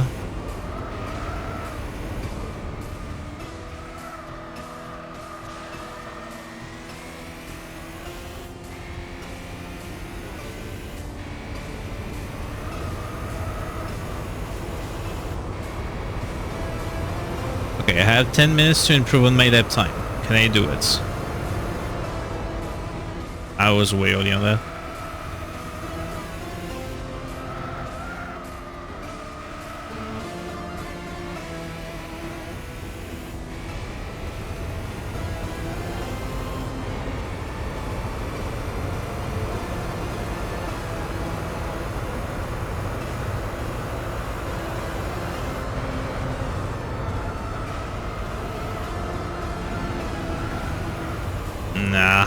Okay, I have 10 minutes to improve on my lap time. Can I do it? I was way early on that. Nah.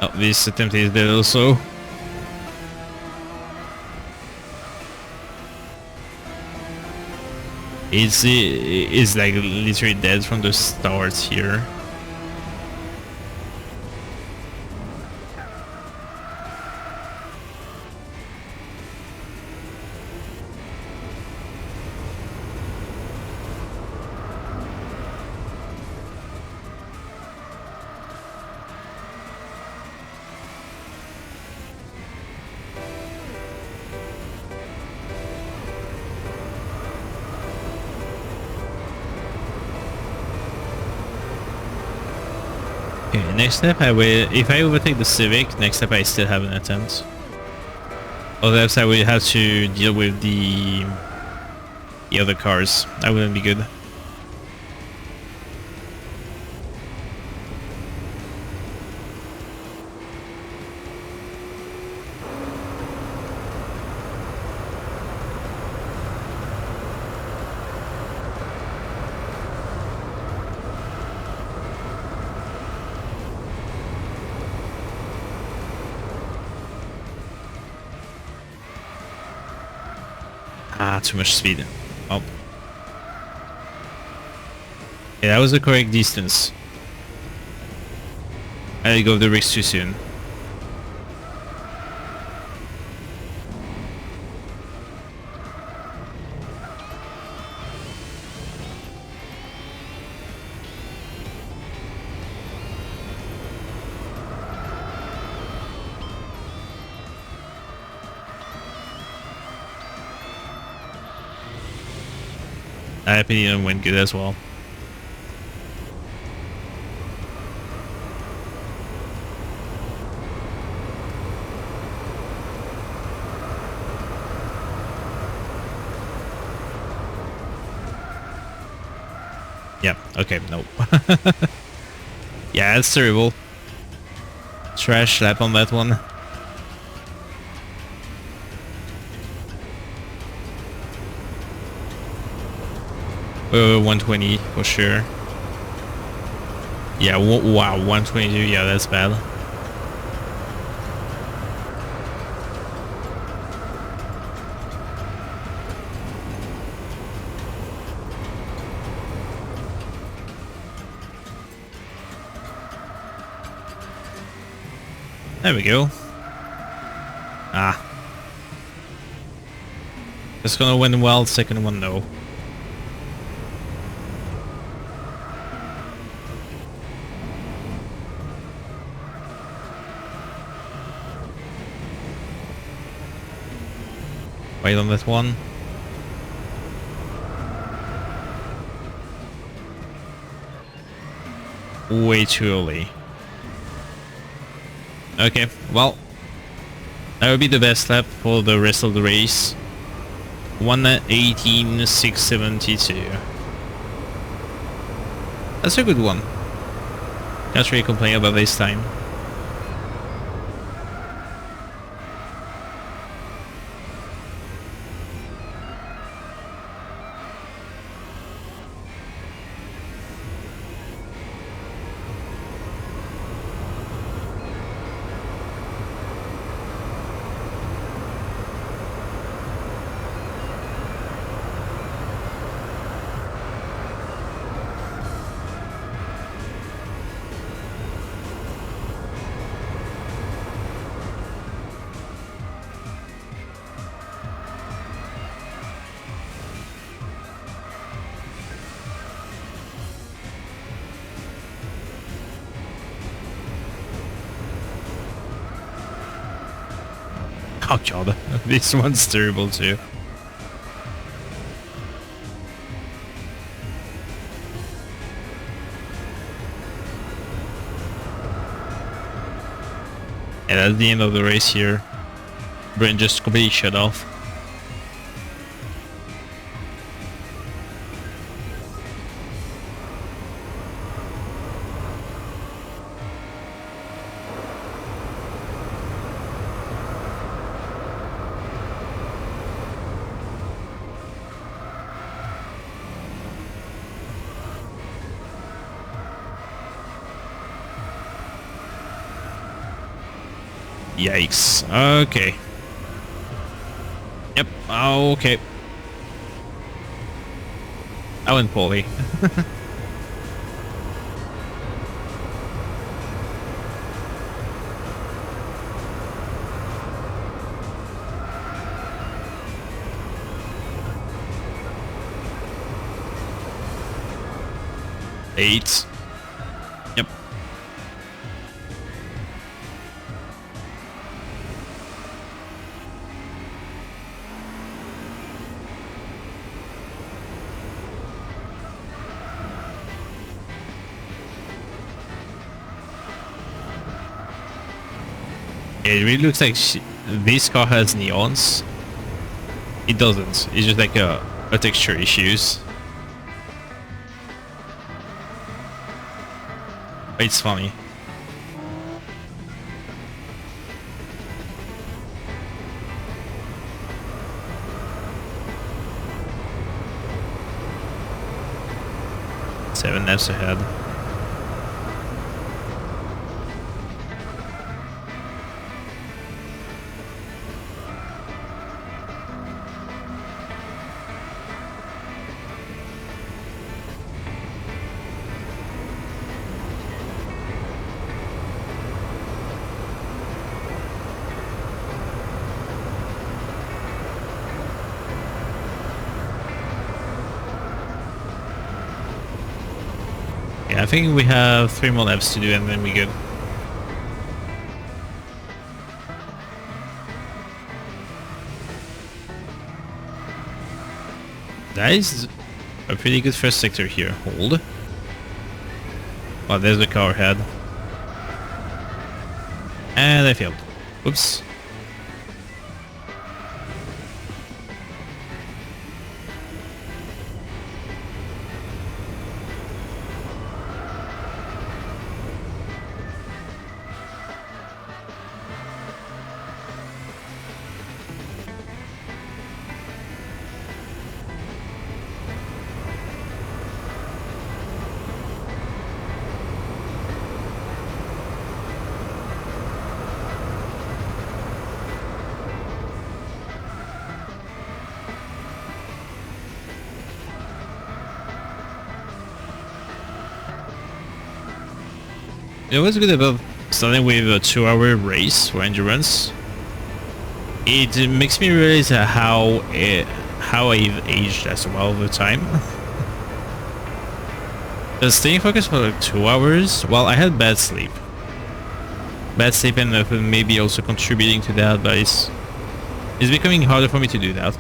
Oh, this attempt is dead also. It's like literally dead from the start here. Okay, next step I will, if I overtake the Civic, next step I still have an attempt. Otherwise I will have to deal with the other cars. That wouldn't be good. Ah, too much speed. Oh. Yeah, that was the correct distance. I let go of the rigs too soon. I didn't win good as well. Yeah, okay, nope. Yeah, that's terrible. Trash lap on that one. 120 for sure. Yeah, wow, 122, yeah, that's bad. There we go. Ah. It's gonna win well, second one no. Wait on that one. Way too early. Okay, well, that would be the best lap for the rest of the race. 1:18.672. That's a good one. Can't really complain about this time. Oh god, this one's terrible too. And at the end of the race here, brain just completely shut off. Yikes. Okay. Yep. Okay. I went poorly. Eight. Yep. It really looks like this car has neons. It doesn't. It's just like a texture issues. It's funny. Seven laps ahead. I think we have 3 more laps to do and then we're good. That is a pretty good first sector here. Hold. Oh, there's the car ahead. And I failed. Oops. It was good about starting with a 2-hour race for endurance. It makes me realize how I've aged as well over time. Staying focused for like 2 hours, well, I had bad sleep. Bad sleep and maybe also contributing to that, but it's becoming harder for me to do that.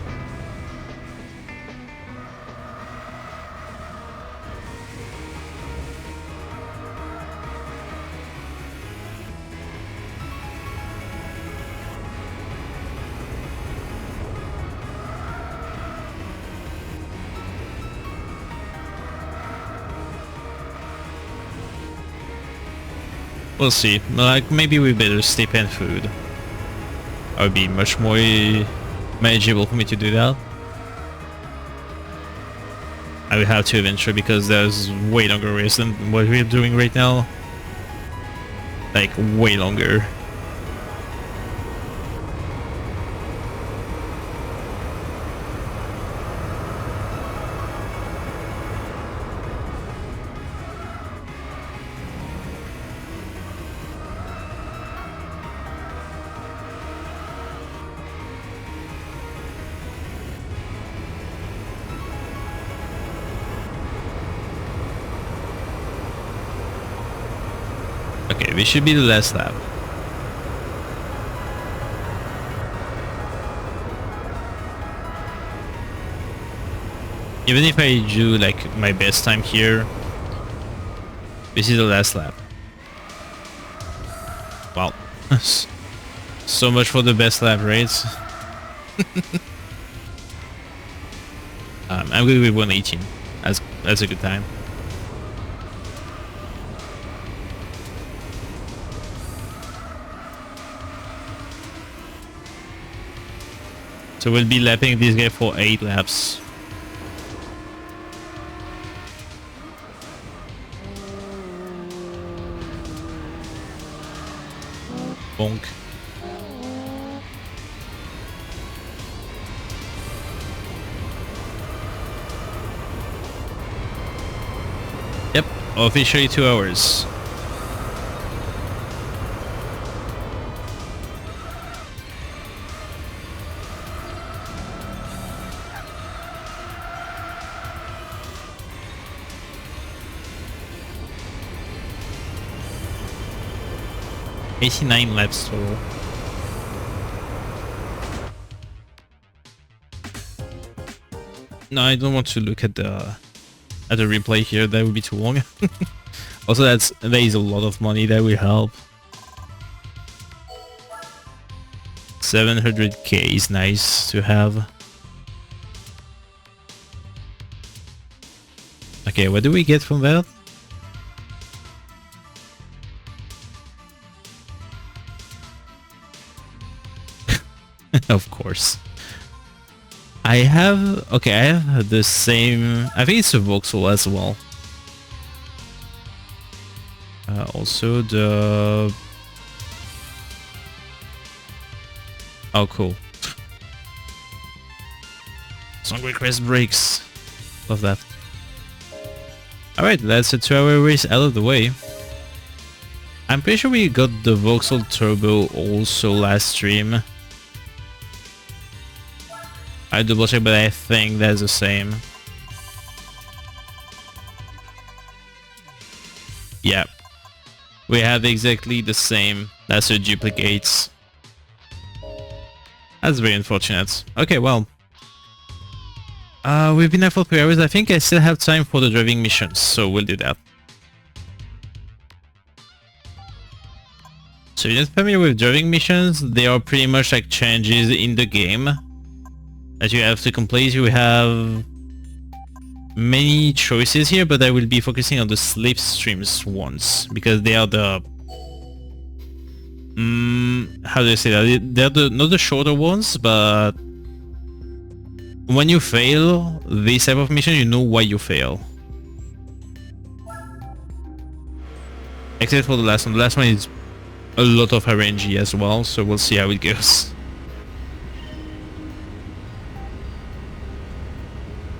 We'll see. Like, maybe with better sleep and food, it would be much more manageable for me to do that. I will have to eventually because there's way longer race than what we're doing right now. Like, way longer. Okay, this should be the last lap. Even if I do like my best time here, this is the last lap. Wow. So much for the best lap rates. I'm good with 118. That's a good time. So we'll be lapping this guy for 8 laps. Bonk. Officially 2 hours. $89 laps total. No, I don't want to look at the replay here. That would be too long. Also, there is a lot of money that will help. 700k is nice to have. Okay, what do we get from that? Of course. I have the same, I think it's a Vauxhall as well. Also the... Oh, cool. Song request breaks. Love that. Alright, that's a 2-hour race out of the way. I'm pretty sure we got the Vauxhall Turbo also last stream. I double check, but I think that's the same. Yeah. We have exactly the same. That's a duplicate. That's very unfortunate. Okay, well. We've been there for 3 hours. I think I still have time for the driving missions, so we'll do that. So you're not familiar with driving missions? They are pretty much like changes in the game that you have to complete. You have many choices here, but I will be focusing on the slipstreams ones because they are the how do I say that? They're not the shorter ones, but when you fail this type of mission, you know why you fail. Except for the last one. The last one is a lot of RNG as well, so we'll see how it goes.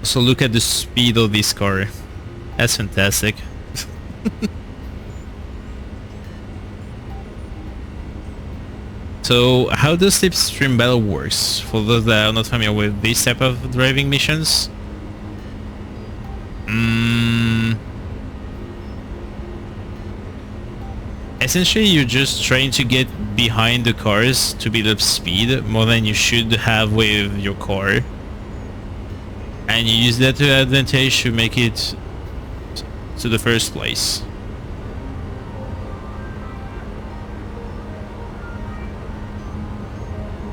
So look at the speed of this car. That's fantastic. So how the slipstream battle works, for those that are not familiar with this type of driving missions. Essentially you're just trying to get behind the cars to build up speed more than you should have with your car. And you use that to advantage to make it to the first place.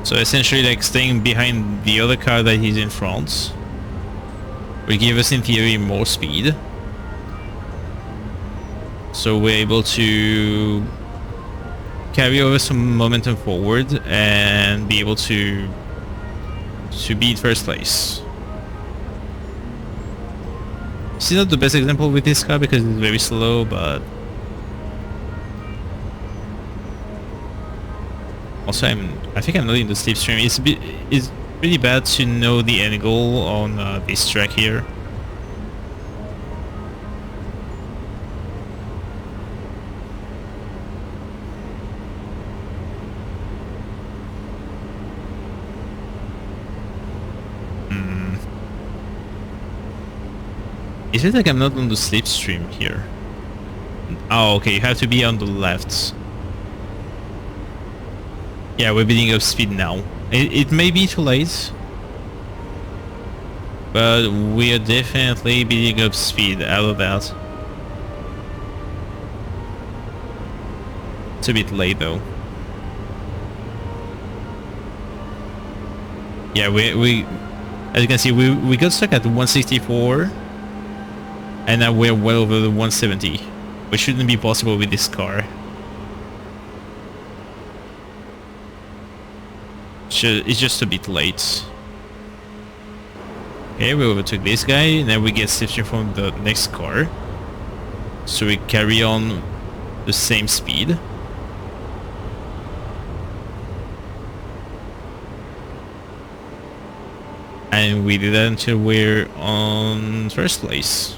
So essentially like staying behind the other car that is in front will give us in theory more speed. So we're able to carry over some momentum forward and be able to be in first place. This is not the best example with this car because it's very slow, but also I think I'm not in the slipstream. It's really bad to know the angle on this track here. It feels like I'm not on the slipstream here. Oh, okay, you have to be on the left. Yeah, we're building up speed now. It may be too late, but we are definitely building up speed out of that. It's a bit late though. Yeah, we as you can see, we got stuck at 164. And now we're well over the 170, which shouldn't be possible with this car. It's just a bit late. Okay, we overtook this guy, and then we get slipstream from the next car. So we carry on the same speed. And we did that until we're on first place.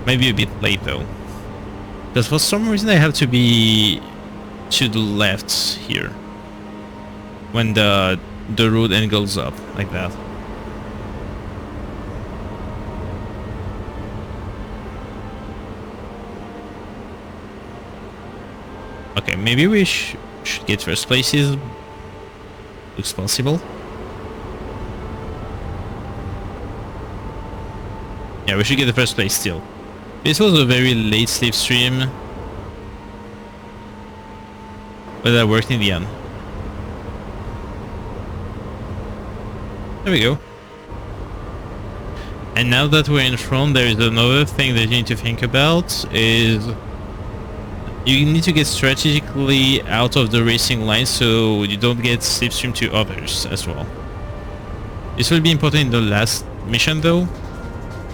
Maybe a bit late though. Because for some reason I have to be to the left here. When the road angles up like that. Okay, maybe we should get first places. Looks possible. Yeah, we should get the first place still. This was a very late slipstream, but that worked in the end. There we go. And now that we're in front, there is another thing that you need to think about, is you need to get strategically out of the racing line so you don't get slipstream to others as well. This will be important in the last mission though,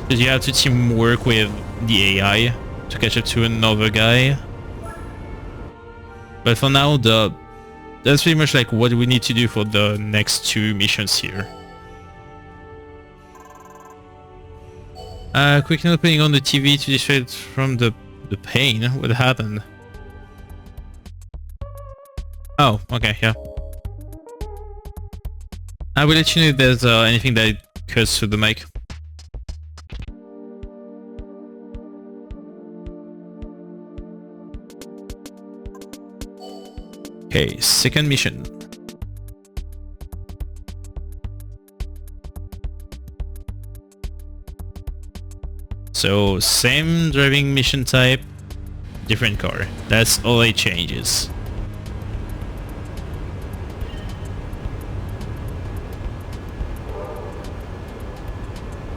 because you have to teamwork with the AI to catch up to another guy. But for now, that's pretty much like what we need to do for the next two missions here. Quick note, putting on the TV to distract from the pain. What happened? Oh, okay, yeah. I will let you know if there's anything that cuts through the mic. Okay, second mission. So, same driving mission type, different car. That's all it changes.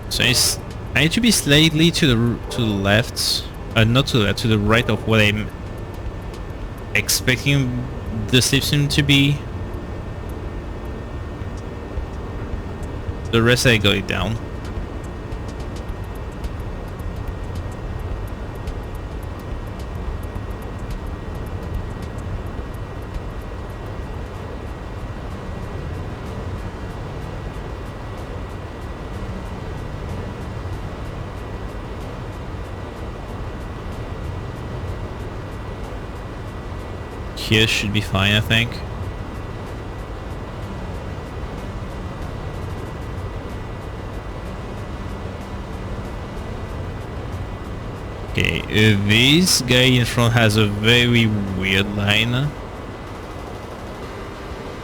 So I need to be slightly to the left, not to the left, to the right of what I'm expecting the slipstream to be. The rest I got it down. Here should be fine, I think. Okay, this guy in front has a very weird line.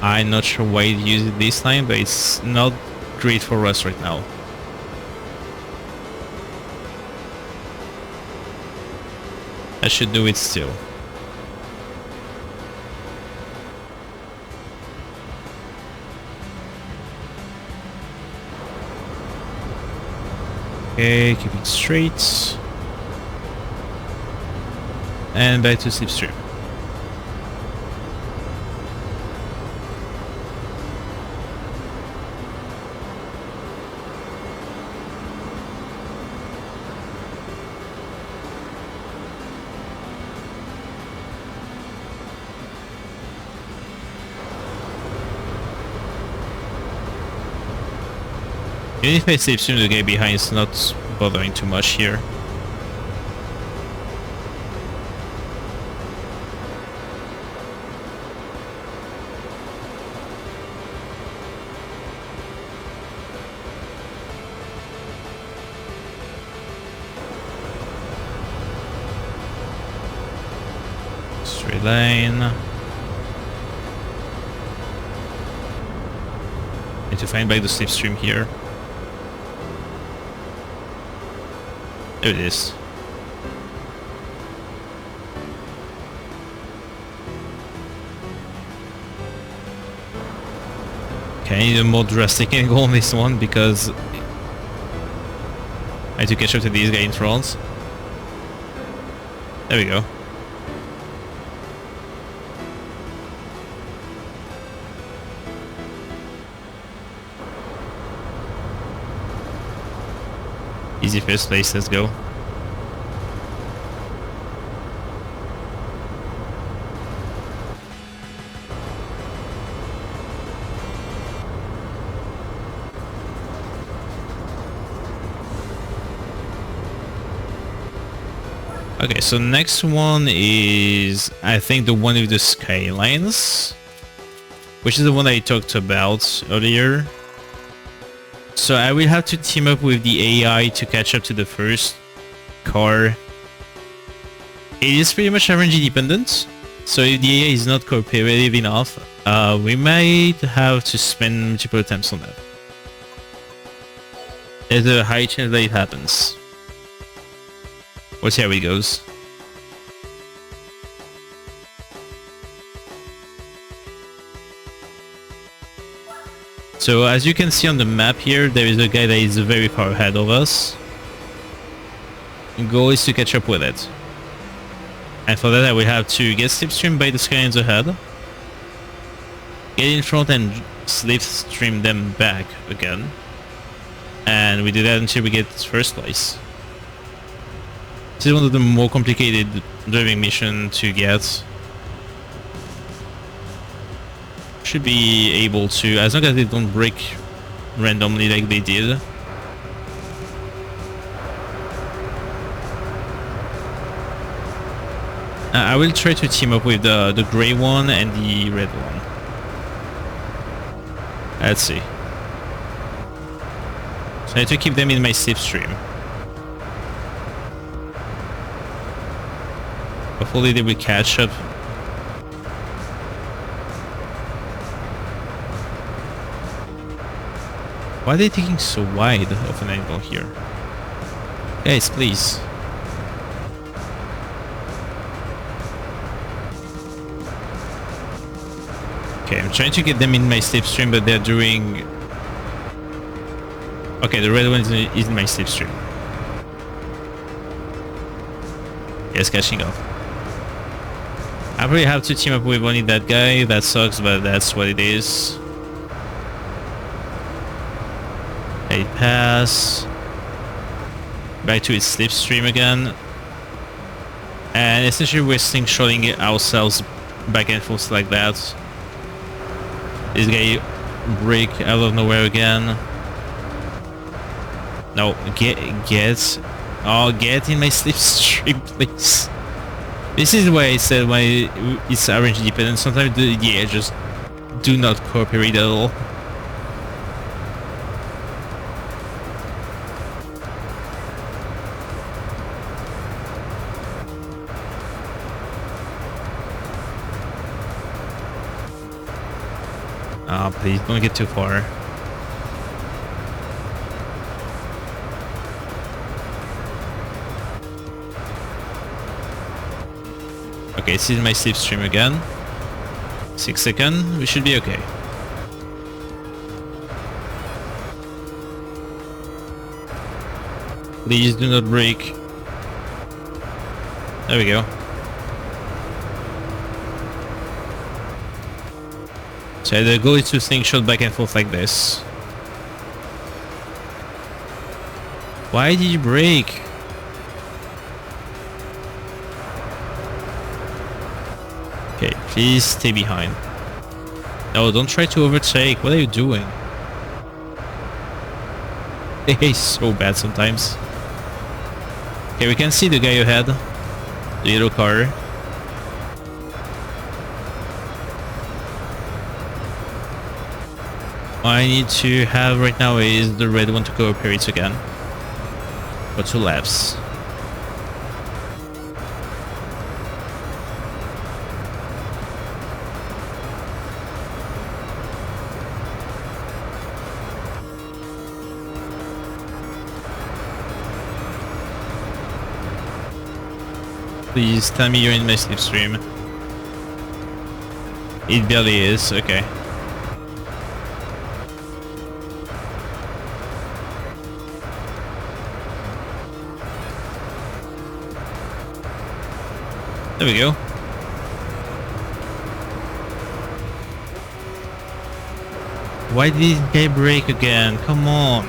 I'm not sure why it uses this line, but it's not great for us right now. I should do it still. Okay, keep it straight. And back to slipstream. Even if I slipstream, the guy behind is not bothering too much here. Straight line. Need to find back the slipstream here. There it is. Okay, I need a more drastic angle on this one because I need to catch up to these guys in front. There we go. Easy first place, let's go. Okay, so next one is, I think, the one with the skylines, which is the one I talked about earlier. So I will have to team up with the AI to catch up to the first car. It is pretty much RNG dependent, so if the AI is not cooperative enough, we might have to spend multiple attempts on that. There's a high chance that it happens. We'll see how it goes. So as you can see on the map here, there is a guy that is very far ahead of us. The goal is to catch up with it. And for that I will have to get slipstream by the skylines ahead. Get in front and slipstream them back again. And we do that until we get first place. This is one of the more complicated driving missions to get. Should be able to, as long as they don't break randomly like they did. I will try to team up with the grey one and the red one. Let's see. So I have to keep them in my slipstream. Hopefully they will catch up. Why are they taking so wide of an angle here? Guys, please. Okay, I'm trying to get them in my slipstream, but they're doing... Okay, the red one is in my slipstream. Yes, catching up. I probably have to team up with only that guy. That sucks, but that's what it is. Let it pass. Back to its slipstream again. And essentially we're slingshotting ourselves back and forth like that. This guy break out of nowhere again. No, get in my slipstream, please. This is why I said why it's RNG dependent. Sometimes the AI just do not cooperate at all. Ah, please don't get too far. Okay, this is my slipstream again. 6 seconds, we should be okay. Please do not break. There we go. So the goal is to slingshot back and forth like this. Why did you break? Okay, please stay behind. No, don't try to overtake. What are you doing? It's so bad sometimes. Okay, we can see the guy ahead. The yellow car. What I need to have right now is the red one to cooperate again. For 2 laps. Please tell me you're in my slipstream. It barely is, okay. There we go. Why did this guy break again? Come on.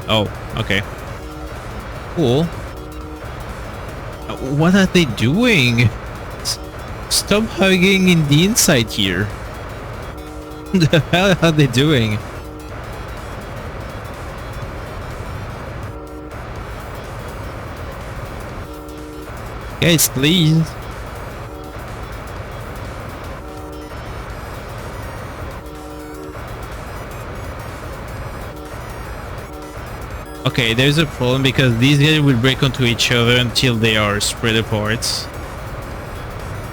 Oh, okay. Cool. What are they doing? Stop hugging in the inside here. What the hell are they doing? Guys, please. Okay, there's a problem because these guys will break onto each other until they are spread apart,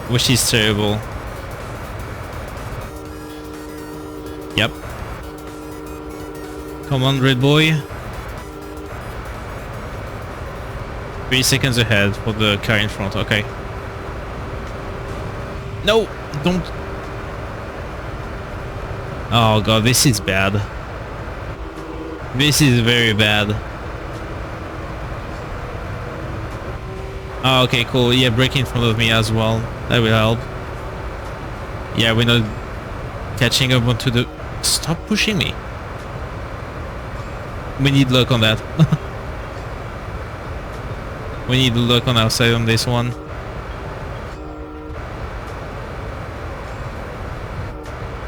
which is terrible. Yep. Come on, Red Boy. 3 seconds ahead for the car in front, okay. No, don't. Oh god, this is bad. This is very bad. Oh, okay, cool. Yeah, break in front of me as well. That will help. Yeah, we're not catching up onto the... Stop pushing me. We need luck on that. We need luck on our side on this one.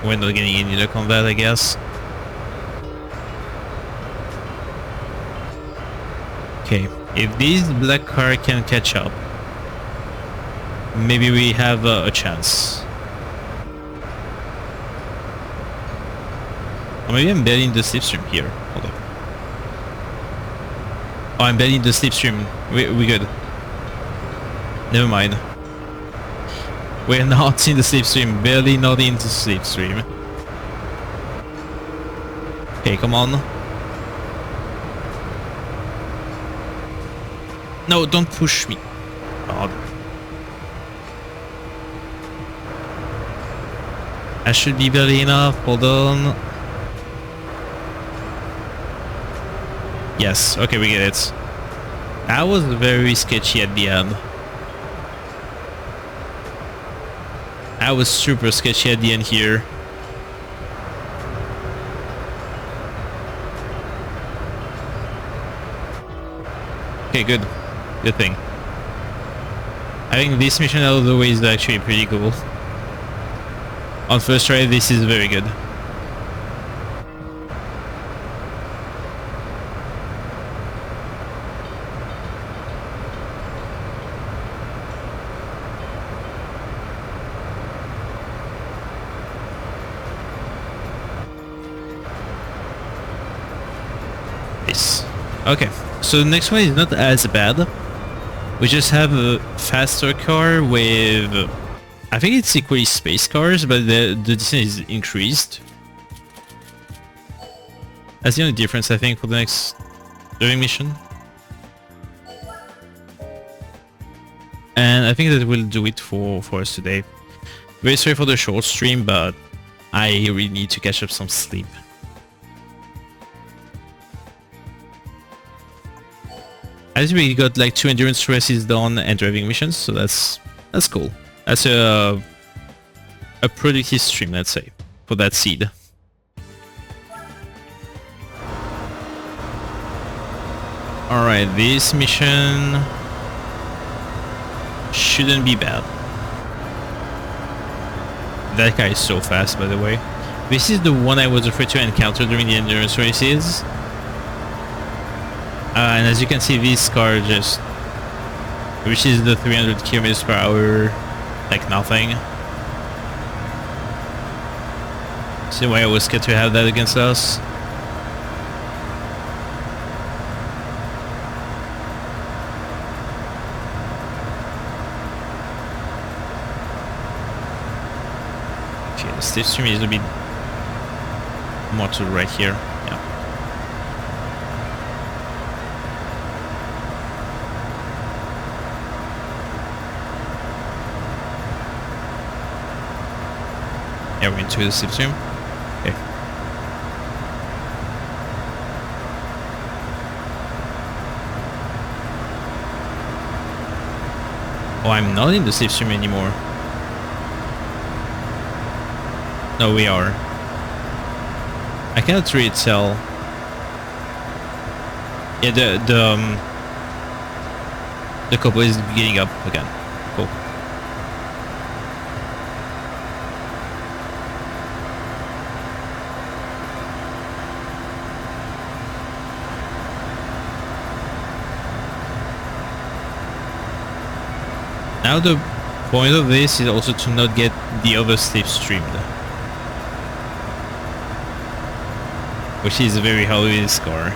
We're not getting any luck on that, I guess. Okay, if this black car can catch up, maybe we have a chance. Or maybe I'm barely in the slipstream here. Hold up. Oh, I'm barely in the slipstream. We good. Never mind. We're not in the slipstream. Barely not in the slipstream. Okay, come on. No, don't push me. God. I should be barely enough. Hold on. Yes, okay, we get it. That was very sketchy at the end. That was super sketchy at the end here. Okay, good. Good thing. I think this mission out of the way is actually pretty cool. On first try, this is very good. This. Okay, so the next one is not as bad. We just have a faster car with... I think it's equally space cars, but the distance is increased. That's the only difference, I think, for the next driving mission. And I think that will do it for us today. Very sorry for the short stream, but I really need to catch up some sleep. As we got like 2 endurance races done and driving missions, so that's cool. That's a productive stream, let's say, for that seed. Alright, this mission shouldn't be bad. That guy is so fast, by the way. This is the one I was afraid to encounter during the endurance races. And as you can see, this car just reaches the 300 km per hour like nothing. See why I was scared to have that against us? Okay, the slipstream is a bit more to the right here. Yeah. Yeah, we're into the slipstream. Okay. Oh, I'm not in the slipstream anymore. No, we are. I cannot really tell. Yeah, the couple is getting up again. Cool. Now the point of this is also to not get the other slip streamed, which is very hard with this car.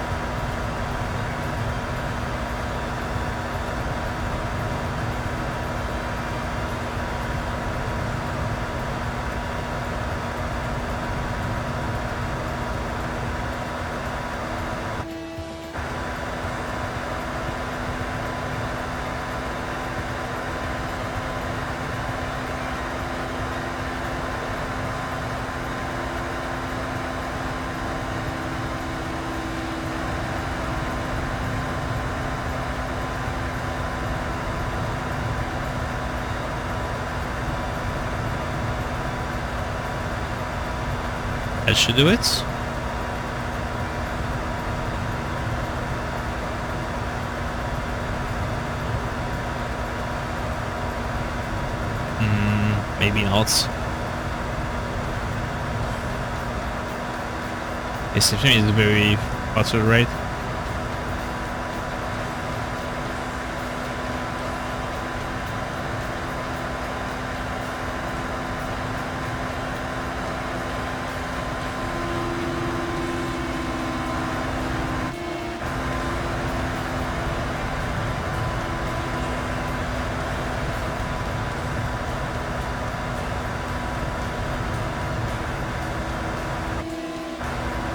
That should do it. Maybe not. This system is very fast to the right.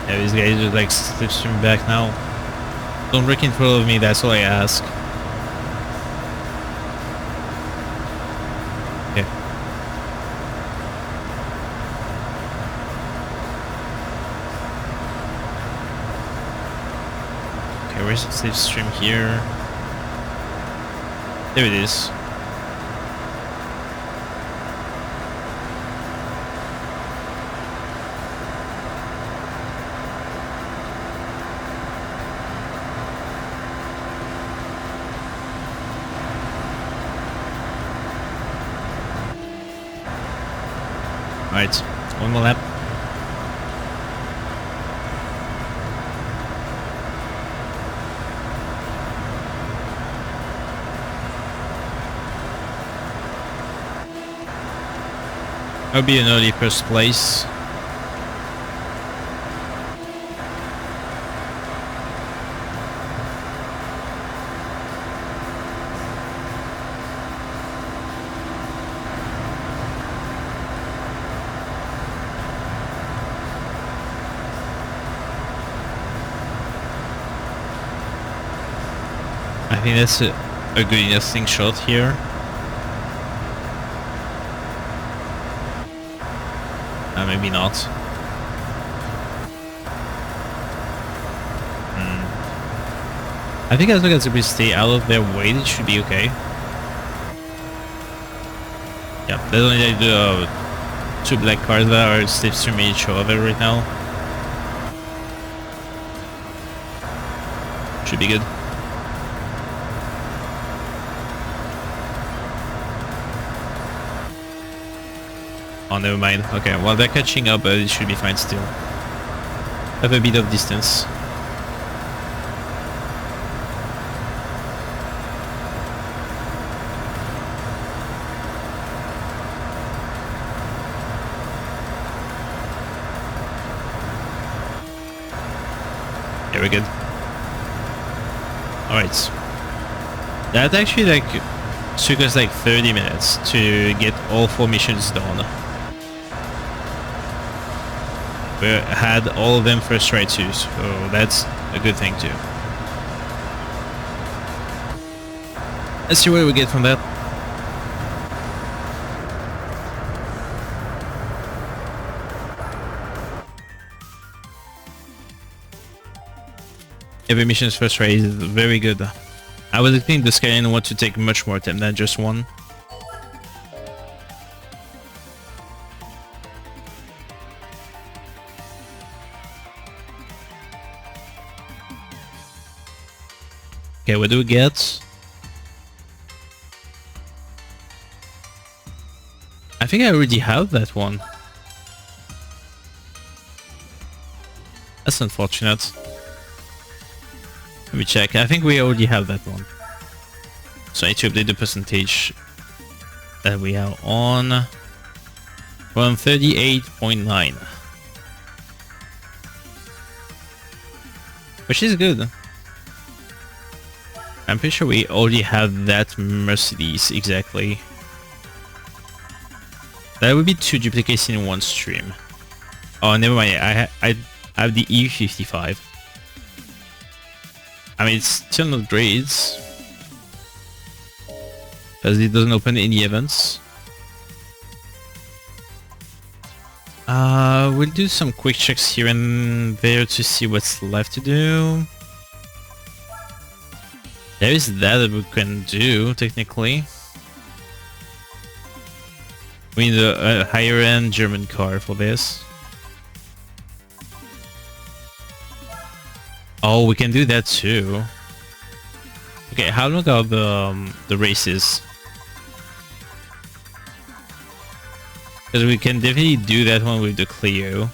Yeah, these guys are like slipstream back now. Don't break in front of me, that's all I ask. Okay. Okay, where's the slipstream here? There it is. Alright, one more lap. I'll be in early first place. I think that's a good enough slingshot here. Maybe not. I think as long as we stay out of their way, it should be okay. Yeah, there's only like the two black cars that are slipstreaming each other right now. Should be good. Oh, never mind. Okay, well, they're catching up, but it should be fine still. Have a bit of distance. Yeah, we're good. Alright. That actually, like, took us like 30 minutes to get all 4 missions done. We had all of them first try too, so that's a good thing too. Let's see what we get from that. Every mission's first try is very good. I was expecting the Skyline one to take much more time than just one. Okay, what do we get? I think I already have that one. That's unfortunate. Let me check. I think we already have that one. So I need to update the percentage that we are on 138.9, which is good. I'm pretty sure we already have that Mercedes exactly. That would be 2 duplicates in one stream. Oh, never mind. I have the E55. I mean, it's still not great because it doesn't open any events. We'll do some quick checks here and there to see what's left to do. There is that we can do, technically. We need a higher end German car for this. Oh, we can do that too. Okay, how long are the races? Because we can definitely do that one with the Clio.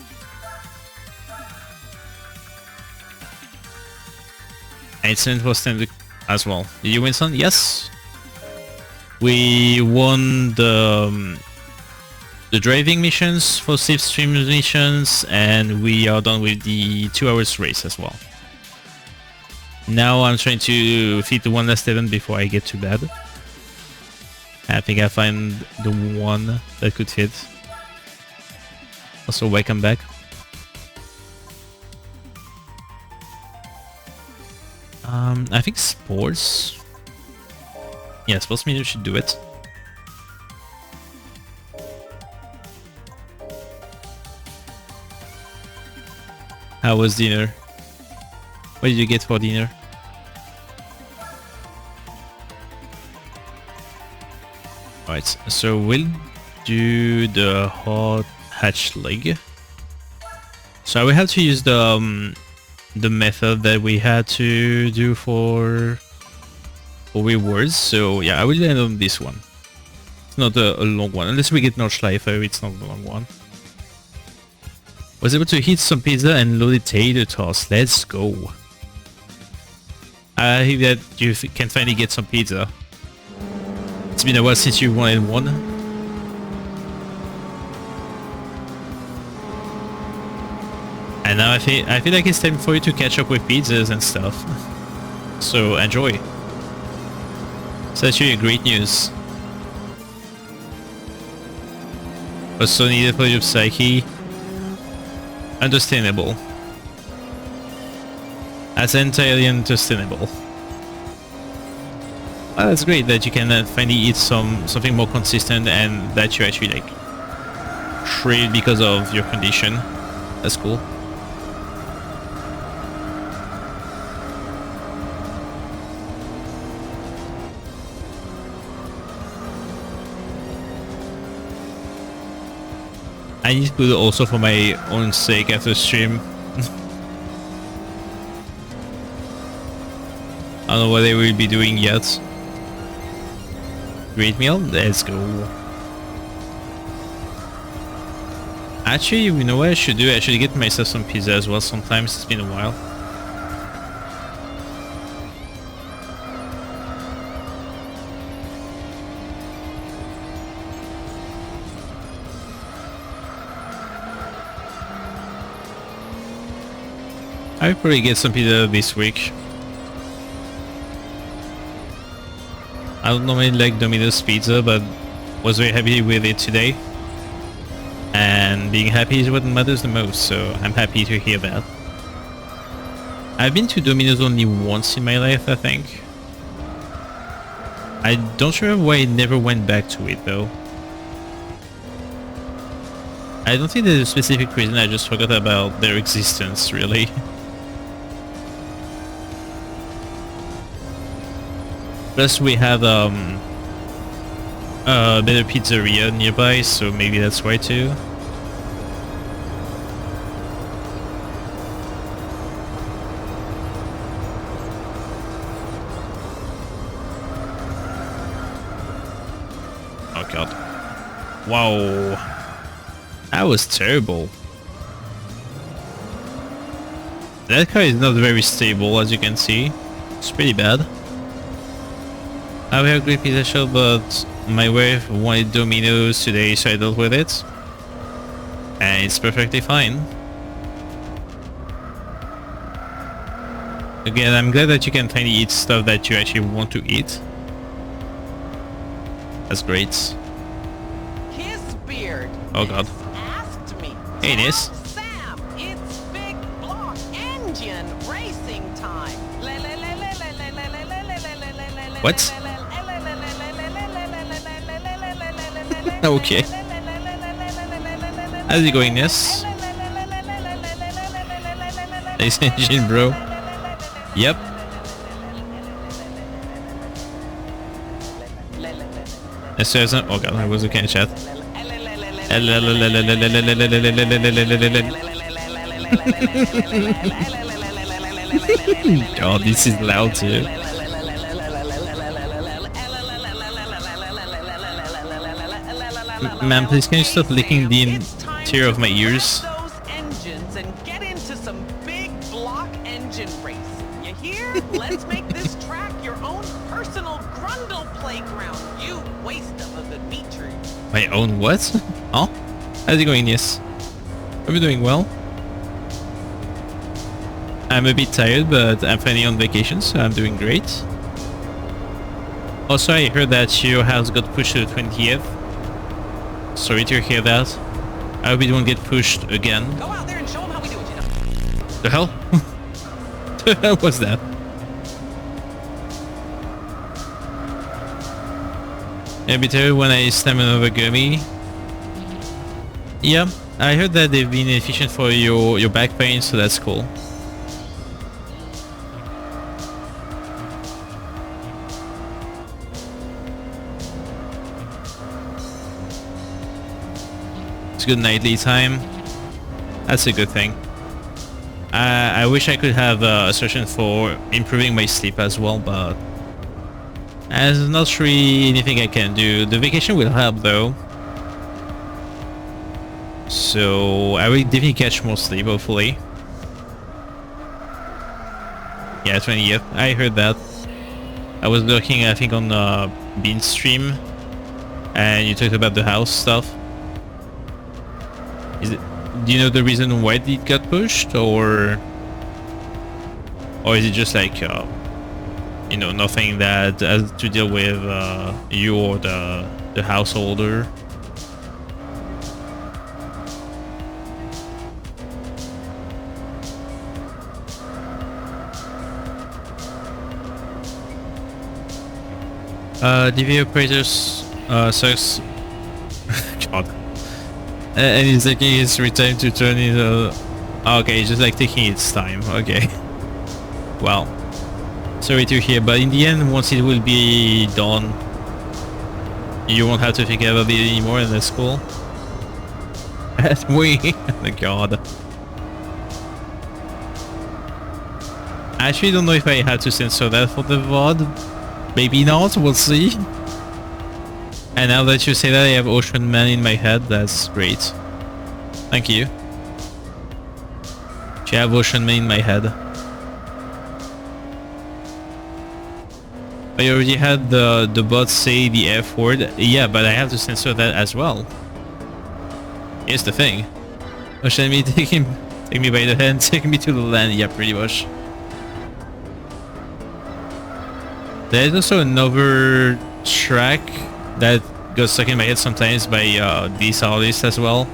And it's interesting as well. Did you win some? Yes. We won the driving missions for safe stream missions, and we are done with the 2 hours race as well. Now I'm trying to fit the one last event before I get to bed. I think I find the one that could fit. Also, welcome back. I think sports. Yeah, sports media should do it. How was dinner? What did you get for dinner? Alright, so we'll do the hot hatch leg. So I will have to use the method that we had to do for rewards. So yeah, I will end on this one. It's not a long one, unless we get Nordschleifer, it's not a long one. Was able to hit some pizza and loaded tater toss. Let's go. I think that you can finally get some pizza. It's been a while since you wanted one. And now I feel like it's time for you to catch up with pizzas and stuff. So enjoy. So that's really great news. Also needed for your psyche. Understandable. That's entirely understandable. Well, that's great that you can finally eat something more consistent and that you actually like trade because of your condition. That's cool. I need to put it also for my own sake after stream. I don't know what I will be doing yet. Great meal? Let's go. Actually, you know what I should do? I should get myself some pizza as well sometimes. It's been a while. I'll probably get some pizza this week. I don't normally like Domino's pizza, but was very happy with it today. And being happy is what matters the most, so I'm happy to hear that. I've been to Domino's only once in my life, I think. I don't remember why I never went back to it though. I don't think there's a specific reason, I just forgot about their existence, really. Plus we have a better pizzeria nearby, so maybe that's why too. Oh god. Wow. That was terrible. That car is not very stable, as you can see. It's pretty bad. We have a great pizza shop, but my wife wanted Domino's today, so I dealt with it. And it's perfectly fine. Again, I'm glad that you can finally eat stuff that you actually want to eat. That's great. Oh god. Hey Nis. Sam, it's big block engine racing time. What? Okay. How's it going, Nis? Nice engine, bro. Yep. Oh god, I was looking at chat. Oh, this is loud too. Man, please can you stop licking the interior of my ears? Let's make this track your own personal grundle playground, you waste of a Dimitri. My own what? Oh? How's it going, Yes? Are we doing well? I'm a bit tired, but I'm finally on vacation, so I'm doing great. Also, I heard that your house got pushed to the 20th. Sorry to hear that. I hope it won't get pushed again. Go out there and show them how we do it, you know. The hell? The hell was that? A bit tired when I slam another gummy. Yeah, I heard that they've been efficient for your back pain, so that's cool. It's good nightly time. That's a good thing. I wish I could have a solution for improving my sleep as well, but there's not really anything I can do. The vacation will help though. So I will definitely catch more sleep, hopefully. Yeah, 20th. I heard that. I was looking, I think, on Bean stream, and you talked about the house stuff. Do you know the reason why it got pushed, or is it just like you know, nothing that has to deal with you or the householder? DV operators sucks. God. And he's taking his free time to turn it. Okay, just like taking its time. Okay. Well, sorry to hear, but in the end, once it will be done, you won't have to think about it anymore, and that's cool. That's me. Oh god. I actually don't know if I had to censor that for the VOD. Maybe not, we'll see. And now that you say that, I have Ocean Man in my head. That's great. Thank you. You have Ocean Man in my head. I already had the bot say the F word. Yeah, but I have to censor that as well. Here's the thing. Ocean Man, take me by the hand, take me to the land. Yeah, pretty much. There's also another track that goes stuck in my head sometimes by these artists as well.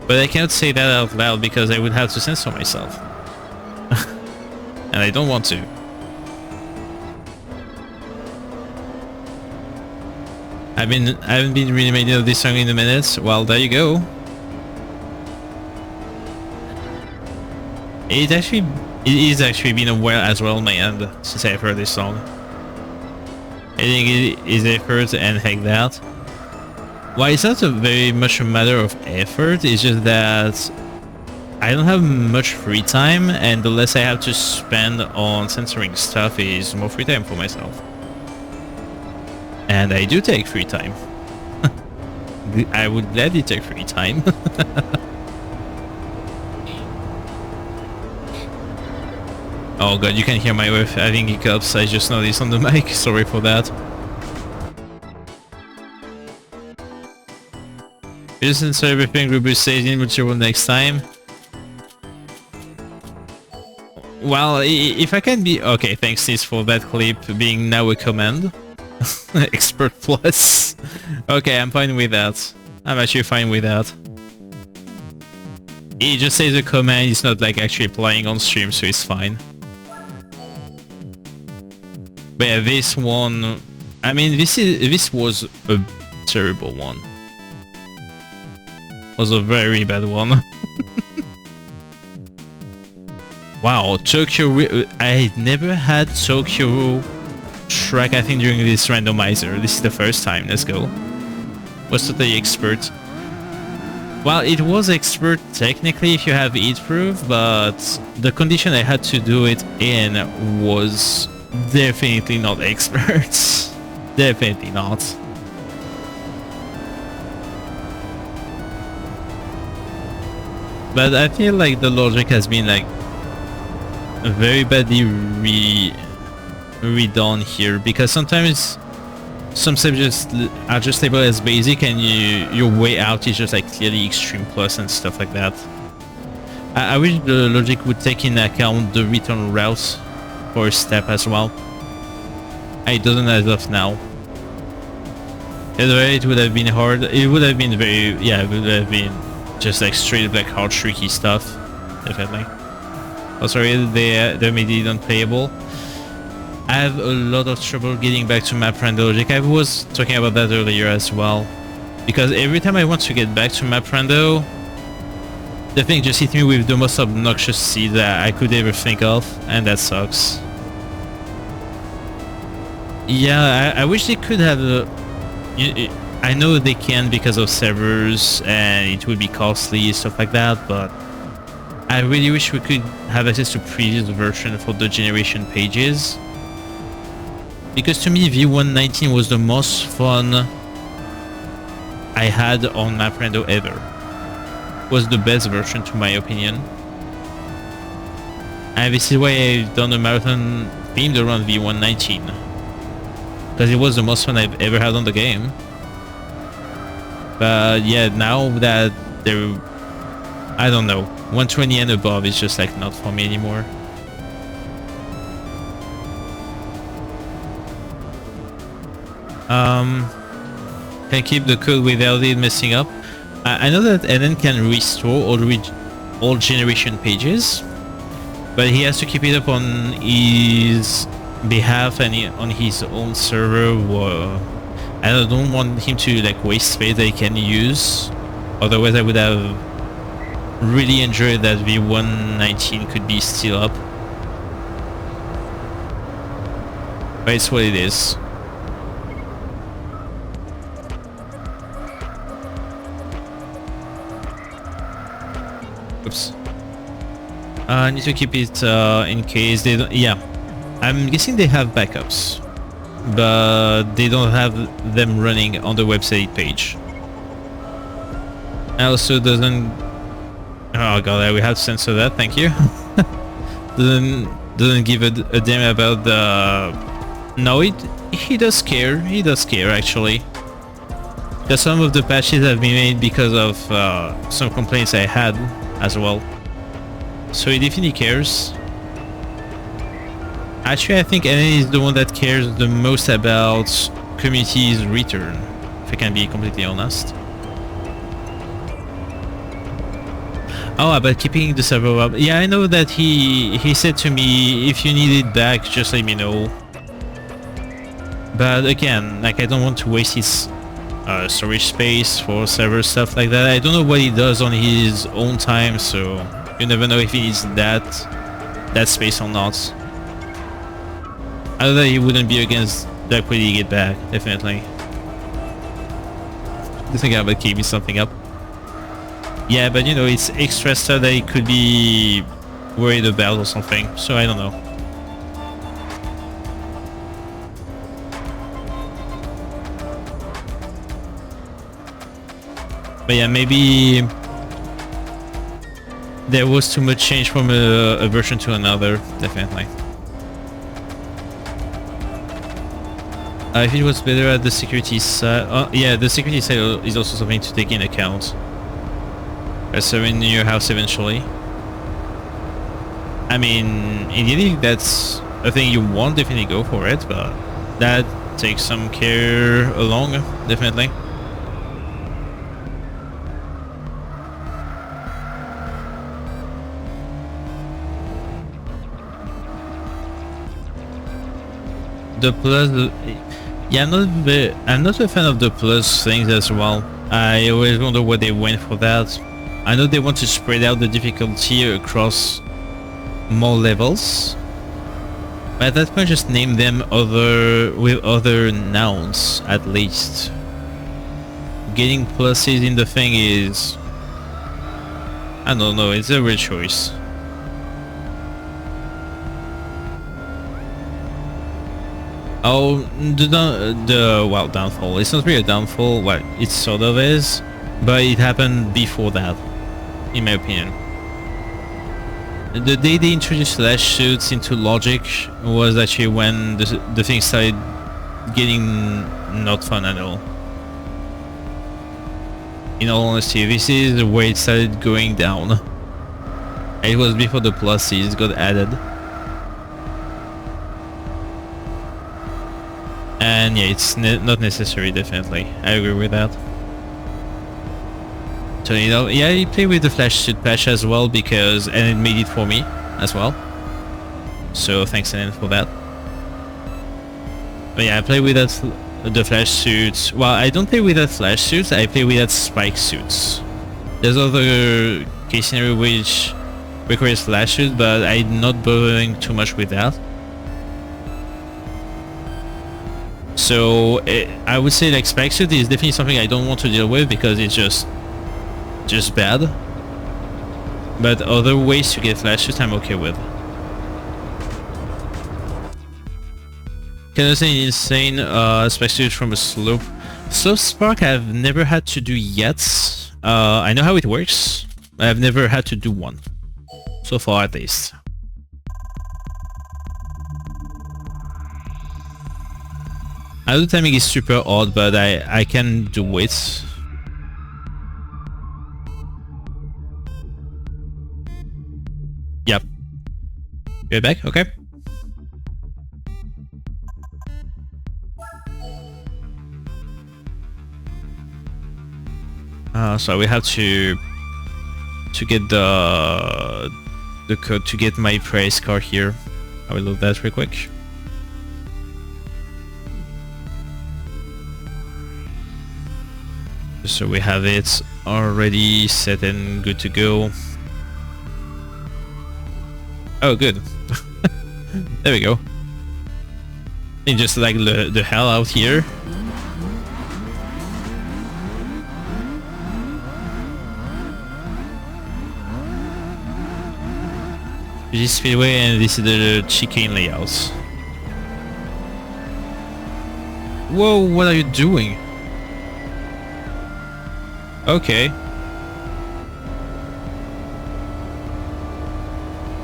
But I cannot say that out loud because I would have to censor myself. And I don't want to. I haven't been reminded of this song in a minute. Well, there you go. It is actually been a while as well on my end since I've heard this song. I think it is effort and heck that. Well, it's not very much a matter of effort, it's just that I don't have much free time, and the less I have to spend on censoring stuff is more free time for myself. And I do take free time. I would gladly take free time. Oh god, you can hear my wife having hiccups. I just noticed on the mic. Sorry for that. Just install everything Ruby says in material next time. Well, if I can be... Okay, thanks Nis for that clip being now a command. Expert plus. Okay, I'm fine with that. I'm actually fine with that. It just says a command, it's not like actually applying on stream, so it's fine. But yeah, this one... I mean, this was a terrible one. Was a very bad one. Wow, Tokyo... I never had Tokyo track, I think, during this randomizer. This is the first time. Let's go. Was totally expert. Well, it was expert technically if you have heat proof, but the condition I had to do it in was definitely not expert. Definitely not. But I feel like the logic has been like very badly redone here, because sometimes some steps are just labeled as basic and your way out is just like clearly extreme plus and stuff like that. I wish the logic would take into account the return route for a step as well. It doesn't as of now. Otherwise it would have been hard. It would have been very, yeah, it would have been just like straight up like hard tricky stuff. Definitely. Oh sorry, they made it unplayable. I have a lot of trouble getting back to map rando logic. I was talking about that earlier as well. Because every time I want to get back to map rando, the thing just hit me with the most obnoxious seed that I could ever think of, and that sucks. Yeah, I wish they could have I know they can because of servers and it would be costly, stuff like that, but I really wish we could have access to previous version for the generation pages. Because to me V119 was the most fun I had on MapRando ever. Was the best version to my opinion. And this is why I've done a marathon themed around V119. Because it was the most fun I've ever had on the game. But yeah, now that they're... I don't know. 120 and above is just like not for me anymore. Can keep the code without it messing up. I know that Eden can restore all generation pages, but he has to keep it up on his behalf and on his own server. I don't want him to like waste space that he can use. Otherwise, I would have really enjoyed that V119 could be still up. But it's what it is. Oops. I need to keep it in case they don't... Yeah, I'm guessing they have backups, but they don't have them running on the website page. Also doesn't... Oh god, we have to censor that, thank you. doesn't give a damn about the... No, he does care, actually. Because some of the patches have been made because of some complaints I had as well. So he definitely cares. Actually, I think NN is the one that cares the most about community's return, if I can be completely honest. Oh, about keeping the server up. Yeah, I know that he said to me, if you need it back, just let me know. But again, like I don't want to waste his storage space for server stuff like that. I don't know what he does on his own time, so you never know if he needs that space or not. I know that he wouldn't be against that when he get back, definitely. Just thinking about keeping something up. Yeah, but you know, it's extra stuff that he could be worried about or something, so I don't know. But yeah, maybe there was too much change from a version to another, definitely. If it was better at the security side... yeah, the security side is also something to take in account. Surveying your house eventually. I mean, indeed, if that's a thing you want, definitely go for it, but that takes some care along, definitely. The plus... yeah, I'm not a fan of the plus things as well. I always wonder why they went for that. I know they want to spread out the difficulty across more levels, but at that point just name them with other nouns at least. Getting pluses in the thing is... I don't know, it's a real choice. Oh, well, downfall. It's not really a downfall. Well, it sort of is, but it happened before that, in my opinion. The day they introduced flash suits into logic was actually when the thing started getting not fun at all. In all honesty, this is where it started going down. It was before the pluses got added. And yeah, it's not necessary, definitely. I agree with that. So, you know, yeah, I play with the flash suit patch as well because... and it made it for me as well. So thanks Anan for that. But yeah, I play with that, the flash suits. Well, I don't play with that flash suits, I play with that spike suits. There's other case scenario which requires flash suits, but I'm not bothering too much with that. So I would say like spike suit is definitely something I don't want to deal with because it's just bad. But other ways to get flash suit I'm okay with. Can I say insane spike suit from a slope? Slope spark I've never had to do yet. I know how it works. I've never had to do one. So far at least. I know the timing is super odd, but I can do it. Yep. You're back? Okay. So we have to get the code to get my price car here. I will load that real quick. So we have it already set and good to go. Oh, good. There we go. And just like the hell out here. This is Speedway and this is the chicane layouts. Whoa, what are you doing? Okay.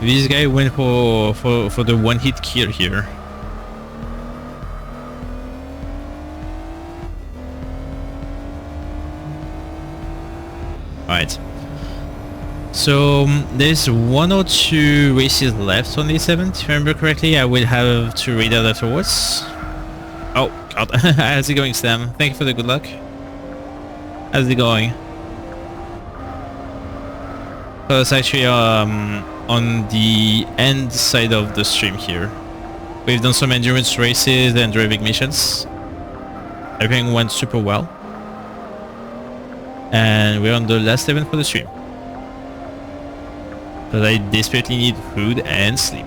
This guy went for the one-hit kill here. Alright. So there's 1 or 2 races left on this event, if I remember correctly. I will have to read out afterwards. Oh god. How's it going, Sam? Thank you for the good luck. How's it going? So it's actually on the end side of the stream here. We've done some endurance races and driving missions. Everything went super well. And we're on the last event for the stream. But I desperately need food and sleep.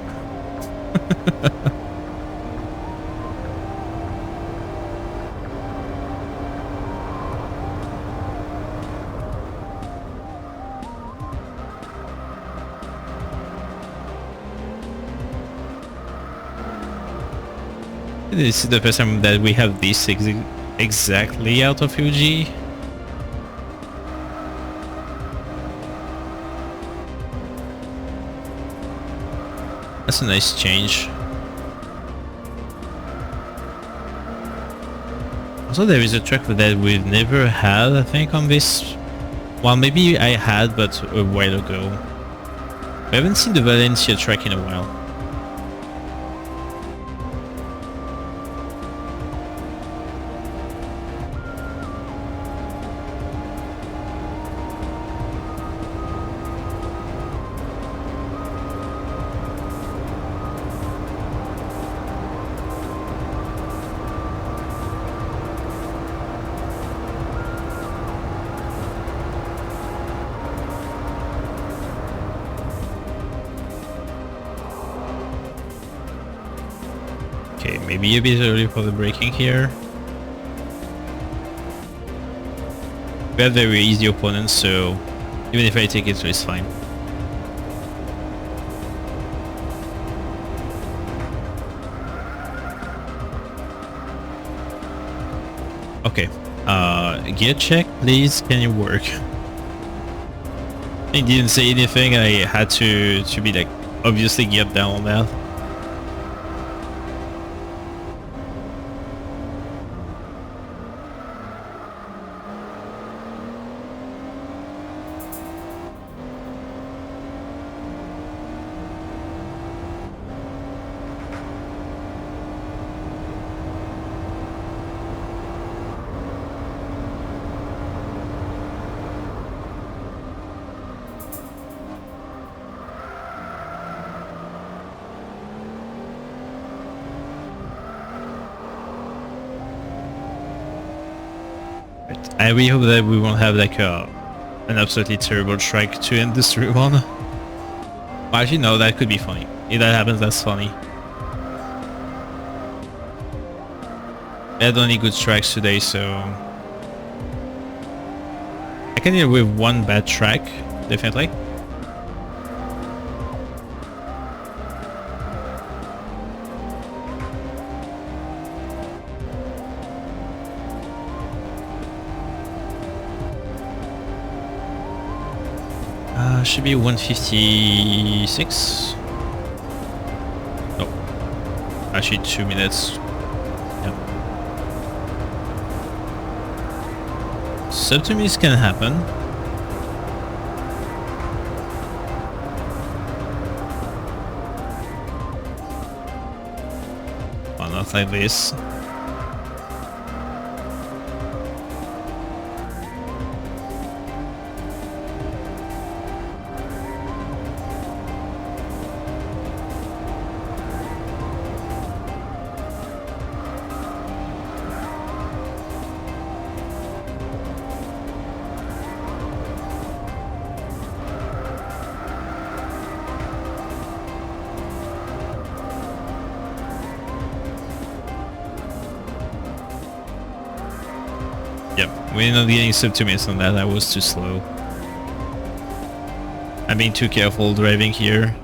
This is the first time that we have this exactly out of Fuji. That's a nice change. Also, there is a track that we've never had, I think, on this. Well, maybe I had, but a while ago. I haven't seen the Valencia track in a while. Okay, maybe a bit early for the braking here. We have very easy opponents, so even if I take it, so it's fine. Okay, gear check, please. Can you work? I didn't say anything. I had to be like obviously geared down on that. I really hope that we won't have like an absolutely terrible track to end this run. Well, actually, no, that could be funny. If that happens, that's funny. I had only good tracks today, so I can deal with one bad track, definitely. Should be 156. Oh, actually 2 minutes. Yep. Sub 2 minutes can happen. Well, not like this. Yep, we're not getting sub 2 minutes on that. That was too slow. I'm being too careful driving here.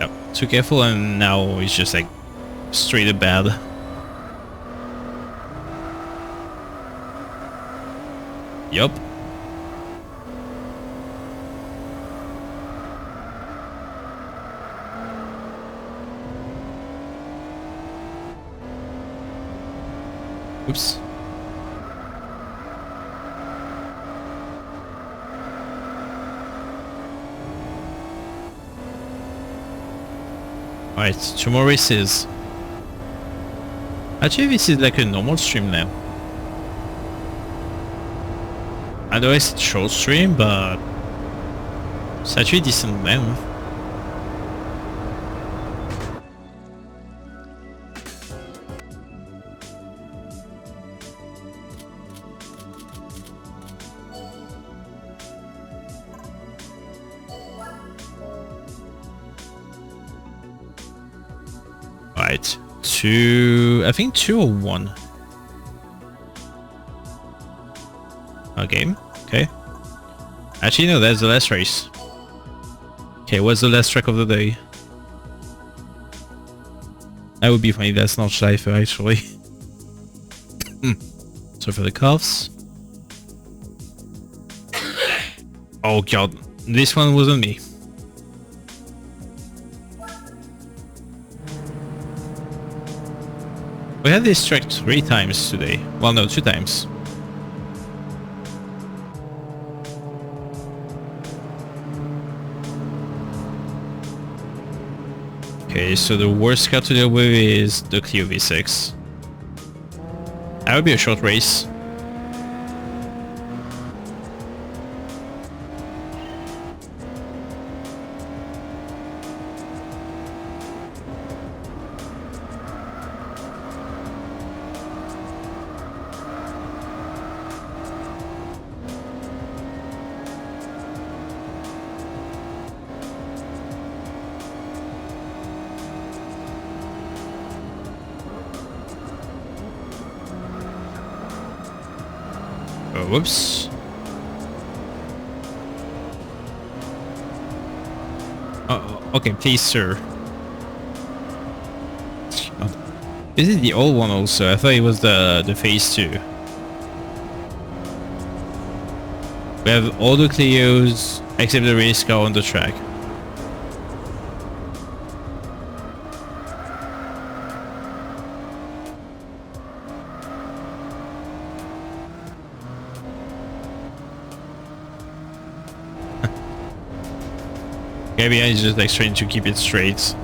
Yep, too careful, and now it's just like straight up bad. Yup. Oops. Alright, 2 more races. Actually, this is like a normal stream now. I know it's a short stream, but it's actually decent length. Alright. I think 2 or 1. Okay, okay. Actually, no, that's the last race. Okay, what's the last track of the day? That would be funny. That's not Schleifer actually. So for the coughs. Oh god, this one wasn't me. We had this track 3 times today. Well, no, 2 times. Okay, so the worst car to deal with is the Clio V6. That would be a short race. Oh, whoops. Oh, okay, please, sir. Oh, this is the old one also. I thought it was the phase 2. We have all the Clios except the race car on the track. Maybe I just like trying to keep it straight.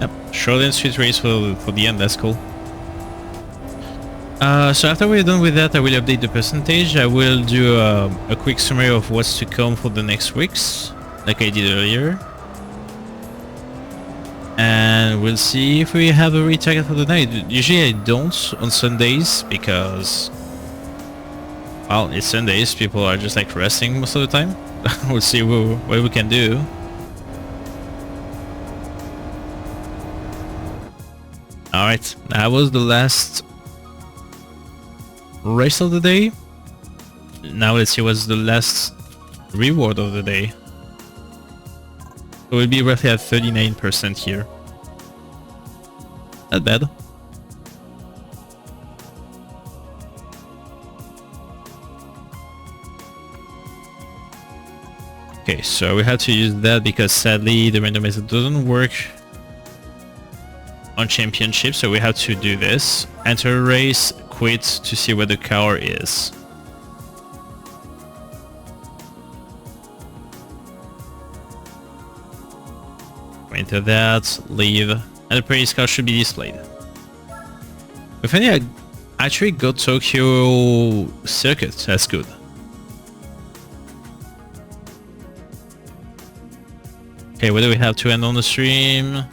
Yep, short and sweet race for the end, that's cool. So after we're done with that, I will update the percentage. I will do a quick summary of what's to come for the next weeks, like I did earlier. And we'll see if we have a retarget for the night. Usually I don't on Sundays because, well, it's Sundays, people are just like resting most of the time. We'll see what we can do. Alright, that was the last race of the day. Now let's see what's the last reward of the day. So we'll be roughly at 39% here. Not bad. Okay, so we had to use that because sadly the randomizer doesn't work on championship, so we have to do this. Enter a race, quit to see where the car is. Enter that, leave, and the praise car should be displayed. If any, I actually got Tokyo Circuit, that's good. Okay, what do we have to end on the stream?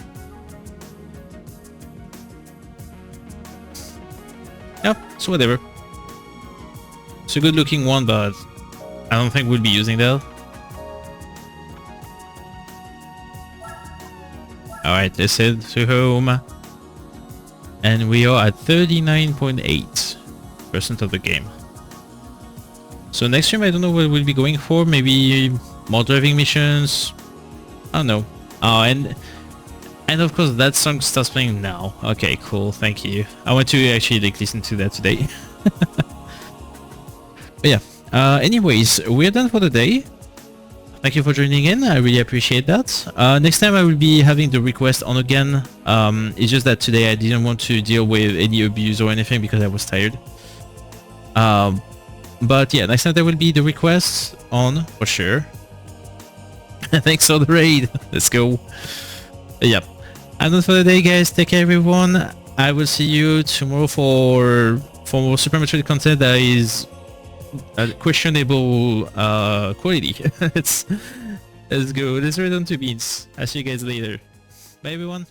Yep, so whatever. It's a good looking one, but I don't think we'll be using that. Alright, let's head to home. And we are at 39.8% of the game. So next stream, I don't know what we'll be going for. Maybe more driving missions. I don't know. Oh, and of course that song starts playing now. Okay, cool, thank you. I want to actually like listen to that today. But yeah, anyways, we're done for the day. Thank you for joining in, I really appreciate that. Next time I will be having the request on again. It's just that today I didn't want to deal with any abuse or anything because I was tired. But yeah, next time there will be the request on for sure. Thanks for the raid, let's go. Yep, I'm done for the day, guys. Take care, everyone. I will see you tomorrow for more Supermetroid content that is questionable quality. Let's go. Let's return to beans. I'll see you guys later. Bye everyone.